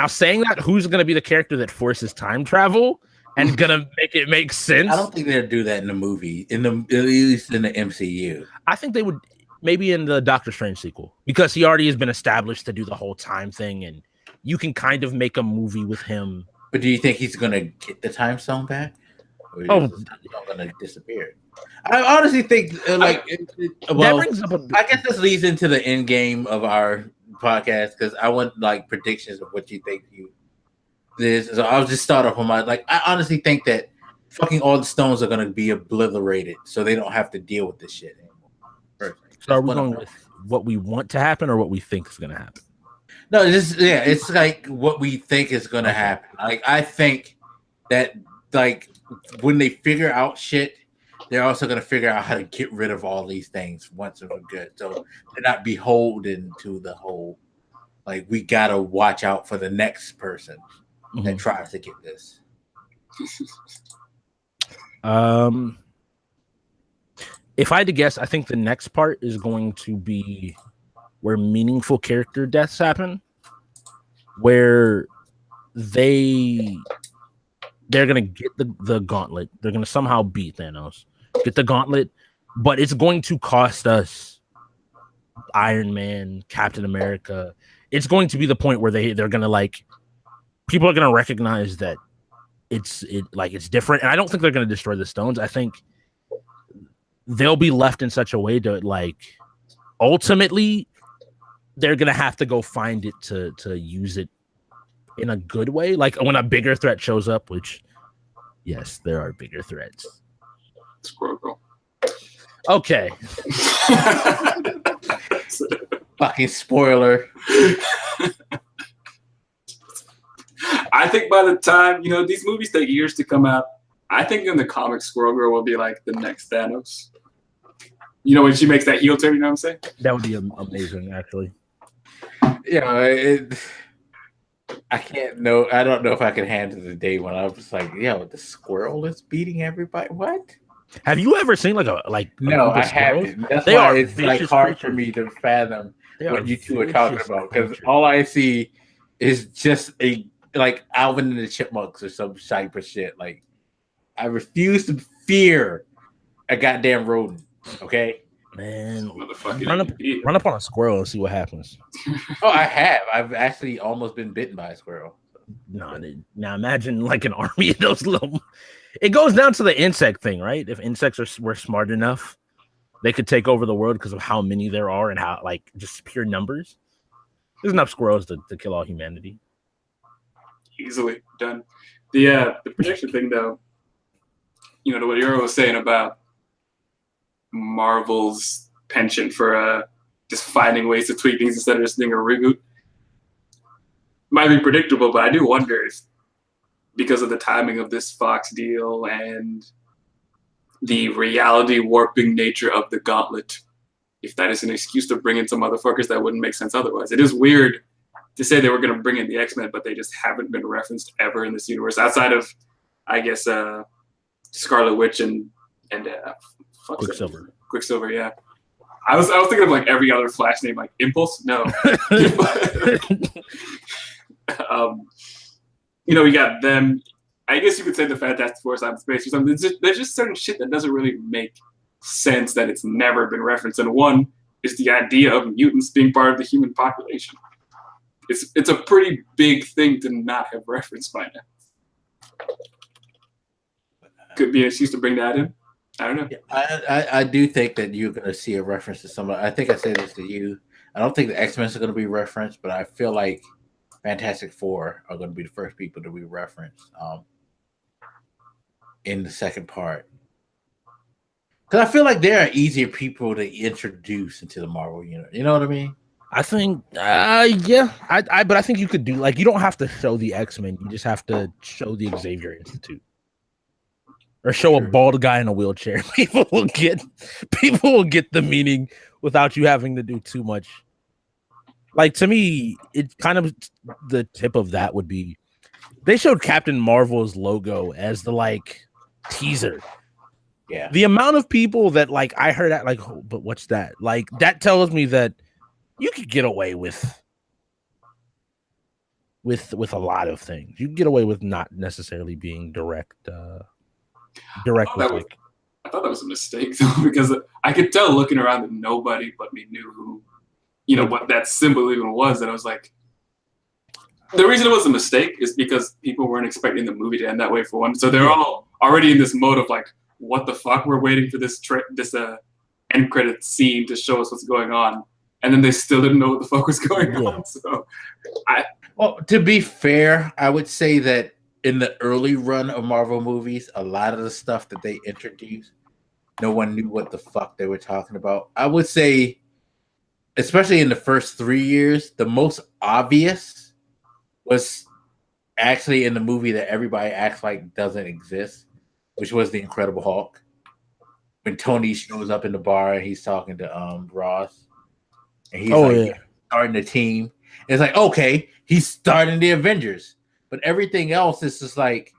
saying that, who's going to be the character that forces time travel and going to make it make sense? I don't think they'll do that in the movie, at least in the MCU. I think they would maybe in the Doctor Strange sequel, because he already has been established to do the whole time thing, and you can kind of make a movie with him. But do you think he's going to get the time stone back? Or is he going to disappear? I honestly think, that brings up I guess this leads into the end game of our podcast, because I want like predictions of what you think this. So I'll just start off on I honestly think that fucking all the stones are going to be obliterated, so they don't have to deal with this shit anymore. So are we going with what we want to happen or what we think is going to happen? No, it's like what we think is going to happen. Like, I think that like when they figure out shit, they're also going to figure out how to get rid of all these things once and for good. So they're not beholden to the whole, like, we got to watch out for the next person that tries to get this. If I had to guess, I think the next part is going to be where meaningful character deaths happen, where they're gonna get the gauntlet. They're gonna somehow beat Thanos, get the gauntlet, but it's going to cost us Iron Man, Captain America. It's going to be the point where they're gonna like, people are gonna recognize that it's different. And I don't think they're gonna destroy the stones. I think they'll be left in such a way to like, ultimately they're gonna have to go find it to use it in a good way, like when a bigger threat shows up, which yes, there are bigger threats. Squirrel Girl. Okay. Fucking spoiler. I think by the time, these movies take years to come out. I think in the comics, Squirrel Girl will be like the next Thanos. You know, when she makes that heel turn, you know what I'm saying? That would be amazing, actually. You know, I can't know. I don't know if I can handle the day when I was just like, yo, the squirrel is beating everybody. What? Have you ever seen like a No, I squirrels? haven't. That's They why are it's like vicious hard for creatures. me to fathom They what are you two are talking vicious about, because creatures. all I see is just like Alvin and the Chipmunks or some type of shit. Like, I refuse to fear a goddamn rodent. Okay. Man, Motherfucking run up on a squirrel and see what happens. Oh, I have. I've actually almost been bitten by a squirrel. No, now imagine like an army of those little. It goes down to the insect thing, right? If insects were smart enough, they could take over the world because of how many there are and how, like, just pure numbers. There's enough squirrels to kill all humanity. Easily done. The prediction thing, though, you know, what Euro was saying about Marvel's penchant for just finding ways to tweak things instead of just doing a reboot might be predictable, but I do wonder if, because of the timing of this Fox deal and the reality warping nature of the Gauntlet, if that is an excuse to bring in some motherfuckers that wouldn't make sense otherwise. It is weird to say they were going to bring in the X-Men, but they just haven't been referenced ever in this universe outside of, I guess, Scarlet Witch and Quicksilver, yeah. I was thinking of like every other Flash name, like Impulse. No. You know, we got them. I guess you could say the Fantastic Four out in space or something. There's just certain shit that doesn't really make sense that it's never been referenced. And one is the idea of mutants being part of the human population. It's a pretty big thing to not have referenced by now. Could be an excuse to bring that in. I don't know. Yeah, I do think that you're going to see a reference to somebody. I think I said this to you. I don't think the X-Men are going to be referenced, but I feel like Fantastic Four are going to be the first people to be referenced in the second part. Because I feel like there are easier people to introduce into the Marvel universe. You know what I mean? I think, yeah. But I think you could do, like, you don't have to show the X-Men. You just have to show the Xavier Institute. Or show a bald guy in a wheelchair. People will get the meaning without you having to do too much. Like, to me, it kind of, the tip of that would be, they showed Captain Marvel's logo as the, like, teaser. Yeah. The amount of people that, like, I heard that, like, oh, but what's that? Like, that tells me that you could get away with a lot of things. You can get away with not necessarily being direct. I thought that was a mistake though, because I could tell looking around that nobody but me knew who, you know, what that symbol even was. And I was like, the reason it was a mistake is because people weren't expecting the movie to end that way for one. So they're all already in this mode of like, what the fuck? We're waiting for this end credit scene to show us what's going on, and then they still didn't know what the fuck was going on. So, well, to be fair, I would say that in the early run of Marvel movies, a lot of the stuff that they introduced, no one knew what the fuck they were talking about. I would say, especially in the first 3 years, the most obvious was actually in the movie that everybody acts like doesn't exist, which was The Incredible Hulk. When Tony shows up in the bar and he's talking to Ross, and he's starting the team. It's like, okay, he's starting the Avengers. But everything else is just like,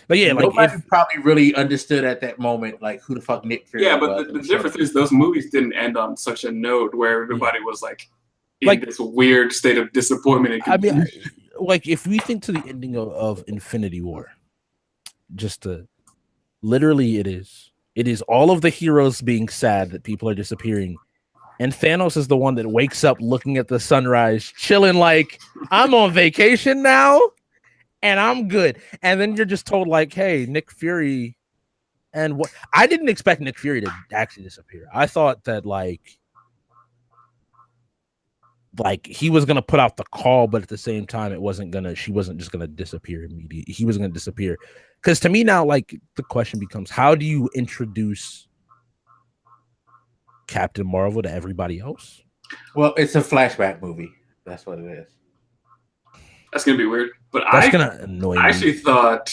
but yeah, nobody probably really understood at that moment, like, who the fuck Nick Fury was. Yeah, but the difference is those movies didn't end on such a note where everybody was like in this weird state of disappointment and confusion. I mean, like, if we think to the ending of Infinity War, literally it is all of the heroes being sad that people are disappearing. And Thanos is the one that wakes up looking at the sunrise, chilling like, I'm on vacation now. And I'm good. And then you're just told, like, hey, Nick Fury. And what I didn't expect Nick Fury to actually disappear. I thought that like he was gonna put out the call, but at the same time, she wasn't just gonna disappear immediately. He was gonna disappear. Because to me now, like, the question becomes, how do you introduce Captain Marvel to everybody else? Well, it's a flashback movie. That's what it is. That's gonna be weird. But that's gonna annoy me. I actually thought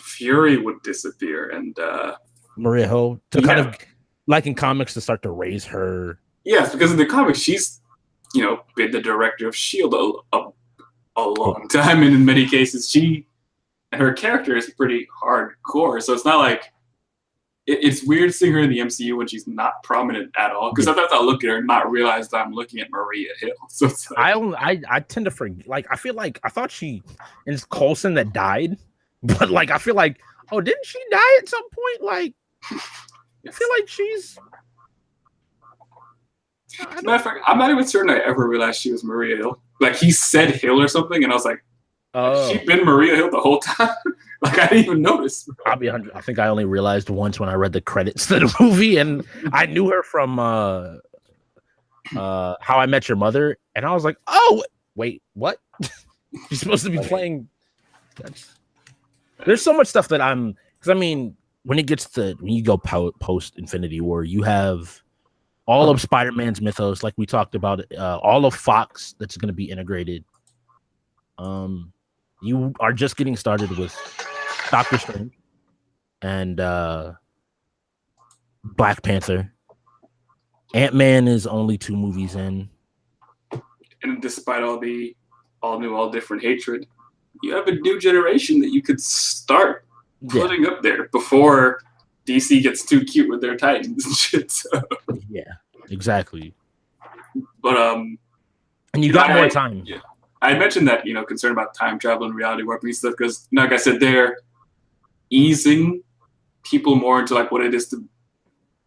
Fury would disappear, and Maria Hill to kind of like in comics to start to raise her. Yes, because in the comics she's been the director of Shield a long time, and in many cases her character is pretty hardcore. So it's not like it's weird seeing her in the MCU when she's not prominent at all. Because sometimes I'll look at her and not realize that I'm looking at Maria Hill. So it's like, I tend to forget. Like I feel like I thought it's Coulson that died, but like I feel like didn't she die at some point? Like I feel like she's. I'm not even certain I ever realized she was Maria Hill. Like he said Hill or something, and I was like, has she been Maria Hill the whole time? Like I didn't even notice. I'll be 100. I think I only realized once when I read the credits to the movie, and I knew her from How I Met Your Mother, and I was like, oh wait, what? She's supposed to be playing. There's so much stuff that because I mean, when you go post Infinity War, you have all of Spider-Man's mythos, like we talked about, all of Fox that's going to be integrated. You are just getting started with Doctor Strange and Black Panther. Ant-Man is only 2 movies in. And despite all the all different hatred, you have a new generation that you could start putting up there before DC gets too cute with their Titans and shit. So. Yeah, exactly. But and you got more time. Yeah, I mentioned that concern about time travel and reality warping and stuff because, like I said, they're easing people more into like what it is to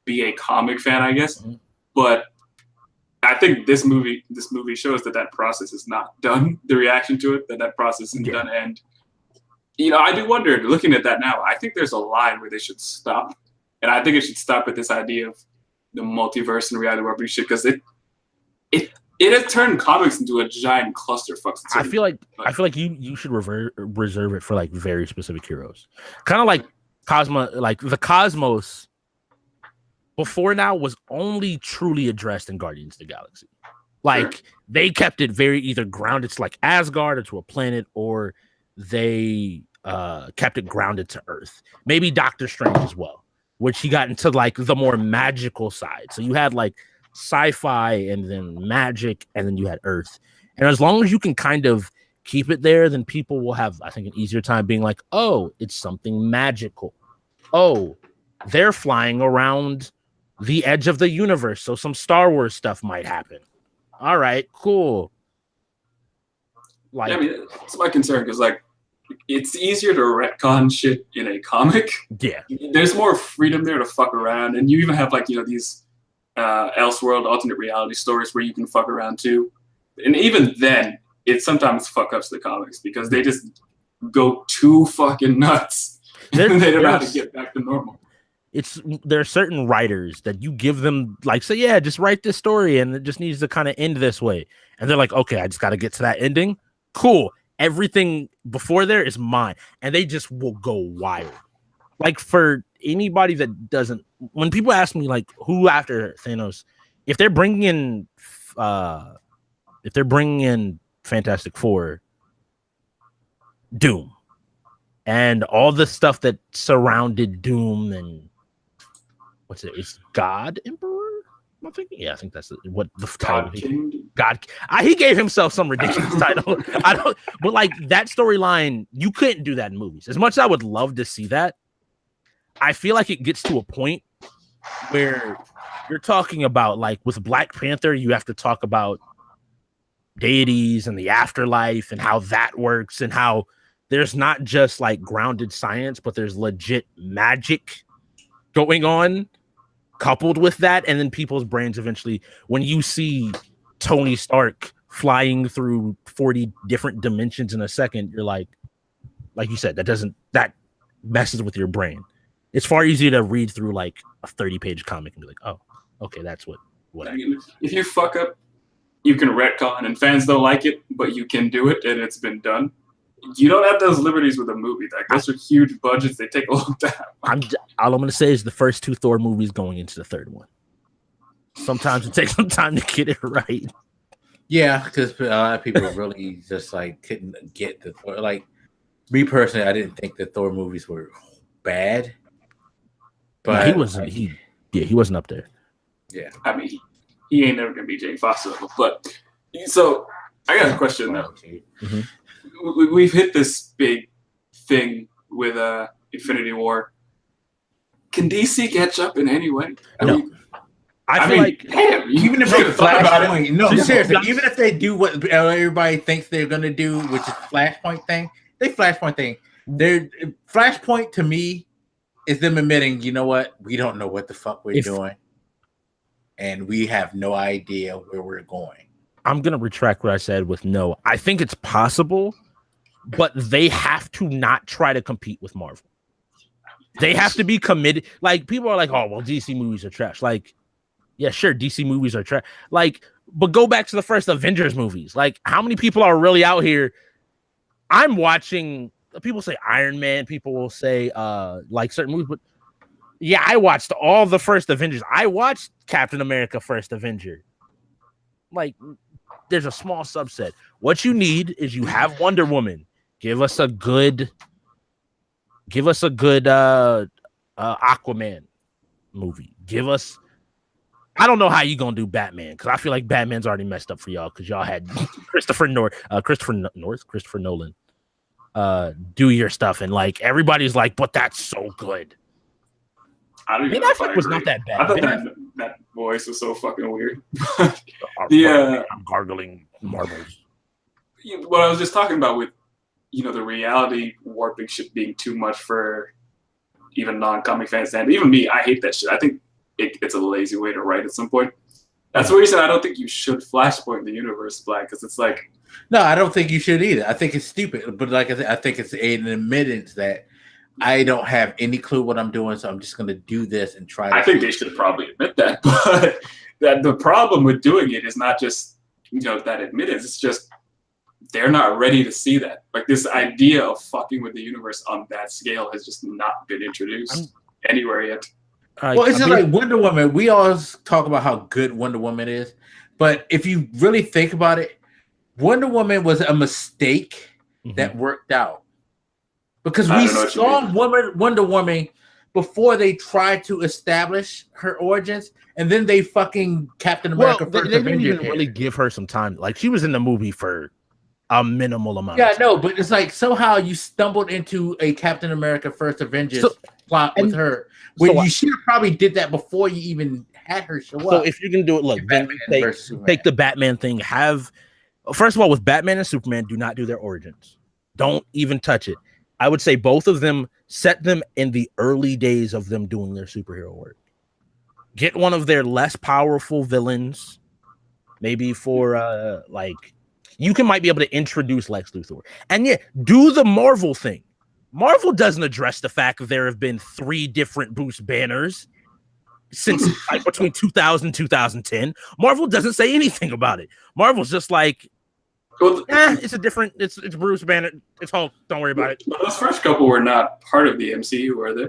be a comic fan, I guess. Mm-hmm. But I think this movie shows that process is not done. The reaction to it, that process is done, and. I do wonder, looking at that now, I think there's a line where they should stop. And I think it should stop at this idea of the multiverse and reality warping shit, because it has turned comics into a giant clusterfuck. I feel like you should reserve it for like very specific heroes. Kind of like the Cosmos before now was only truly addressed in Guardians of the Galaxy. Like they kept it very either grounded to like Asgard or to a planet, or they kept it grounded to Earth. Maybe Doctor Strange as well, which he got into like the more magical side. So you had like sci-fi and then magic, and then you had Earth. And as long as you can kind of keep it there, then people will have, I think, an easier time being like, oh, it's something magical. Oh, they're flying around the edge of the universe, so some Star Wars stuff might happen. All right, cool. Like, I mean, that's my concern, because like it's easier to retcon shit in a comic. Yeah, there's more freedom there to fuck around, and you even have like these Elseworld alternate reality stories where you can fuck around too. And even then, it sometimes fuck ups the comics because they just go too fucking nuts. And they don't know how to get back to normal. There are certain writers that you give them like, say, yeah, just write this story and it just needs to kind of end this way. And they're like, okay, I just got to get to that ending. Cool. Everything before there is mine. And they just will go wild. Like for anybody that doesn't, when people ask me like who after Thanos, if they're bringing in Fantastic Four, Doom, and all the stuff that surrounded Doom, and what's it? It's God Emperor. I'm thinking, yeah, I think that's what the title. God, he gave himself some ridiculous title. I don't, but like that storyline, you couldn't do that in movies. As much as I would love to see that, I feel like it gets to a point where you're talking about, like with Black Panther, you have to talk about deities and the afterlife and how that works, and how there's not just like grounded science, but there's legit magic going on coupled with that. And then people's brains eventually, when you see Tony Stark flying through 40 different dimensions in a second, you're like you said, that messes with your brain. It's far easier to read through like a 30-page comic and be like, oh, okay, that's what I mean, if you fuck up, you can retcon, and fans don't like it, but you can do it, and it's been done. You don't have those liberties with a movie. Like those are huge budgets; they take a long time. All I'm gonna say is the first 2 Thor movies going into the third one. Sometimes it takes some time to get it right. Yeah, because a lot of people really just like couldn't get the like. Me personally, I didn't think the Thor movies were bad, but no, he wasn't. He wasn't up there. Yeah, I mean, he ain't never gonna be Jane Foster, but so I got a question though. Mm-hmm. We've hit this big thing with Infinity War. Can DC catch up in any way? I feel like damn, even if they they Flashpoint, no, seriously, even if they do what everybody thinks they're gonna do, which is Flashpoint thing, their Flashpoint to me is them admitting, you know what, we don't know what the fuck we're doing, and we have no idea where we're going. I'm gonna retract what I said with no. I think it's possible, but they have to not try to compete with Marvel. They have to be committed. Like, people are like, oh, well, DC movies are trash. Like, yeah, sure, DC movies are trash. Like, but go back to the first Avengers movies. Like, how many people are really out here? I'm watching, people say Iron Man, people will say like certain movies, but yeah, I watched all the first Avengers. I watched Captain America First Avenger. Like, there's a small subset. What you need is you have Wonder Woman. Give us a good Aquaman movie. Give us. I don't know how you gonna do Batman, because I feel like Batman's already messed up for y'all, because y'all had Christopher Nolan do your stuff, and like everybody's like, but that's so good. I don't even Ben Affleck was not that bad. I thought that voice was so fucking weird. I'm gargling marbles. What I was just talking about with, the reality warping shit being too much for even non-comic fans, and even me, I hate that shit. I think it's a lazy way to write at some point. That's the reason I don't think you should Flashpoint the universe black, because it's like, no, I don't think you should either. I think it's stupid, but like I think it's an admittance that I don't have any clue what I'm doing, so I'm just going to do this and try. I think they should probably admit that, but that the problem with doing it is not just that admittance. It's just they're not ready to see that. Like, this idea of fucking with the universe on that scale has just not been introduced anywhere yet. Well, it's just like Wonder Woman. We always talk about how good Wonder Woman is, but if you really think about it, Wonder Woman was a mistake that worked out, because we saw Wonder Woman before they tried to establish her origins, and then they fucking Captain America. Well, they didn't even really give her some time. Like, she was in the movie for a minimal amount. Yeah, no, but it's like somehow you stumbled into a Captain America First Avengers plot with her, where you should have probably did that before you even had her show up. So if you can do it, look, then take the Batman thing. First of all, with Batman and Superman, do not do their origins. Don't even touch it. I would say both of them, set them in the early days of them doing their superhero work. Get one of their less powerful villains, maybe for you might be able to introduce Lex Luthor. And yeah, do the Marvel thing. Marvel doesn't address the fact that there have been 3 different Bruce Banners since between 2000 and 2010. Marvel doesn't say anything about it. Marvel's just like, it's Bruce Banner, it's Hulk, don't worry about it. Those first couple were not part of the MCU, were they?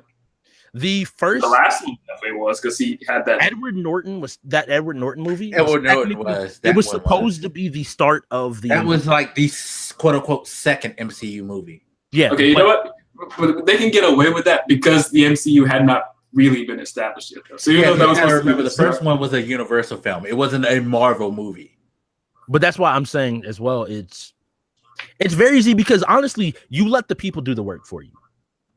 The last one definitely was, because he had that Edward Norton movie. It was supposed to be the start of the. That was like the quote unquote second MCU movie. Yeah. Okay, you know what? But they can get away with that because the MCU had not really been established yet, though. So I remember the first one was a Universal film. It wasn't a Marvel movie. But that's why I'm saying as well, it's very easy, because honestly, you let the people do the work for you.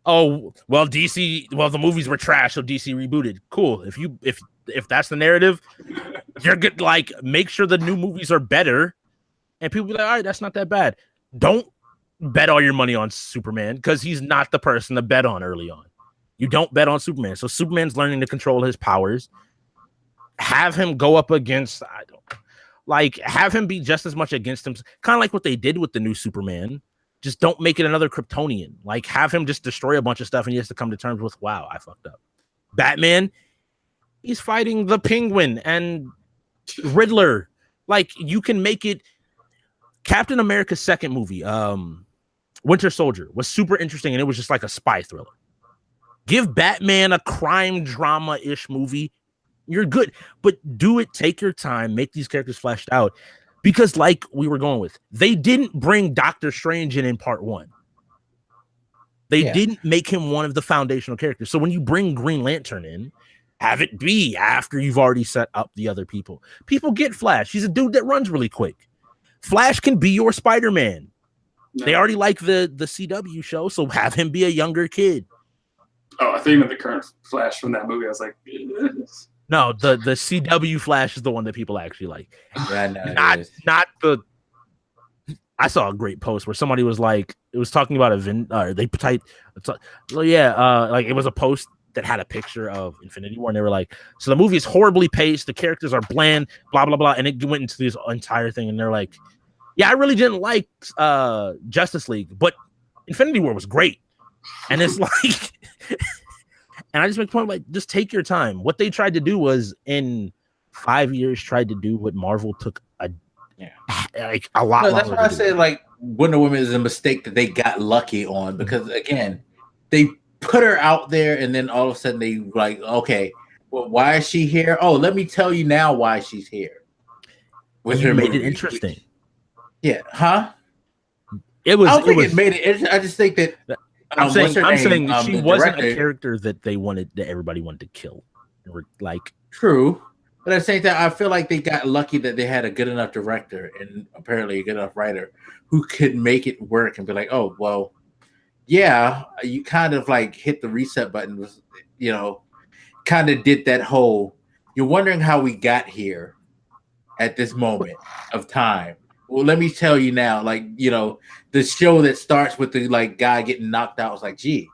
Oh, well, DC, the movies were trash, so DC rebooted. Cool. If that's the narrative, you're good. Like, make sure the new movies are better, and people be like, all right, that's not that bad. Don't bet all your money on Superman, because he's not the person to bet on early on. You don't bet on Superman. So Superman's learning to control his powers. Have him go up against, have him be just as much against him. Kind of like what they did with the new Superman. Just don't make it another Kryptonian. Like, have him just destroy a bunch of stuff, and he has to come to terms with, wow, I fucked up. Batman, he's fighting the Penguin and Riddler. Like, you can make it. Captain America's second movie, Winter Soldier, was super interesting, and it was just like a spy thriller. Give Batman a crime drama-ish movie. You're good, but do it. Take your time. Make these characters fleshed out. Because like we were going with, they didn't bring Doctor Strange in part 1. They didn't make him one of the foundational characters. So when you bring Green Lantern in, have it be after you've already set up the other people. People get Flash. He's a dude that runs really quick. Flash can be your Spider-Man. No. They already like the CW show, so have him be a younger kid. Oh, I think you meant the current Flash from that movie. I was like, no, the CW Flash is the one that people actually like. Yeah, not the. I saw a great post where somebody was like, it was talking about they typed, like it was a post that had a picture of Infinity War, and they were like, so the movie is horribly paced, the characters are bland, blah blah blah, and it went into this entire thing, and they're like, yeah, I really didn't like Justice League, but Infinity War was great, and it's like, and I just make the point, like, just take your time. What they tried to do was in 5 years tried to do what Marvel took a lot. No, that's why I say like Wonder Woman is a mistake that they got lucky on, because again, they put her out there and then all of a sudden they like, okay, well, why is she here? Oh, let me tell you now why she's here. With her made it interesting. Yeah, huh? It was. I don't think it made it. I just think that I'm saying she wasn't a character that everybody wanted to kill. Like, true. But at the same time, I feel like they got lucky that they had a good enough director and apparently a good enough writer who could make it work and be like, oh, well, yeah, you kind of like hit the reset button, kind of did that whole, you're wondering how we got here at this moment of time. Well, let me tell you now, the show that starts with the guy getting knocked out was like, gee,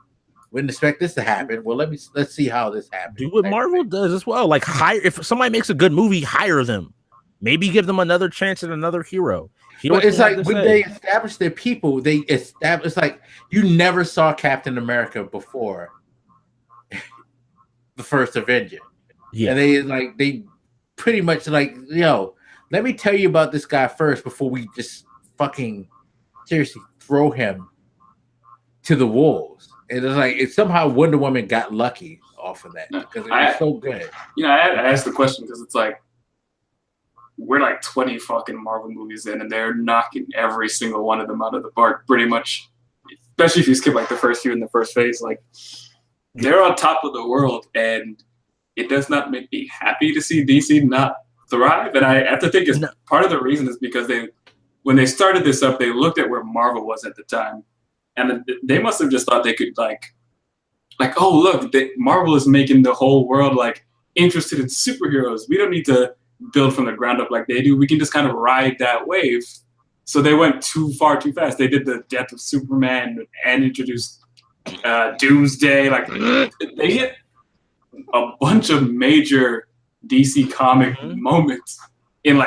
wouldn't expect this to happen. Well, let's see how this happens. Do what Marvel does as well. Like, hire, if somebody makes a good movie, hire them. Maybe give them another chance at another hero. But it's like when they establish their people, it's like you never saw Captain America before the first Avenger. Yeah. And they pretty much let me tell you about this guy first before we just fucking seriously throw him to the wolves. And it's somehow Wonder Woman got lucky off of that because it was so good. I asked the question because it's like we're like 20 fucking Marvel movies in, and they're knocking every single one of them out of the park pretty much. Especially if you skip like the first few in the first phase, like they're on top of the world, and it does not make me happy to see DC not thrive. And I have to think part of the reason is because when they started this up, they looked at where Marvel was at the time. And they must have just thought they could oh, look, Marvel is making the whole world interested in superheroes. We don't need to build from the ground up like they do. We can just kind of ride that wave. So they went too far too fast. They did the death of Superman and introduced Doomsday. They hit a bunch of major DC comic moments in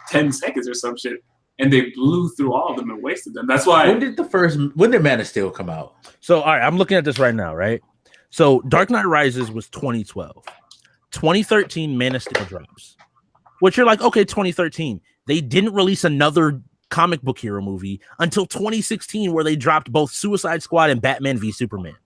10 seconds or some shit. And they blew through all of them and wasted them. That's why. When did Man of Steel come out? So, all right, I'm looking at this right now, right? So, Dark Knight Rises was 2012. 2013, Man of Steel drops. Which you're like, okay, 2013. They didn't release another comic book hero movie until 2016, where they dropped both Suicide Squad and Batman v Superman.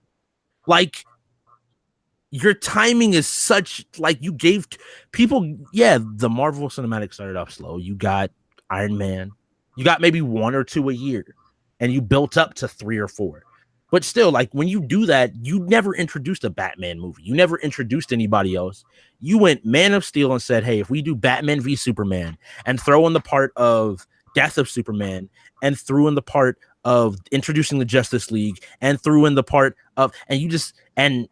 Your timing is such, you gave people, the Marvel Cinematic started off slow. You got Iron Man. You got maybe 1 or 2 a year, and you built up to 3 or 4. But still, when you do that, you never introduced a Batman movie. You never introduced anybody else. You went Man of Steel and said, hey, if we do Batman v Superman and throw in the part of Death of Superman and threw in the part of introducing the Justice League and threw in the part of, and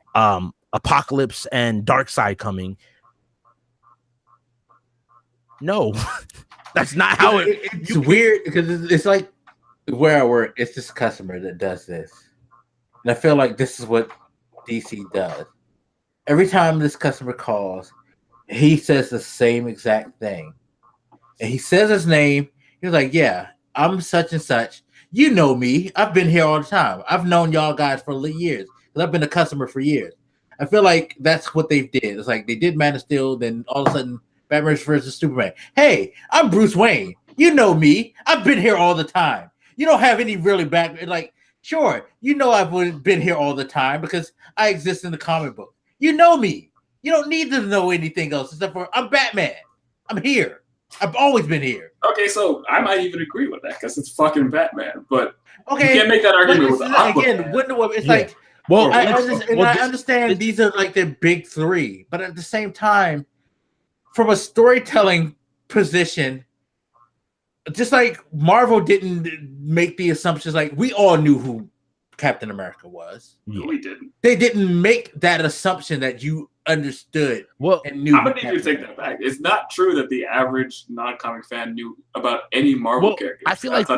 Apocalypse and Darkseid coming. No. That's not how it's weird because it's like where I work, it's this customer that does this. And I feel like this is what DC does. Every time this customer calls, he says the same exact thing. And he says his name. He's like, yeah, I'm such and such. You know me. I've been here all the time. I've known y'all guys for years. Because I've been a customer for years. I feel like that's what they did. It's like they did Man of Steel, then all of a sudden Batman versus Superman. Hey, I'm Bruce Wayne. You know me. I've been here all the time. You don't have any really back. Sure, I've been here all the time because I exist in the comic book. You know me. You don't need to know anything else except for I'm Batman. I'm here. I've always been here. Okay, so I might even agree with that because it's fucking Batman. But okay, you can't make that argument with again, Wonder Woman. It's like, well, I understand these are like the big three, but at the same time, from a storytelling position, just like Marvel didn't make the assumptions, like we all knew who Captain America was. No, we didn't. They didn't make that assumption that you understood. And knew. I'm gonna need you to take that back. It's not true that the average non-comic fan knew about any Marvel character. I feel like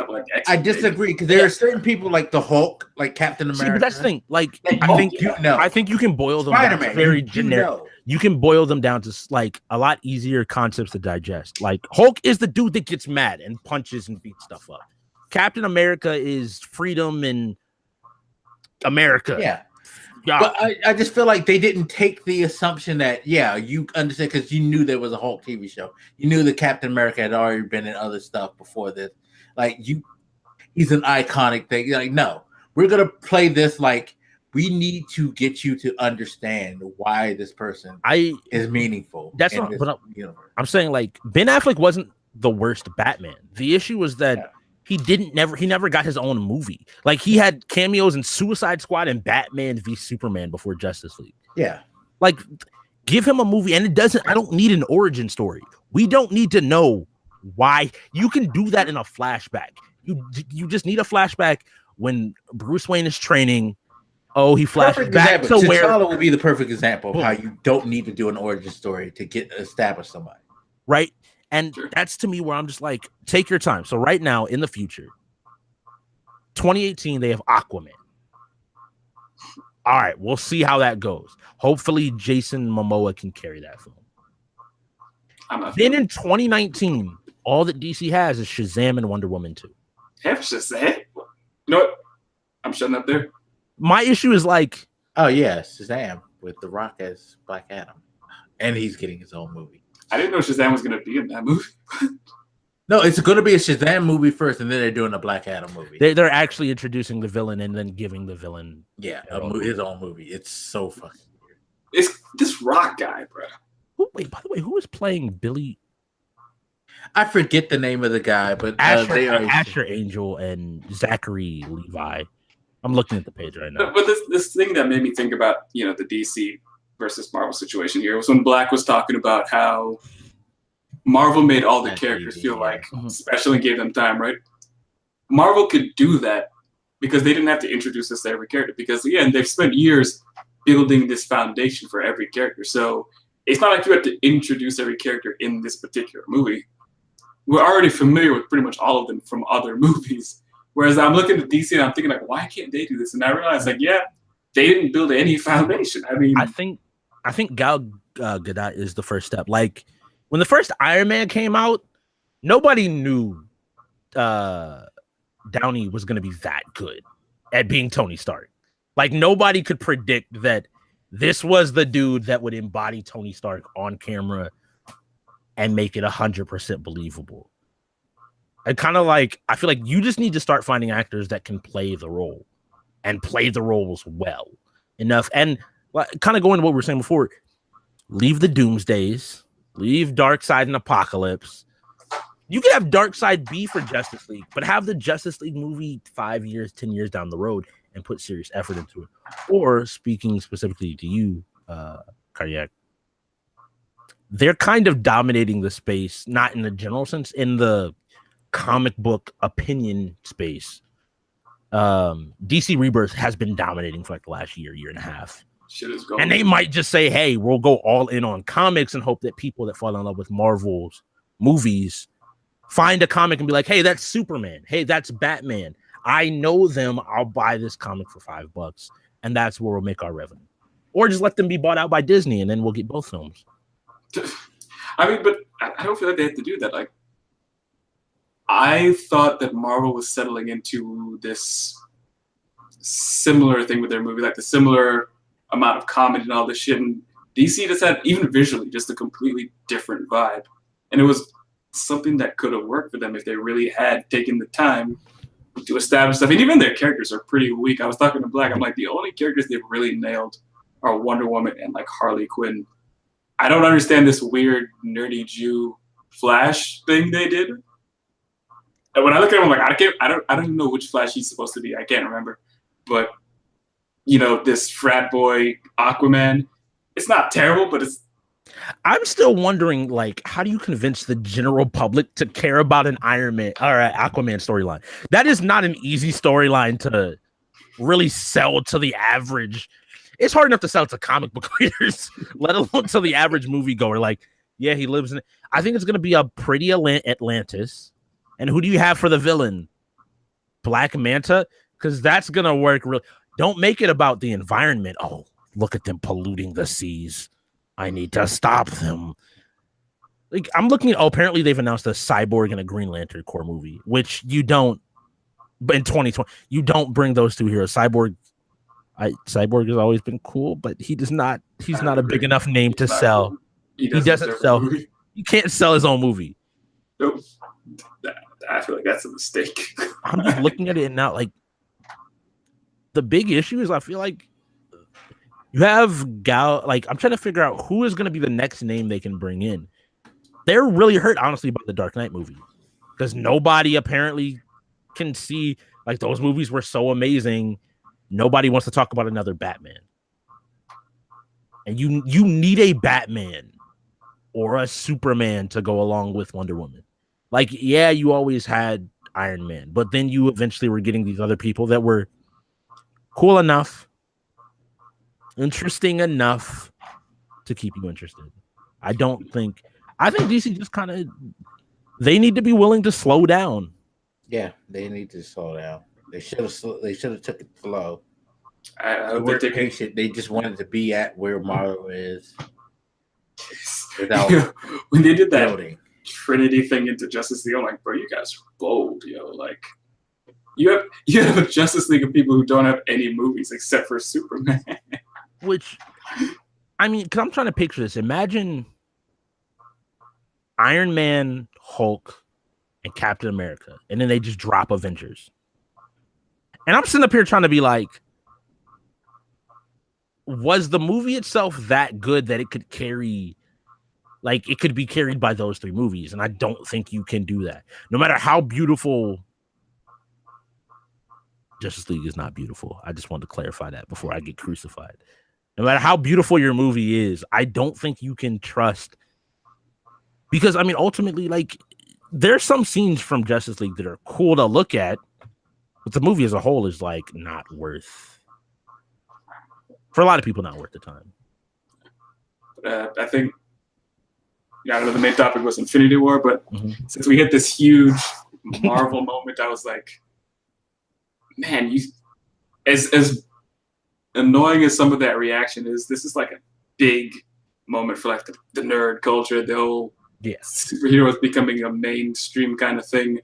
I disagree because there are certain people like the Hulk, like Captain America. See, but that's the thing. Like, I think you can boil them down to very generic. You can boil them down to like a lot easier concepts to digest. Like Hulk is the dude that gets mad and punches and beats stuff up. Captain America is freedom and America. Yeah. But I just feel like they didn't take the assumption that, you understand because you knew there was a Hulk TV show. You knew that Captain America had already been in other stuff before this. Like, he's an iconic thing. You're like, no, we're going to play this like we need to get you to understand why this person is meaningful. That's not, but I'm saying like Ben Affleck wasn't the worst Batman. The issue was that he never got his own movie. Like he had cameos in Suicide Squad and Batman v Superman before Justice League. Yeah. Like give him a movie and I don't need an origin story. We don't need to know why. You can do that in a flashback. You just need a flashback when Bruce Wayne is training. Oh, he flashes back to where T'Challa will be the perfect example of how you don't need to do an origin story to establish somebody. Right. And that's to me where I'm just like, take your time. So right now in the future, 2018, they have Aquaman. All right, we'll see how that goes. Hopefully Jason Momoa can carry that film. Then in 2019, all that DC has is Shazam and Wonder Woman 2. Have Shazam? You know what? I'm shutting up there. My issue is like... Oh, yeah, Shazam with The Rock as Black Adam. And he's getting his own movie. I didn't know Shazam was going to be in that movie. No, it's going to be a Shazam movie first, and then they're doing a Black Adam movie. They're actually introducing the villain and then giving the villain his own movie. It's so fucking weird. It's this Rock guy, bro. Wait, by the way, who is playing Billy? I forget the name of the guy, but Asher Angel and Zachary Levi. I'm looking at the page right now. But this thing that made me think about, the DC versus Marvel situation here was when Black was talking about how Marvel made all the characters feel like special and gave them time, right? Marvel could do that because they didn't have to introduce us to every character because, again, they've spent years building this foundation for every character. So it's not like you have to introduce every character in this particular movie. We're already familiar with pretty much all of them from other movies. Whereas I'm looking at DC and I'm thinking, like, why can't they do this? And I realized, like, they didn't build any foundation. I mean, I think Gal Gadot is the first step. Like when the first Iron Man came out, nobody knew Downey was going to be that good at being Tony Stark. Like nobody could predict that this was the dude that would embody Tony Stark on camera and make it 100% believable. I feel like you just need to start finding actors that can play the role and play the roles well enough. And kind of going to what we were saying before, leave the Doomsdays, leave Darkseid and Apocalypse. You could have Darkseid be for Justice League, but have the Justice League movie 5 years, 10 years down the road and put serious effort into it. Or speaking specifically to you, Cardiac, they're kind of dominating the space, not in the general sense, in the comic book opinion space. DC Rebirth has been dominating for like the last year and a half. Shit is going. And they might just say, hey, we'll go all in on comics and hope that people that fall in love with Marvel's movies find a comic and be like, hey, that's Superman. Hey, that's Batman. I know them. I'll buy this comic for $5. And that's where we'll make our revenue. Or just let them be bought out by Disney and then we'll get both films. I mean, but I don't feel like they have to do that. Like, I thought that Marvel was settling into this similar thing with their movie, like the similar amount of comedy and all this shit. And DC just had, even visually, just a completely different vibe. And it was something that could have worked for them if they really had taken the time to establish stuff. And even their characters are pretty weak. I was talking to Black. I'm like, the only characters they've really nailed are Wonder Woman and like Harley Quinn. I don't understand this weird nerdy Jew Flash thing they did. And when I look at him, I'm like, I don't even know which Flash he's supposed to be. I can't remember. But this frat boy Aquaman, it's not terrible, but it's. I'm still wondering, like, how do you convince the general public to care about an Iron Man or an Aquaman storyline? That is not an easy storyline to really sell to the average. It's hard enough to sell to comic book readers, let alone to the average moviegoer. Like, yeah, he lives in. I think it's going to be a pretty Atlantis. And who do you have for the villain? Black Manta? Because that's going to work. Don't make it about the environment. Oh, look at them polluting the seas. I need to stop them. Like, I'm looking at, apparently they've announced a Cyborg and a Green Lantern core movie, which you don't, but in 2020, you don't bring those two heroes. Cyborg has always been cool, but he's not a big enough name to sell. Cool. He doesn't sell. He can't sell his own movie. Nope. I feel like that's a mistake. I'm just looking at it now, like, the big issue is I feel like you have like, I'm trying to figure out who is going to be the next name they can bring in. They're really hurt, honestly, about the Dark Knight movie because nobody apparently can see, like, those movies were so amazing. Nobody wants to talk about another Batman. And you need a Batman or a Superman to go along with Wonder Woman. Like, yeah, you always had Iron Man, but then you eventually were getting these other people that were cool enough, interesting enough to keep you interested. I think DC just kind of, they need to be willing to slow down. Yeah, they need to slow down. They should have took it slow. I They were patient. They just wanted to be at where Marvel is without when they did that building. Trinity thing into Justice League. I'm like, bro, you guys are bold, Like, you have a Justice League of people who don't have any movies except for Superman. Which, I mean, because I'm trying to picture this. Imagine Iron Man, Hulk, and Captain America, and then they just drop Avengers. And I'm sitting up here trying to be like, was the movie itself that good that it could carry, like, it could be carried by those three movies? And I don't think you can do that. No matter how beautiful, Justice League is not beautiful. I just wanted to clarify that before I get crucified. No matter how beautiful your movie is, I don't think you can trust, because, I mean, ultimately, like, there's some scenes from Justice League that are cool to look at, but the movie as a whole is, like, not worth, for a lot of people, not worth the time. I think, I know the main topic was Infinity War, but since we hit this huge Marvel moment, I was like, man, as annoying as some of that reaction is, this is like a big moment for, like, the nerd culture. The whole superheroes becoming a mainstream kind of thing.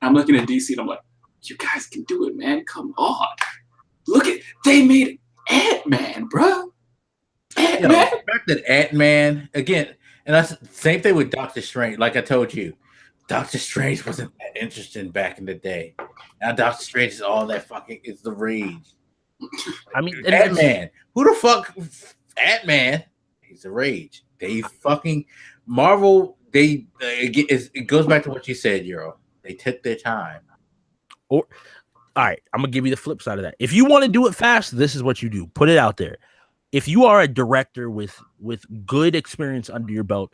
I'm looking at DC and I'm like, you guys can do it, man. Come on. Look at, they made Ant-Man, bro. Ant-Man. The fact that Ant-Man, again, and that's the same thing with Doctor Strange. Like I told you, Doctor Strange wasn't that interesting back in the day. Now Doctor Strange is all that fucking, it's the rage. I mean, Ant-Man. Who the fuck? Ant-Man. He's the rage. They fucking Marvel. It goes back to what you said, Euro. They took their time. All right, I'm gonna give you the flip side of that. If you want to do it fast, this is what you do. Put it out there. If you are a director with good experience under your belt,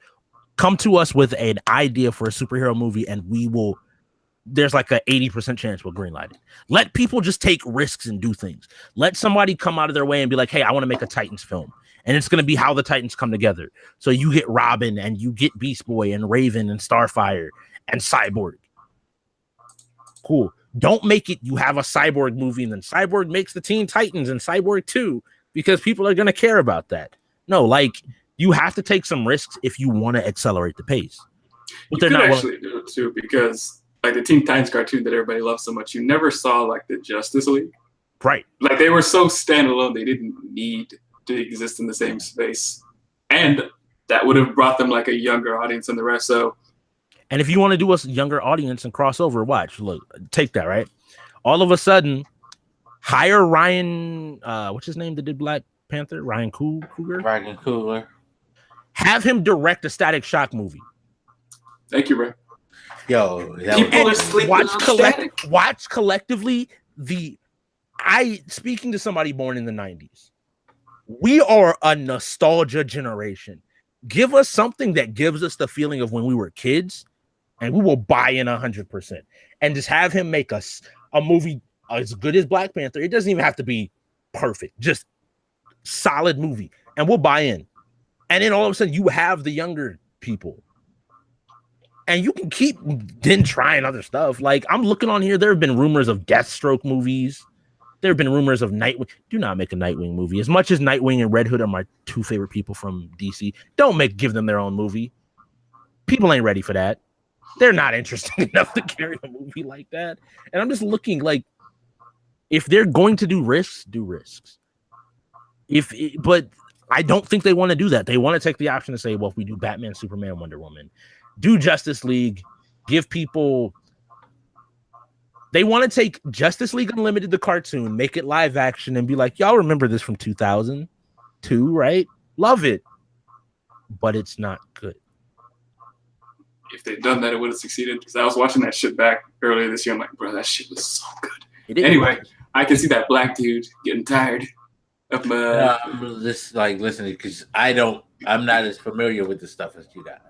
come to us with an idea for a superhero movie, and we will. There's like a 80% chance we'll greenlight it. Let people just take risks and do things. Let somebody come out of their way and be like, hey, I want to make a Titans film. And it's going to be how the Titans come together. So you get Robin and you get Beast Boy and Raven and Starfire and Cyborg. Cool. Don't make it you have a Cyborg movie and then Cyborg makes the Teen Titans and Cyborg 2 because people are going to care about that. No, like, you have to take some risks if you want to accelerate the pace. But you could actually do it too, because like the Teen Titans cartoon that everybody loves so much, you never saw like the Justice League. Right. Like, they were so standalone, they didn't need to exist in the same space. And that would have brought them like a younger audience than the rest. So, and if you want to do a younger audience and crossover, watch, look, take that, right? All of a sudden, hire Ryan, what's his name that did Black Panther? Ryan Coogler? Ryan Coogler. Have him direct a Static Shock movie. Thank you, bro. Yo, People are sleeping on watch collectively speaking to somebody born in the 90s. We are a nostalgia generation. Give us something that gives us the feeling of when we were kids, and we will buy in 100%. And just have him make us a movie as good as Black Panther. It doesn't even have to be perfect, just solid movie, and we'll buy in. And then all of a sudden, you have the younger people, and you can keep then trying other stuff. Like, I'm looking on here, there have been rumors of Deathstroke movies. There have been rumors of Nightwing. Do not make a Nightwing movie. As much as Nightwing and Red Hood are my two favorite people from DC, give them their own movie. People ain't ready for that. They're not interesting enough to carry a movie like that. And I'm just looking like, if they're going to do risks, do risks. But I don't think they want to do that. They want to take the option to say, well, if we do Batman, Superman, Wonder Woman, do Justice League, give people... They want to take Justice League Unlimited, the cartoon, make it live action, and be like, y'all remember this from 2002, right? Love it. But it's not good. If they'd done that, it would have succeeded. Because I was watching that shit back earlier this year. I'm like, bro, that shit was so good. Anyway, I can see that black dude getting tired of I'm just like listening because I'm not as familiar with the stuff as you got.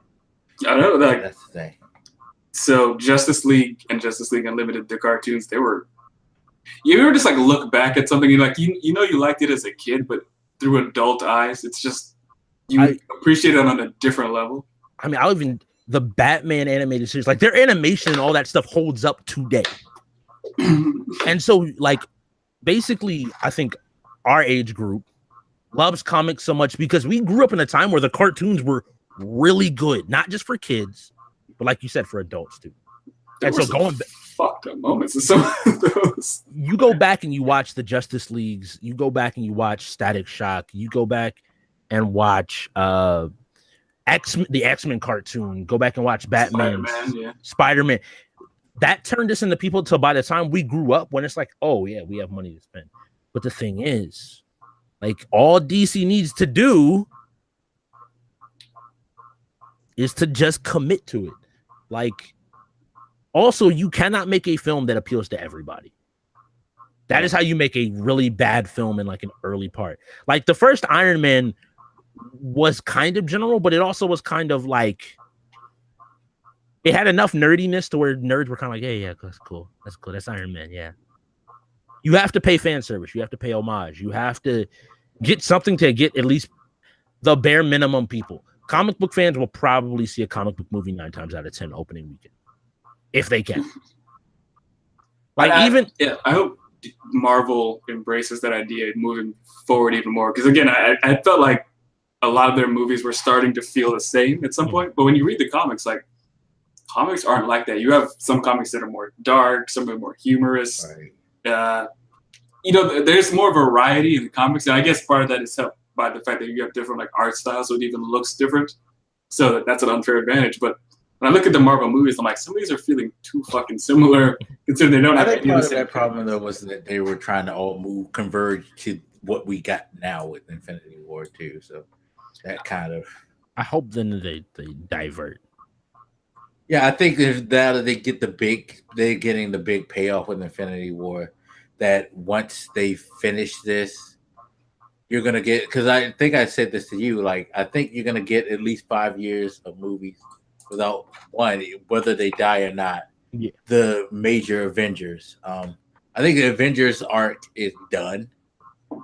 I know, like, that's the thing. So Justice League and Justice League Unlimited, the cartoons, they were... You ever just like look back at something, you're like, you know you liked it as a kid, but through adult eyes, it's just... You appreciate it on a different level. I mean, the Batman animated series, like their animation and all that stuff holds up today. And so, like, basically, I think our age group loves comics so much because we grew up in a time where the cartoons were really good, not just for kids, but like you said, for adults too. There and so going back, fucked up moments in some of those. You go back and you watch the Justice Leagues. You go back and you watch Static Shock. You go back and watch the X-Men cartoon. Go back and watch Batman, Spider-Man. That turned us into people till by the time we grew up, when it's like, oh yeah, we have money to spend. But the thing is, like, all DC needs to do is to just commit to it. Like, also, you cannot make a film that appeals to everybody. That is how you make a really bad film in like an early part. Like the first Iron Man was kind of general, but it also was kind of like, it had enough nerdiness to where nerds were kind of like, yeah, that's cool. That's cool. That's Iron Man. Yeah. You have to pay fan service. You have to pay homage. You have to get something to get at least the bare minimum people. Comic book fans will probably see a comic book movie 9 times out of 10 opening weekend, if they can. Like, I hope Marvel embraces that idea moving forward even more. Because again, I felt like a lot of their movies were starting to feel the same at some point. But when you read the comics, like, comics aren't like that. You have some comics that are more dark, some are more humorous. Right. There's more variety in the comics, and I guess part of that is helped by the fact that you have different like art styles, so it even looks different. So that's an unfair advantage. But when I look at the Marvel movies, I'm like, some of these are feeling too fucking similar, considering they don't have any of the same. That problem though was that they were trying to all converge to what we got now with Infinity War too. So that kind of, I hope then they divert. Yeah, I think if that they get they're getting the big payoff with Infinity War. That once they finish this, you're gonna get, because I think I said this to you, like I think you're gonna get at least 5 years of movies without one, whether they die or not. Yeah. The major Avengers. I think the Avengers arc is done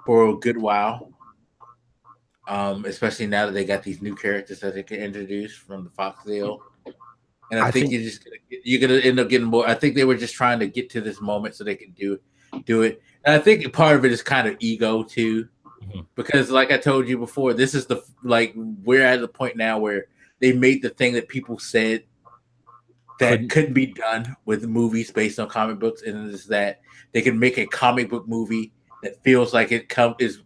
for a good while. Especially now that they got these new characters that they can introduce from the Fox deal. And I think you're gonna end up getting more. I think they were just trying to get to this moment so they can do it. And I think part of it is kind of ego too, because like I told you before, this is we're at the point now where they made the thing that people said that couldn't be done with movies based on comic books, and it is that they can make a comic book movie that feels like it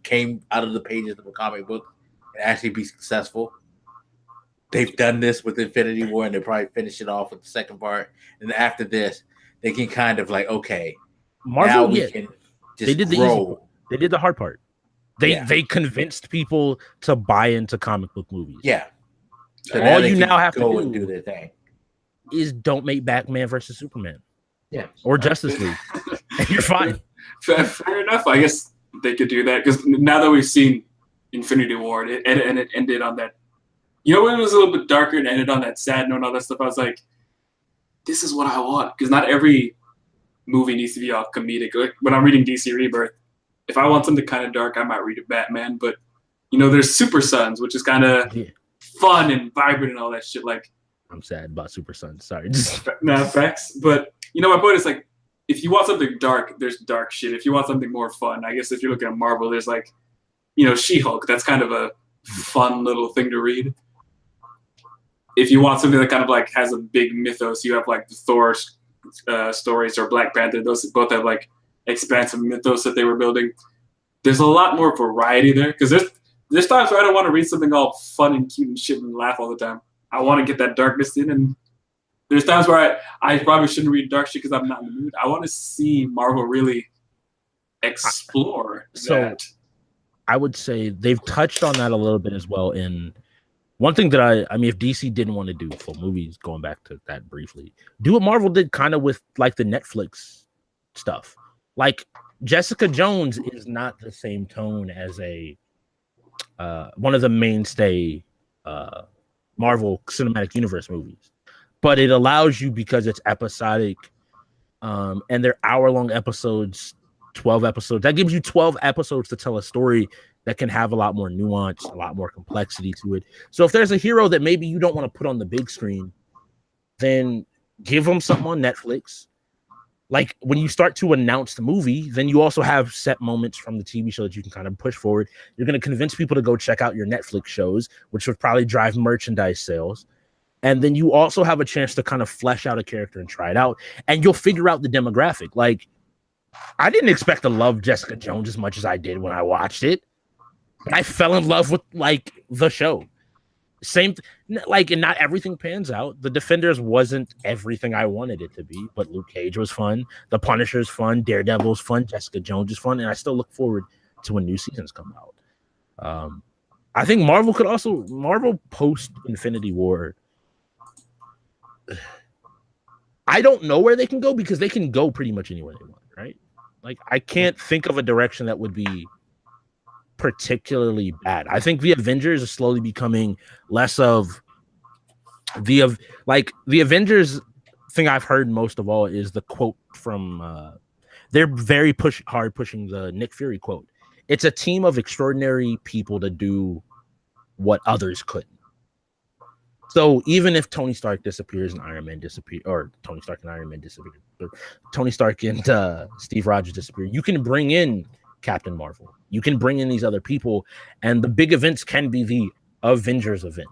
came out of the pages of a comic book and actually be successful. They've done this with Infinity War, and they'll probably finish it off with the second part. And after this, they can kind of like, okay, Marvel, now we can just grow. They did the hard part. They convinced people to buy into comic book movies. Yeah. So all you now have to go and do their thing. is don't make Batman versus Superman. Yeah. Or Justice League. You're fine. Fair enough. I guess they could do that because now that we've seen Infinity War and it ended on that, you know, when it was a little bit darker and ended on that sad note and all that stuff, I was like, this is what I want. Because not every movie needs to be all comedic. Like when I'm reading DC Rebirth, if I want something kind of dark, I might read a Batman. But, you know, there's Super Sons, which is kind of fun and vibrant and all that shit. Like, I'm sad about Super Sons. Sorry. Nah, facts. But, you know, my point is, like, if you want something dark, there's dark shit. If you want something more fun, I guess if you're looking at Marvel, there's, like, you know, She-Hulk. That's kind of a fun little thing to read. If you want something that kind of, like, has a big mythos, you have, like, the Thor stories or Black Panther. Those both have, like, expansive mythos that they were building. There's a lot more variety there. Because there's times where I don't want to read something all fun and cute and shit and laugh all the time. I want to get that darkness in, and there's times where I probably shouldn't read dark shit because I'm not in the mood. I want to see Marvel really explore that. I would say they've touched on that a little bit as well. In one thing that I mean, if DC didn't want to do full movies, going back to that briefly, do what Marvel did kind of with like the Netflix stuff. Like Jessica Jones is not the same tone as a one of the mainstay Marvel Cinematic Universe movies, but it allows you, because it's episodic, and they're hour-long episodes, 12 episodes. That gives you 12 episodes to tell a story that can have a lot more nuance, a lot more complexity to it. So if there's a hero that maybe you don't want to put on the big screen, then give them something on Netflix. Like when you start to announce the movie, then you also have set moments from the TV show that you can kind of push forward. You're going to convince people to go check out your Netflix shows, which would probably drive merchandise sales. And then you also have a chance to kind of flesh out a character and try it out. And you'll figure out the demographic. Like, I didn't expect to love Jessica Jones as much as I did when I watched it. But I fell in love with, like, the show. Like, and not everything pans out. The Defenders wasn't everything I wanted it to be, but Luke Cage was fun. The Punisher's fun. Daredevil's fun. Jessica Jones is fun. And I still look forward to when new seasons come out. I think Marvel post Infinity War, I don't know where they can go, because they can go pretty much anywhere they want, right? Like, I can't think of a direction that would be particularly bad. I think the Avengers is slowly becoming less of the Avengers thing I've heard most of all is the quote from they're very pushing the Nick Fury quote. It's a team of extraordinary people to do what others couldn't. So even if Tony Stark disappears and Iron Man disappears, or Tony Stark and Iron Man disappear, or Tony Stark and Steve Rogers disappear, you can bring in Captain Marvel. You can bring in these other people, and the big events can be the Avengers event.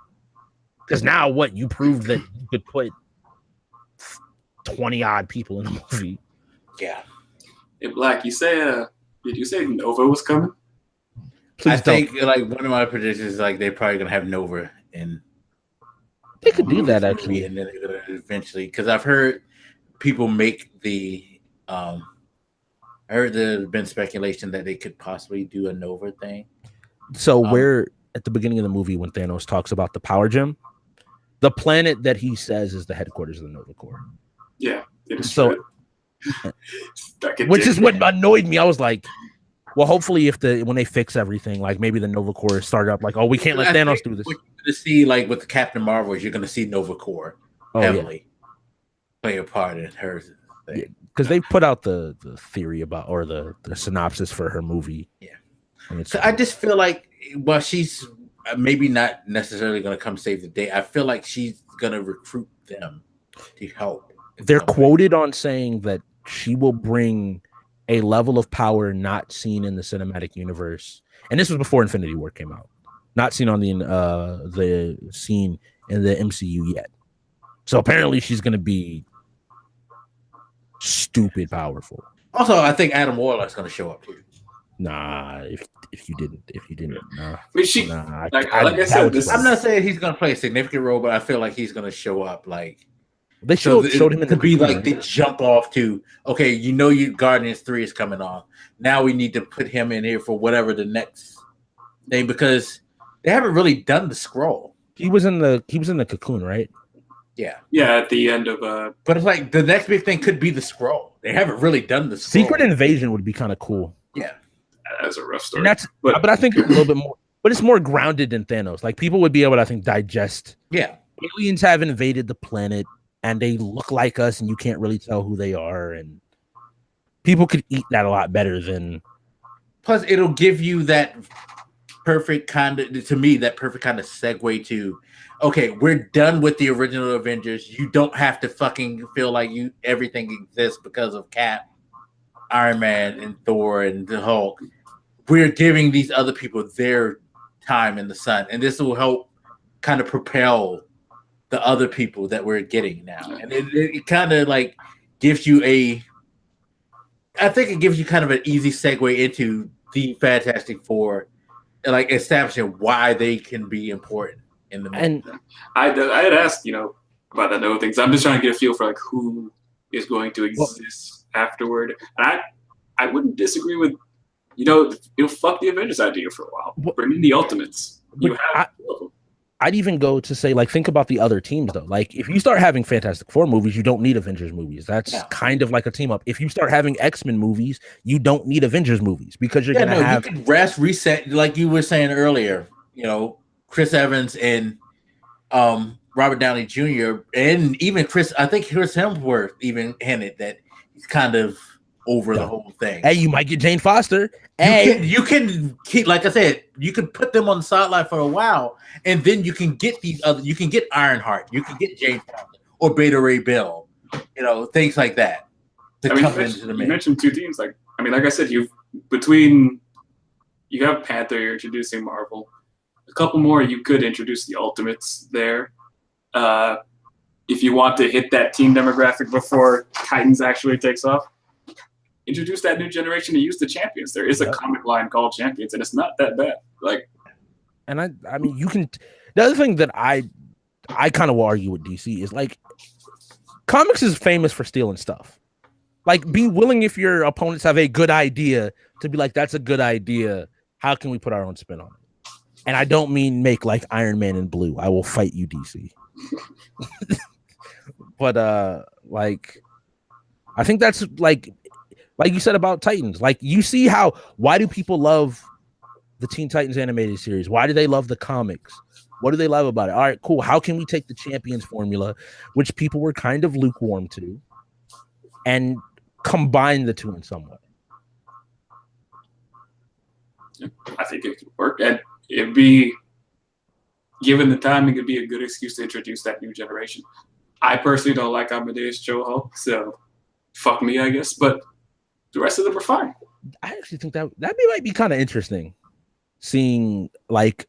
Because now you proved that you could put 20 odd people in the movie. Yeah. Hey, Black, did you say Nova was coming? I think like one of my predictions is like they're probably gonna have Nova in. They could do that actually, and then they're gonna eventually, because I've heard people make the. I heard there's been speculation that they could possibly do a Nova thing. So where at the beginning of the movie when Thanos talks about the power gem, the planet that he says is the headquarters of the Nova Corps. Yeah, it is. So, which is what annoyed me. I was like, well, hopefully when they fix everything, like maybe the Nova Corps started up like, oh, we can't let Thanos do this. What you're going to see, like with the Captain Marvel, is you're going to see Nova Corps heavily play a part in her thing. Yeah, because they put out the theory about, or the synopsis for her movie. Yeah. So I just feel like, well, she's maybe not necessarily going to come save the day. I feel like she's going to recruit them to help. They're quoted on saying that she will bring a level of power not seen in the cinematic universe. And this was before Infinity War came out. Not seen on the scene in the MCU yet. So apparently she's going to be stupid powerful. Also, I think Adam Warlock's going to show up too. Nah, if you didn't, nah. I mean, like I said, I'm not saying he's going to play a significant role, but I feel like he's going to show up. Like they showed him in to be like they jump off to, okay, you Guardians 3 is coming on. Now we need to put him in here for whatever the next thing, because they haven't really done the scroll. He was in the cocoon, right? Yeah, at the end of But it's like the next big thing could be the scroll. They haven't really done the scroll. Secret Invasion would be kind of cool. Yeah, that's a rough story. And but I think it's a little bit more. But it's more grounded than Thanos. Like people would be able to, I think, digest. Yeah, aliens have invaded the planet, and they look like us, and you can't really tell who they are, and people could eat that a lot better than. Plus, it'll give you that perfect kind of, to me, that perfect kind of segue to, okay, we're done with the original Avengers. You don't have to fucking feel like everything exists because of Cap, Iron Man, and Thor, and the Hulk. We're giving these other people their time in the sun, and this will help kind of propel the other people that we're getting now. And it kind of like gives you I think it gives you kind of an easy segue into the Fantastic Four, and like establishing why they can be important in the movie. And I had asked, about that other things. I'm just trying to get a feel for like who is going to exist afterward. And I wouldn't disagree with, fuck the Avengers idea for a while. Bring in the Ultimates. I'd even go to say, like, think about the other teams, though. Like, if you start having Fantastic Four movies, you don't need Avengers movies. That's kind of like a team up. If you start having X-Men movies, you don't need Avengers movies because you're going to have... You can reset, like you were saying earlier, Chris Evans and Robert Downey Jr. and even Chris Hemsworth even hinted that he's kind of over the whole thing. Hey, you might get Jane Foster. You can keep, like I said, you can put them on the sideline for a while, and then you can get these other. You can get Ironheart, you can get Jane Foster or Beta Ray Bill, things like that. You mentioned two teams. Like I said, you have Panther. You're introducing Marvel. A couple more, you could introduce the Ultimates there. If you want to hit that team demographic before Titans actually takes off. Introduce that new generation to use the champions. There is a comic line called Champions, and it's not that bad. And I mean, you can. The other thing that I kind of will argue with DC is like, comics is famous for stealing stuff. Like, be willing if your opponents have a good idea to be like, that's a good idea. How can we put our own spin on it? And I don't mean make like Iron Man in blue. I will fight you, DC. But like, I think that's like you said about Titans. Like, you see why do people love the Teen Titans animated series? Why do they love the comics? What do they love about it? All right, cool. How can we take the Champions formula, which people were kind of lukewarm to, and combine the two in some way? I think it could work. And it'd be, given the time, it could be a good excuse to introduce that new generation. I personally don't like Amadeus Cho-Ho, so fuck me, I guess. But the rest of them are fine. I actually think that might be kind of interesting, seeing like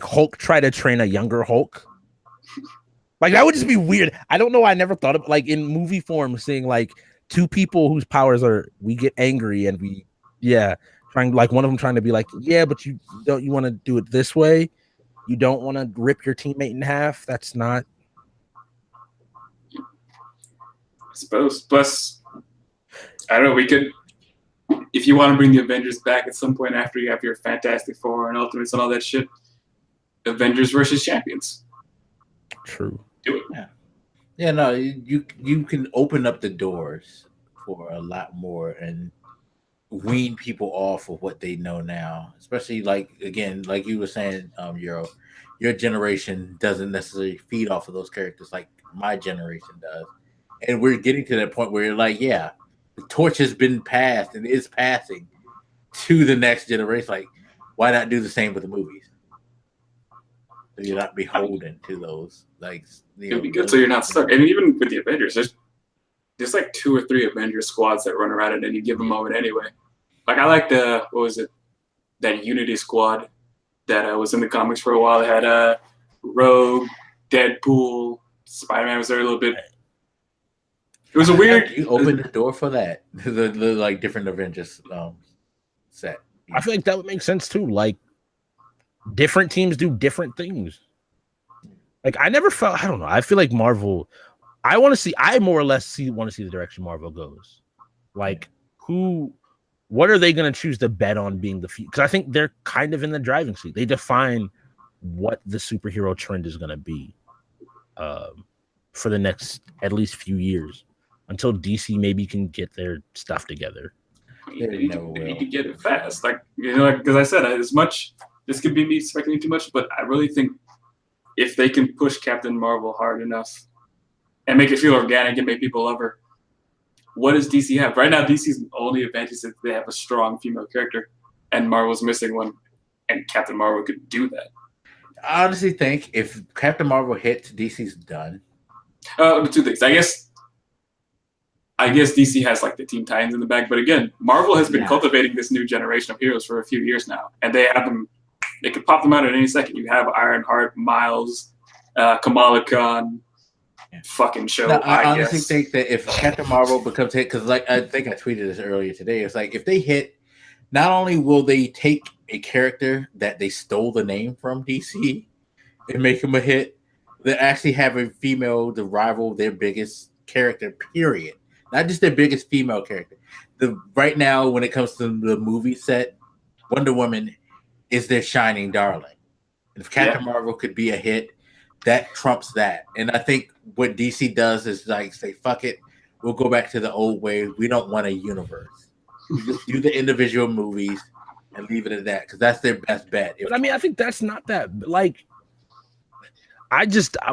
Hulk try to train a younger Hulk. Like, that would just be weird. I don't know. I never thought of, like, in movie form, seeing like two people whose powers are, we get angry and trying, like, one of them trying to be like, but you want to do it this way. You don't want to rip your teammate in half. That's not. I suppose. Plus, I don't know, we could, if you want to bring the Avengers back at some point after you have your Fantastic Four and Ultimates and all that shit, Avengers versus Champions. True. Do it. Yeah, no, you can open up the doors for a lot more and wean people off of what they know now. Especially, like, again, like you were saying, your generation doesn't necessarily feed off of those characters like my generation does. And we're getting to that point where you're like, the torch has been passed and is passing to the next generation. Like, why not do the same with the movies? So you're not beholden to those. Like, it'd be good so you're not stuck. And even with the Avengers, there's like 2 or 3 Avengers squads that run around at any given moment anyway. Like, I like that Unity squad that was in the comics for a while. It had Rogue, Deadpool, Spider-Man was there a little bit. It was a weird. You opened the door for that. the like different Avengers set. I feel like that would make sense too. Like, different teams do different things. Like, I never felt. I don't know. I feel like Marvel. I more or less want to see the direction Marvel goes. Like, what are they going to choose to bet on being the future? Because I think they're kind of in the driving seat. They define what the superhero trend is going to be. for the next at least few years until DC maybe can get their stuff together. They need to get it fast. Like, you know, because I said, as much, this could be me speculating too much, but I really think if they can push Captain Marvel hard enough and make it feel organic and make people love her, what does DC have? Right now, DC's only advantage is that they have a strong female character, and Marvel's missing one, and Captain Marvel could do that. I honestly think if Captain Marvel hits, DC's done. Two things. I guess DC has like the Teen Titans in the bag, but again, Marvel has been cultivating this new generation of heroes for a few years now, and they have them. They could pop them out at any second. You have Ironheart, Miles, Kamala Khan, fucking show. No, I honestly think that if Captain Marvel becomes hit, because like I think I tweeted this earlier today, it's like if they hit, not only will they take a character that they stole the name from DC and make him a hit, they actually have a female to rival their biggest character. Period. Not just their biggest female character. Right now, when it comes to the movie set, Wonder Woman is their shining darling. And if Captain Marvel could be a hit, that trumps that. And I think what DC does is like say, fuck it, we'll go back to the old way. We don't want a universe. We just do the individual movies and leave it at that because that's their best bet. But I mean, I think that's not that like.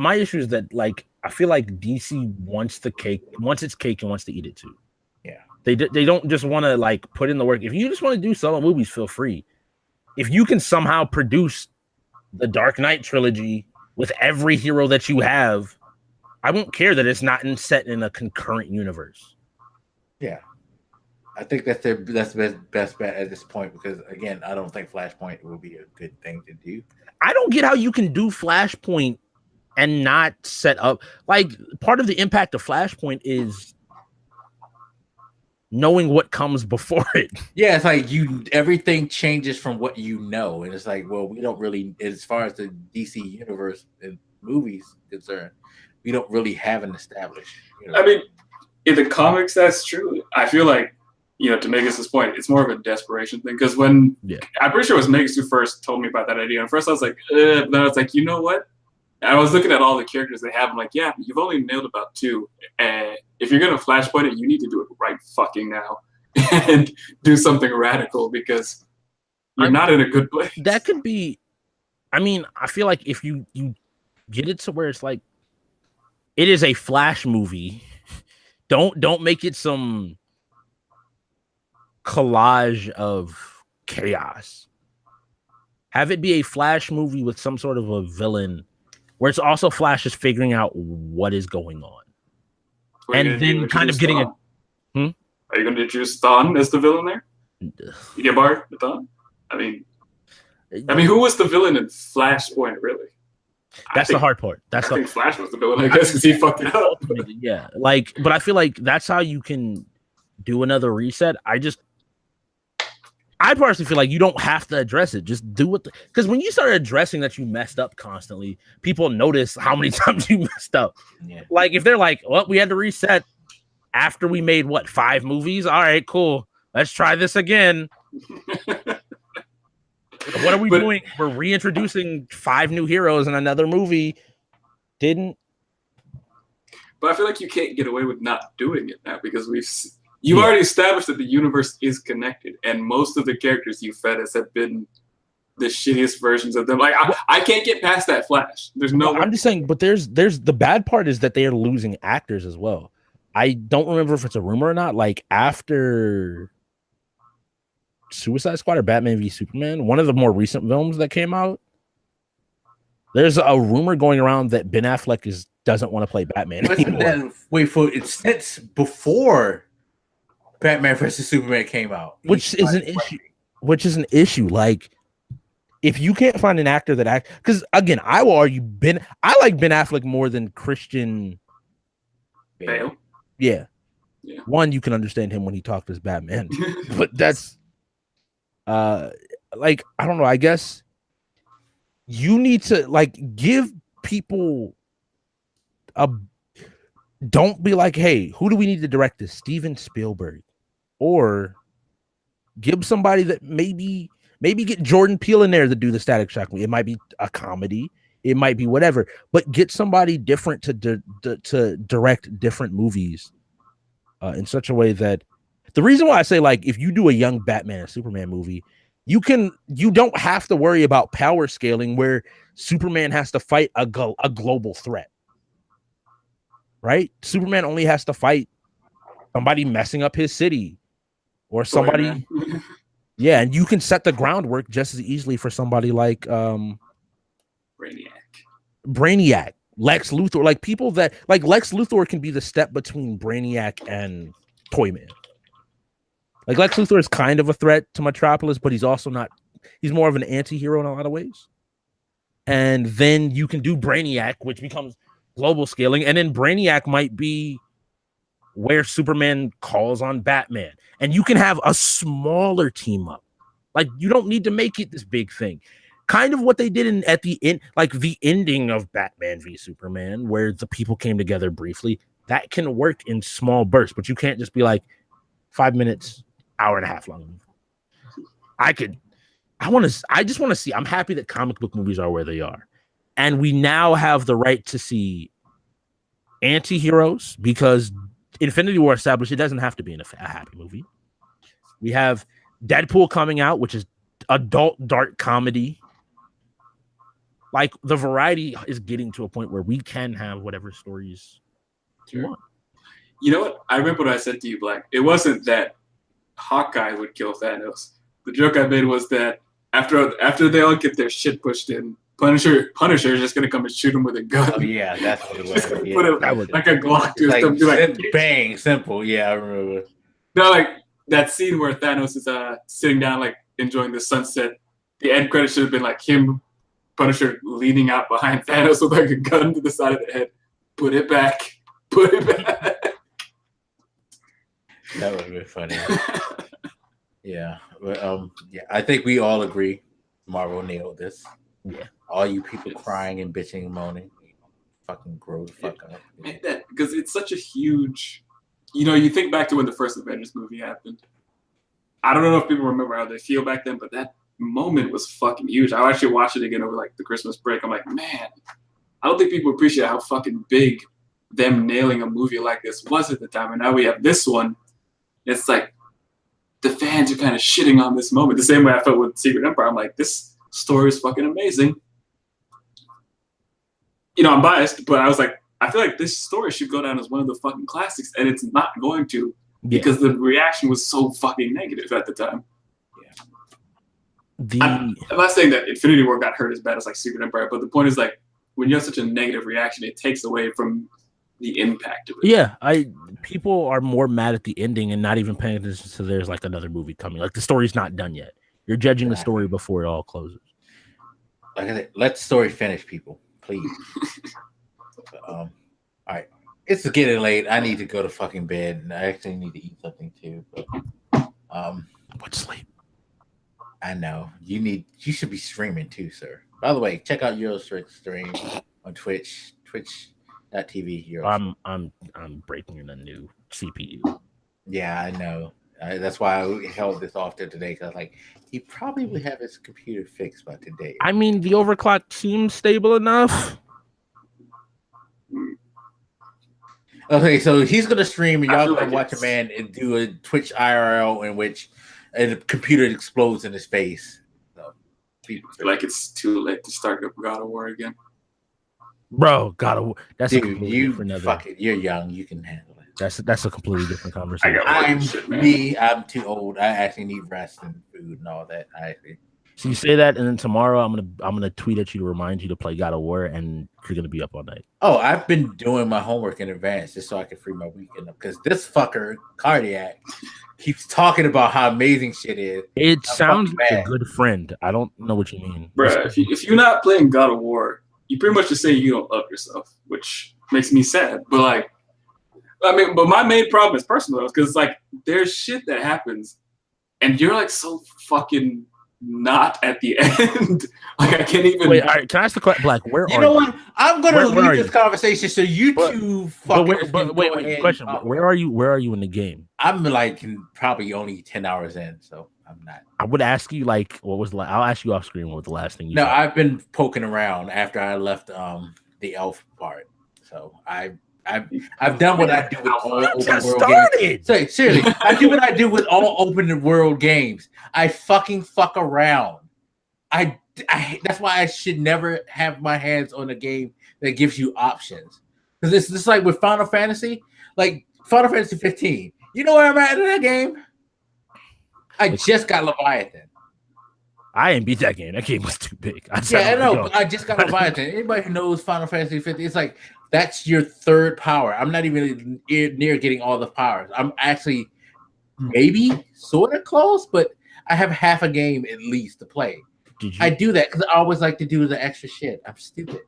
My issue is that like I feel like DC wants the cake, wants its cake, and wants to eat it too. Yeah, they don't just want to like put in the work. If you just want to do solo movies, feel free. If you can somehow produce the Dark Knight trilogy with every hero that you have, I won't care that it's not set in a concurrent universe. Yeah, I think that's their best bet at this point because again, I don't think Flashpoint will be a good thing to do. I don't get how you can do Flashpoint and not set up like part of the impact of Flashpoint is knowing what comes before it. Yeah, it's like everything changes from what you know, and it's like, well, we don't really, as far as the DC universe and movies concerned, we don't really have an established. I mean, in the comics, that's true. I feel like, you know, to Megas' point, it's more of a desperation thing because when I'm pretty sure it was Megas who first told me about that idea. And first I was like, but then I was like, you know what? And I was looking at all the characters they have. I'm like, yeah, you've only nailed about 2. And if you're going to Flashpoint it, you need to do it right fucking now and do something radical because you're not in a good place. That could be, I mean, I feel like if you get it to where it's like, it is a Flash movie. Don't make it some collage of chaos. Have it be a Flash movie with some sort of a villain where it's also Flash is figuring out what is going on. And then kind of getting Are you going to choose Thawne as the villain there? Eobard, the Thawne? I mean, who was the villain in Flashpoint, really? That's the hard part. I think Flash was the villain, I guess, because he fucked it up. Yeah, like, but I feel like that's how you can do another reset. I personally feel like you don't have to address it. Just do it. Because when you start addressing that you messed up constantly, people notice how many times you messed up. Yeah. Like if they're like, well, we had to reset after we made 5 movies. All right, cool. Let's try this again. What are we doing? We're reintroducing 5 new heroes in another movie. But I feel like you can't get away with not doing it now because you've already established that the universe is connected, and most of the characters you fed us have been the shittiest versions of them. Like I can't get past that Flash. There's no. I'm just saying, but there's the bad part is that they are losing actors as well. I don't remember if it's a rumor or not. Like after Suicide Squad or Batman v Superman, one of the more recent films that came out, there's a rumor going around that Ben Affleck doesn't want to play Batman anymore. It's since before Batman vs Superman came out, which is an issue. Which is an issue. Like, if you can't find an actor that act, because again, I will argue I like Ben Affleck more than Christian Bale. Yeah. One, you can understand him when he talked as Batman, but that's like, I don't know. I guess you need to like give people don't be like, hey, who do we need to direct this? Steven Spielberg. Or give somebody that maybe get Jordan Peele in there to do the Static Shock movie. It might be a comedy. It might be whatever, but get somebody different to direct different movies in such a way that the reason why I say, like, if you do a young Batman and Superman movie, you don't have to worry about power scaling where Superman has to fight a global threat, right? Superman only has to fight somebody messing up his city or somebody. Yeah, and you can set the groundwork just as easily for somebody like Brainiac, Lex Luthor, like people that like Lex Luthor can be the step between Brainiac and Toyman. Like Lex Luthor is kind of a threat to Metropolis, but he's also not. He's more of an anti-hero in a lot of ways. And then you can do Brainiac, which becomes global scaling, and then Brainiac might be where Superman calls on Batman, and you can have a smaller team up. Like you don't need to make it this big thing. Kind of what they did at the end, like the ending of Batman v Superman, where the people came together briefly. That can work in small bursts, but you can't just be like 5 minutes, hour and a half long. I just want to see. I'm happy that comic book movies are where they are, and we now have the right to see anti-heroes because Infinity War established it doesn't have to be a happy movie. We have Deadpool coming out, which is adult dark comedy. Like the variety is getting to a point where we can have whatever stories you want. You know what? I remember what I said to you, Black. It wasn't that Hawkeye would kill Thanos. The joke I made was that after they all get their shit pushed in, Punisher is just gonna come and shoot him with a gun. Oh yeah, that's what it was. Yeah. Put like a Glock to his like, thumb, like bang, simple. Yeah, I remember. No, like that scene where Thanos is sitting down, like enjoying the sunset. The end credit should have been like him, Punisher leaning out behind Thanos with like a gun to the side of the head. Put it back. Put it back. That would have been funny. Yeah, but yeah, I think we all agree Marvel nailed this. Yeah, all you people crying and bitching and moaning, fucking grow the fuck up. Because it's such a huge. You think back to when the first Avengers movie happened. I don't know if people remember how they feel back then, but that moment was fucking huge. I actually watched it again over like the Christmas break. I'm like, man, I don't think people appreciate how fucking big them nailing a movie like this was at the time. And now we have this one. It's like the fans are kind of shitting on this moment. The same way I felt with Secret Empire. I'm like, this story is fucking amazing. I'm biased, but I was like, I feel like this story should go down as one of the fucking classics, and it's not going to because the reaction was so fucking negative at the time. Yeah. I'm not saying that Infinity War got hurt as bad as like Secret Empire, but the point is like when you have such a negative reaction, it takes away from the impact of it. Yeah, people are more mad at the ending and not even paying attention to there's like another movie coming. Like the story's not done yet. You're judging the story before it all closes. Like I said, let the story finish, people, please. All right, it's getting late. I need to go to fucking bed, and I actually need to eat something too. But what's sleep? I know you should be streaming too, sir. By the way, check out YoruStrix stream on Twitch, twitch.tv. I'm breaking in a new CPU. Yeah, I know. That's why I held this off there today, because like he probably would have his computer fixed by today. I mean, the overclock seems stable enough. Okay, so he's gonna stream, and y'all gonna watch a man and do a Twitch IRL in which a computer explodes in his face. So, like it's too late to start God of War again, bro. God of War. That's dude, a completely different. Fuck it. You're young. You can handle it. That's a completely different conversation. I'm too old. I actually need rest and food and all that. So you say that, and then tomorrow I'm gonna tweet at you to remind you to play God of War, and you're gonna be up all night. Oh, I've been doing my homework in advance just so I can free my weekend up, because this fucker Cardiac keeps talking about how amazing shit is. It sounds like a good friend. I don't know what you mean, bro. If you're not playing God of War, you pretty much just say you don't love yourself, which makes me sad. But like, but my main problem is personal, because like there's shit that happens, and you're like so fucking not at the end. Like I can't even. Wait, all right, can I ask the question, Black? Where you are know you? what? I'm gonna leave this conversation so you two fuckers. But wait, question. Where are you? Where are you in the game? I'm like probably only 10 hours in, so I'm not. I would ask you like, what was the? I'll ask you off screen. What was the last thing you? No, saw? I've been poking around after I left the elf part. So I've done what I do with all open world games. So, seriously, I do what I do with all open world games. I fucking fuck around. I that's why I should never have my hands on a game that gives you options. Because it's just like with Final Fantasy, like Final Fantasy 15. You know where I'm at in that game? I just got Leviathan. I didn't beat that game. That game was too big. I know, but I just got Leviathan. Anybody who knows Final Fantasy 15, it's like that's your third power. I'm not even near getting all the powers. I'm actually maybe sort of close, but I have half a game at least to play. I do that because I always like to do the extra shit. I'm stupid.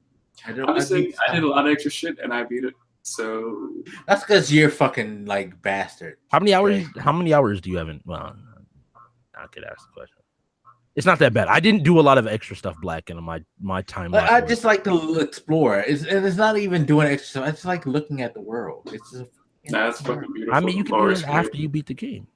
I did a lot of extra shit and I beat it. So that's because you're fucking like bastard. How many hours? How many hours do you have in? Well, I could ask the question. It's not that bad. I didn't do a lot of extra stuff, Black, in my time. I just like to explore. It's not even doing extra stuff. I just like looking at the world. It's just, that's fucking beautiful. I mean, you can do it after you beat the game.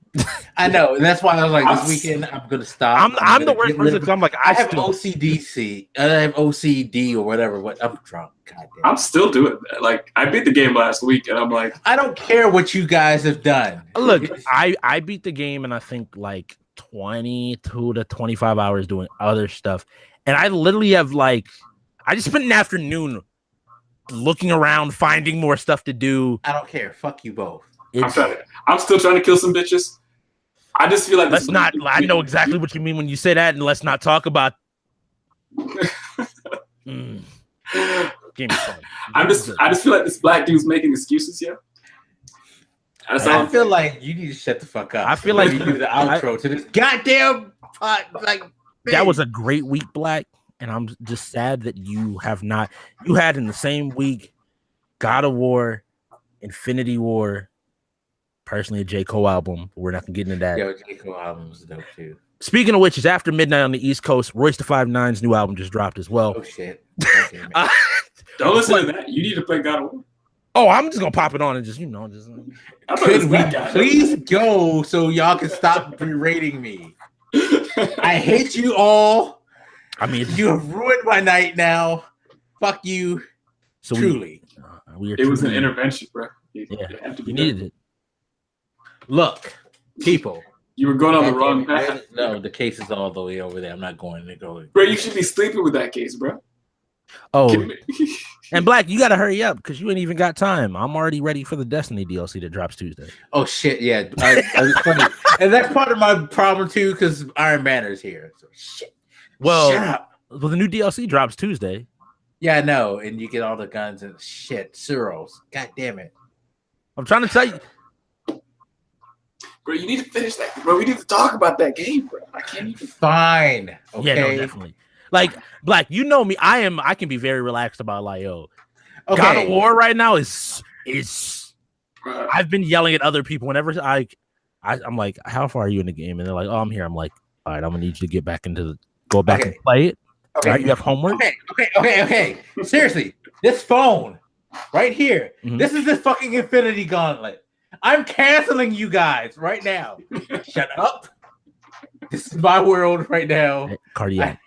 I know, and that's why I was like, this weekend I'm gonna stop. I'm the worst person because I'm like, I have OCD, I have OCD or whatever. But I'm drunk. Goddamn. I'm still doing that. Like I beat the game last week, and I'm like, I don't care what you guys have done. Look, I beat the game, and I think like 22 to 25 hours doing other stuff, and I literally have like, I just spent an afternoon looking around, finding more stuff to do. I don't care. Fuck you both. I'm still trying to kill some bitches. I just feel like let's not. I know exactly what you mean when you say that, and let's not talk about. Game is fun. I just feel like this black dude's making excuses here. I feel like you need to shut the fuck up. I feel like you do the outro to this goddamn like. That was a great week, Black, and I'm just sad that you have not. You had in the same week, God of War, Infinity War. Personally, a J. Cole album. We're not gonna get into that. Yo, J. Cole album was dope too. Speaking of which, it's after midnight on the East Coast. Royce the 5'9's new album just dropped as well. Oh shit! Okay, don't listen to that. You need to play God of War. Oh, I'm just gonna pop it on and just Could we please go so y'all can stop berating me? I hate you all. I mean, you have ruined my night now. Fuck you. So truly, it was an intervention, bro. You needed it. Look, people. You were going on the wrong path. No, the case is all the way over there. I'm not going to go. Bro, you should be sleeping with that case, bro. Oh, and Black, you got to hurry up because you ain't even got time. I'm already ready for the Destiny DLC that drops Tuesday. Oh, shit. Yeah. It's funny. And that's part of my problem, too, because Iron Banner's here. So, shit. Well, shut up. Well, the new DLC drops Tuesday. Yeah, I know. And you get all the guns and shit. Suros. God damn it. I'm trying to tell you. Bro, you need to finish that. Bro, we need to talk about that game, bro. I can't even. Fine. Okay. Yeah, no, definitely. Like, Black, you know me. I can be very relaxed about like, yo. Okay. God of War right now is I've been yelling at other people whenever I'm like, how far are you in the game? And they're like, oh, I'm here. I'm like, all right, I'm gonna need you to get back go back and play it. Okay. All right, you have homework. Okay. Seriously, this phone right here. Mm-hmm. This is the fucking Infinity Gauntlet. I'm canceling you guys right now. Shut up. This is my world right now. Cardiac.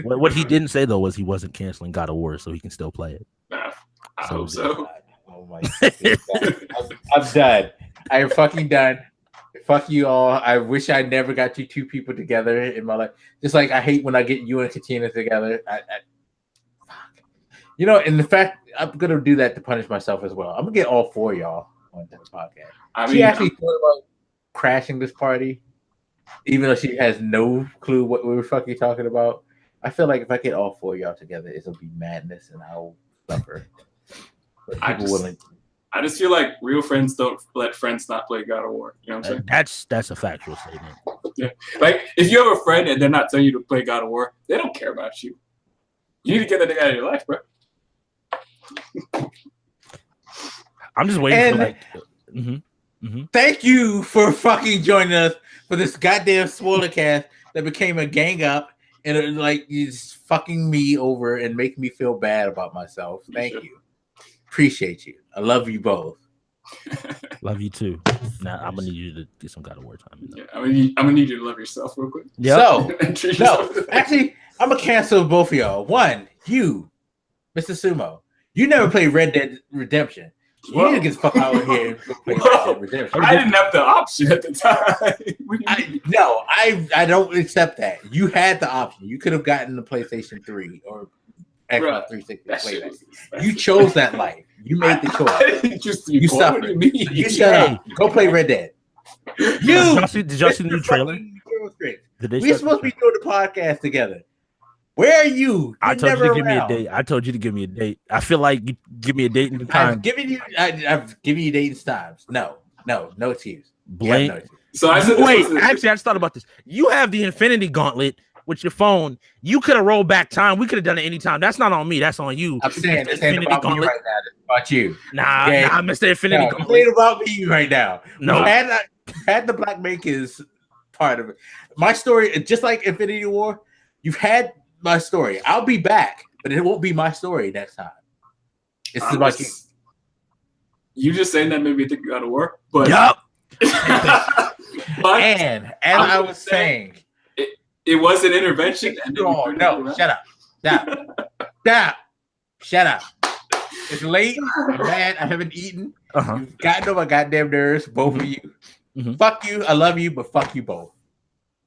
What he didn't say though was he wasn't canceling God of War, so he can still play it. I hope so. Oh my God. I'm done. I am fucking done. Fuck you all. I wish I never got you two people together in my life. Just like I hate when I get you and Katina together. Fuck. You know, and the fact I'm gonna do that to punish myself as well. I'm gonna get all four of y'all on the podcast. She actually thought about crashing this party, even though she has no clue what we were fucking talking about. I feel like if I get all four of y'all together, it'll be madness and I'll suffer. I just feel like real friends don't let friends not play God of War. You know what I'm saying? That's a factual statement. Yeah. Like if you have a friend and they're not telling you to play God of War, they don't care about you. You need to get that thing out of your life, bro. I'm just waiting for like. Thank you for fucking joining us for this goddamn Spoilercast that became a gang up and it, like is fucking me over and making me feel bad about myself. Thank you. Appreciate you. I love you both. Love you too. Now I'm gonna need you to get some God of War time. Yeah, I'm gonna need you to love yourself real quick. Yep. So, no, actually, I'm gonna cancel both of y'all. One, you, Mr. Sumo, you never played Red Dead Redemption. You need to get the fuck out of here and go play Red Dead Redemption. I didn't have the option at the time. I don't accept that. You had the option. You could have gotten the PlayStation 3 or Xbox 360. You chose that life. You made the choice. You suffered. You shut up. Go play Red Dead. Did y'all see the new trailer? We're supposed to be doing the podcast together. Where are you? I told you to give me a date. I told you to give me a date. I feel like you give me a date and time. I've given you dates and times. No excuse. Blame. No excuse. So I said, actually, I just thought about this. You have the Infinity Gauntlet with your phone. You could have rolled back time. We could have done it anytime. That's not on me. That's on you. I'm saying this ain't about me right now. It's about you. Nah, Mr. Infinity Gauntlet. It's ain't about me right now. No. Had the Black Makers part of it. My story, just like Infinity War, you've had my story. I'll be back, but it won't be my story next time. It's about you. You just saying that made me think God of War, but yup. And as I was saying, it was an intervention. And no, shut up. Shut up. It's late. I'm mad. I haven't eaten. You've gotten on my goddamn nerves, both of you. Fuck you. I love you, but fuck you both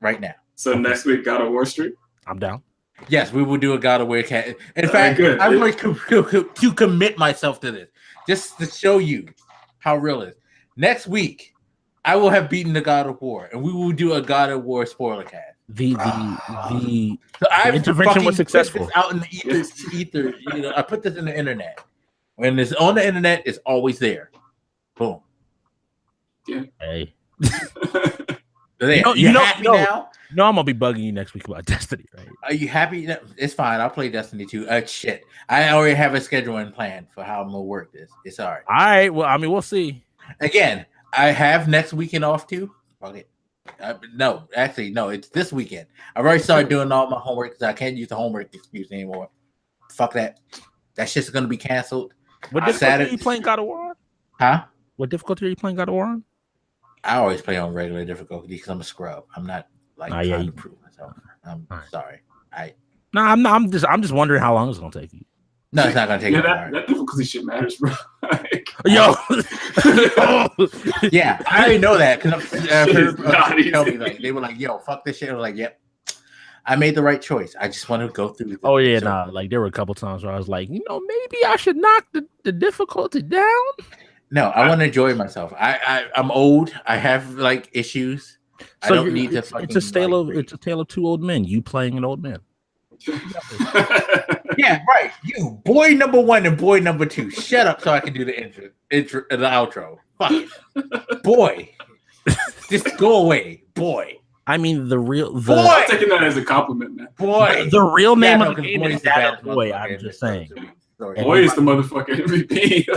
right now. So next week, God of War stream. I'm down. Yes, we will do a God of War. In fact, I'm going to commit myself to this just to show you how real it is. Next week, I will have beaten the God of War, and we will do a God of War Spoilercast. The intervention was successful. Out in the ether, I put this in the internet. When it's on the internet, it's always there. Boom. Yeah. Hey. You happy now? No, I'm gonna be bugging you next week about Destiny, right? Are you happy? It's fine. I'll play Destiny 2. Shit. I already have a schedule and plan for how I'm gonna work this. It's all right. All right. Well, I mean, we'll see. Again, I have next weekend off too. Fuck it. No, it's this weekend. I've already started doing all my homework because I can't use the homework excuse anymore. Fuck that. That shit's gonna be canceled. What difficulty are you playing God of War on? Huh? What difficulty are you playing God of War on? I always play on regular difficulty because I'm a scrub. I'm not trying to prove myself. I'm sorry. No, I'm not. I'm just wondering how long it's gonna take you. No, it's not gonna take you. That difficulty shit matters, bro. Yo. Yeah, I already know that because I've heard people tell me they were like, "Yo, fuck this shit." I was like, "Yep, I made the right choice. I just want to go through." There were a couple times where I was like, maybe I should knock the difficulty down. No, I want to enjoy myself. I'm old. I have issues. So I don't need to. It's a tale of two old men. You playing an old man. Yeah, right. You boy number 1 and boy number 2. Shut up, so I can do the intro, the outro. Fuck it. Boy, just go away, boy. I mean, boy. I'm taking that as a compliment, man. Boy, the real name of the game is that boy. I'm just saying. Boy is the motherfucking MVP.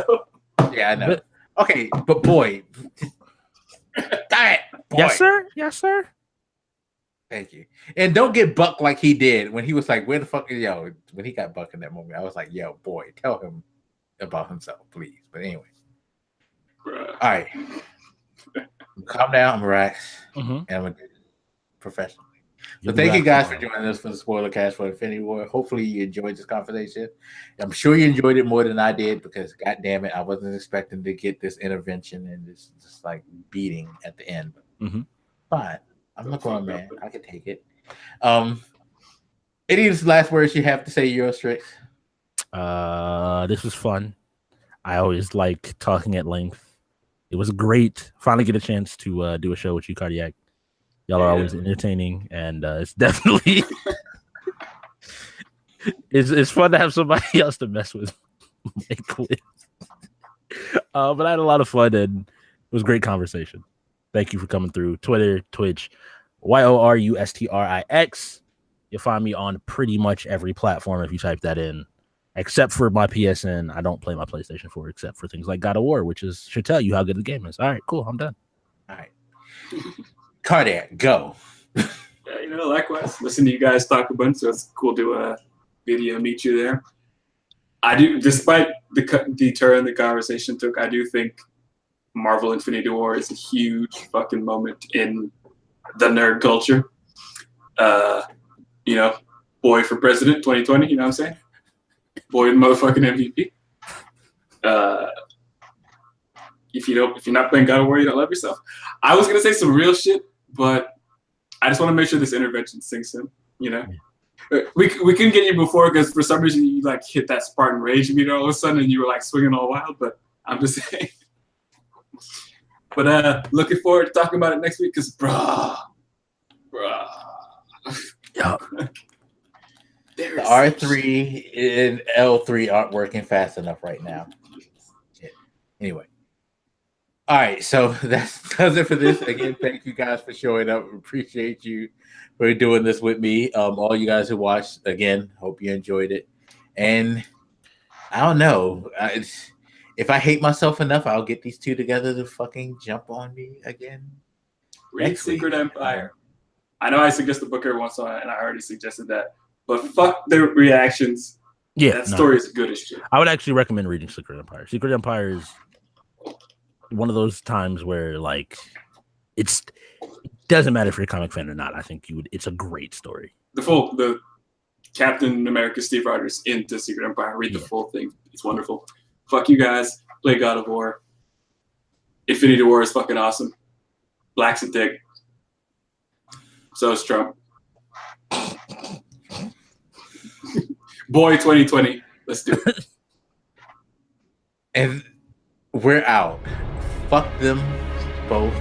Yeah, I know. Okay, but boy, boy. Yes, sir. Thank you. And don't get bucked like he did when he was like, "Where the fuck is yo?" When he got bucked in that moment, I was like, "Yo, boy, tell him about himself, please." But anyway, all right, calm down, I'm relaxed, and I'm gonna do this professionally. So thank you guys for joining us for the Spoilercast for Infinity War. Hopefully you enjoyed this conversation. I'm sure you enjoyed it more than I did because, god damn it, I wasn't expecting to get this intervention and this just beating at the end. Fine. I'm a grown man. I can take it. Any last words you have to say, YoruStrix? This was fun. I always like talking at length. It was great. Finally get a chance to do a show with you, Cardiac. Y'all are always entertaining, and it's definitely it's fun to have somebody else to mess with. But I had a lot of fun, and it was a great conversation. Thank you for coming through. Twitter, Twitch, YoruStrix. You'll find me on pretty much every platform if you type that in, except for my PSN. I don't play my PlayStation 4 except for things like God of War, which should tell you how good the game is. All right, cool. I'm done. All right. Cardiac, go. Yeah, likewise. Listen to you guys talk a bunch, so it's cool to video meet you there. I do, despite the turn the conversation took, I do think Marvel Infinity War is a huge fucking moment in the nerd culture. You know, boy for president 2020, you know what I'm saying? Boy motherfucking MVP. If you're not playing God of War, you don't love yourself. I was gonna say some real shit, but I just want to make sure this intervention sinks in. You know, we couldn't get you before because for some reason you like hit that Spartan rage meter all of a sudden and you were like swinging all wild. But I'm just saying. But looking forward to talking about it next week because, bruh. Yeah. The R3 and L3 aren't working fast enough right now. Shit. Anyway. All right, so that does it for this. Again, thank you guys for showing up. Appreciate you for doing this with me. All you guys who watched, again, hope you enjoyed it. And I don't know. If I hate myself enough, I'll get these two together to fucking jump on me again. Read Secret Empire. I know I suggest the book every once in a while, and I already suggested that. But fuck their reactions. Yeah, that story is good as shit. I would actually recommend reading Secret Empire. Secret Empire is one of those times where like it doesn't matter if you're a comic fan or not. I think it's a great story. The Captain America Steve Rogers into Secret Empire. Read the full thing. It's wonderful. Fuck you guys. Play God of War. Infinity War is fucking awesome. Black's a dick. So is Trump. Boy 2020. Let's do it. And we're out. Fuck them both.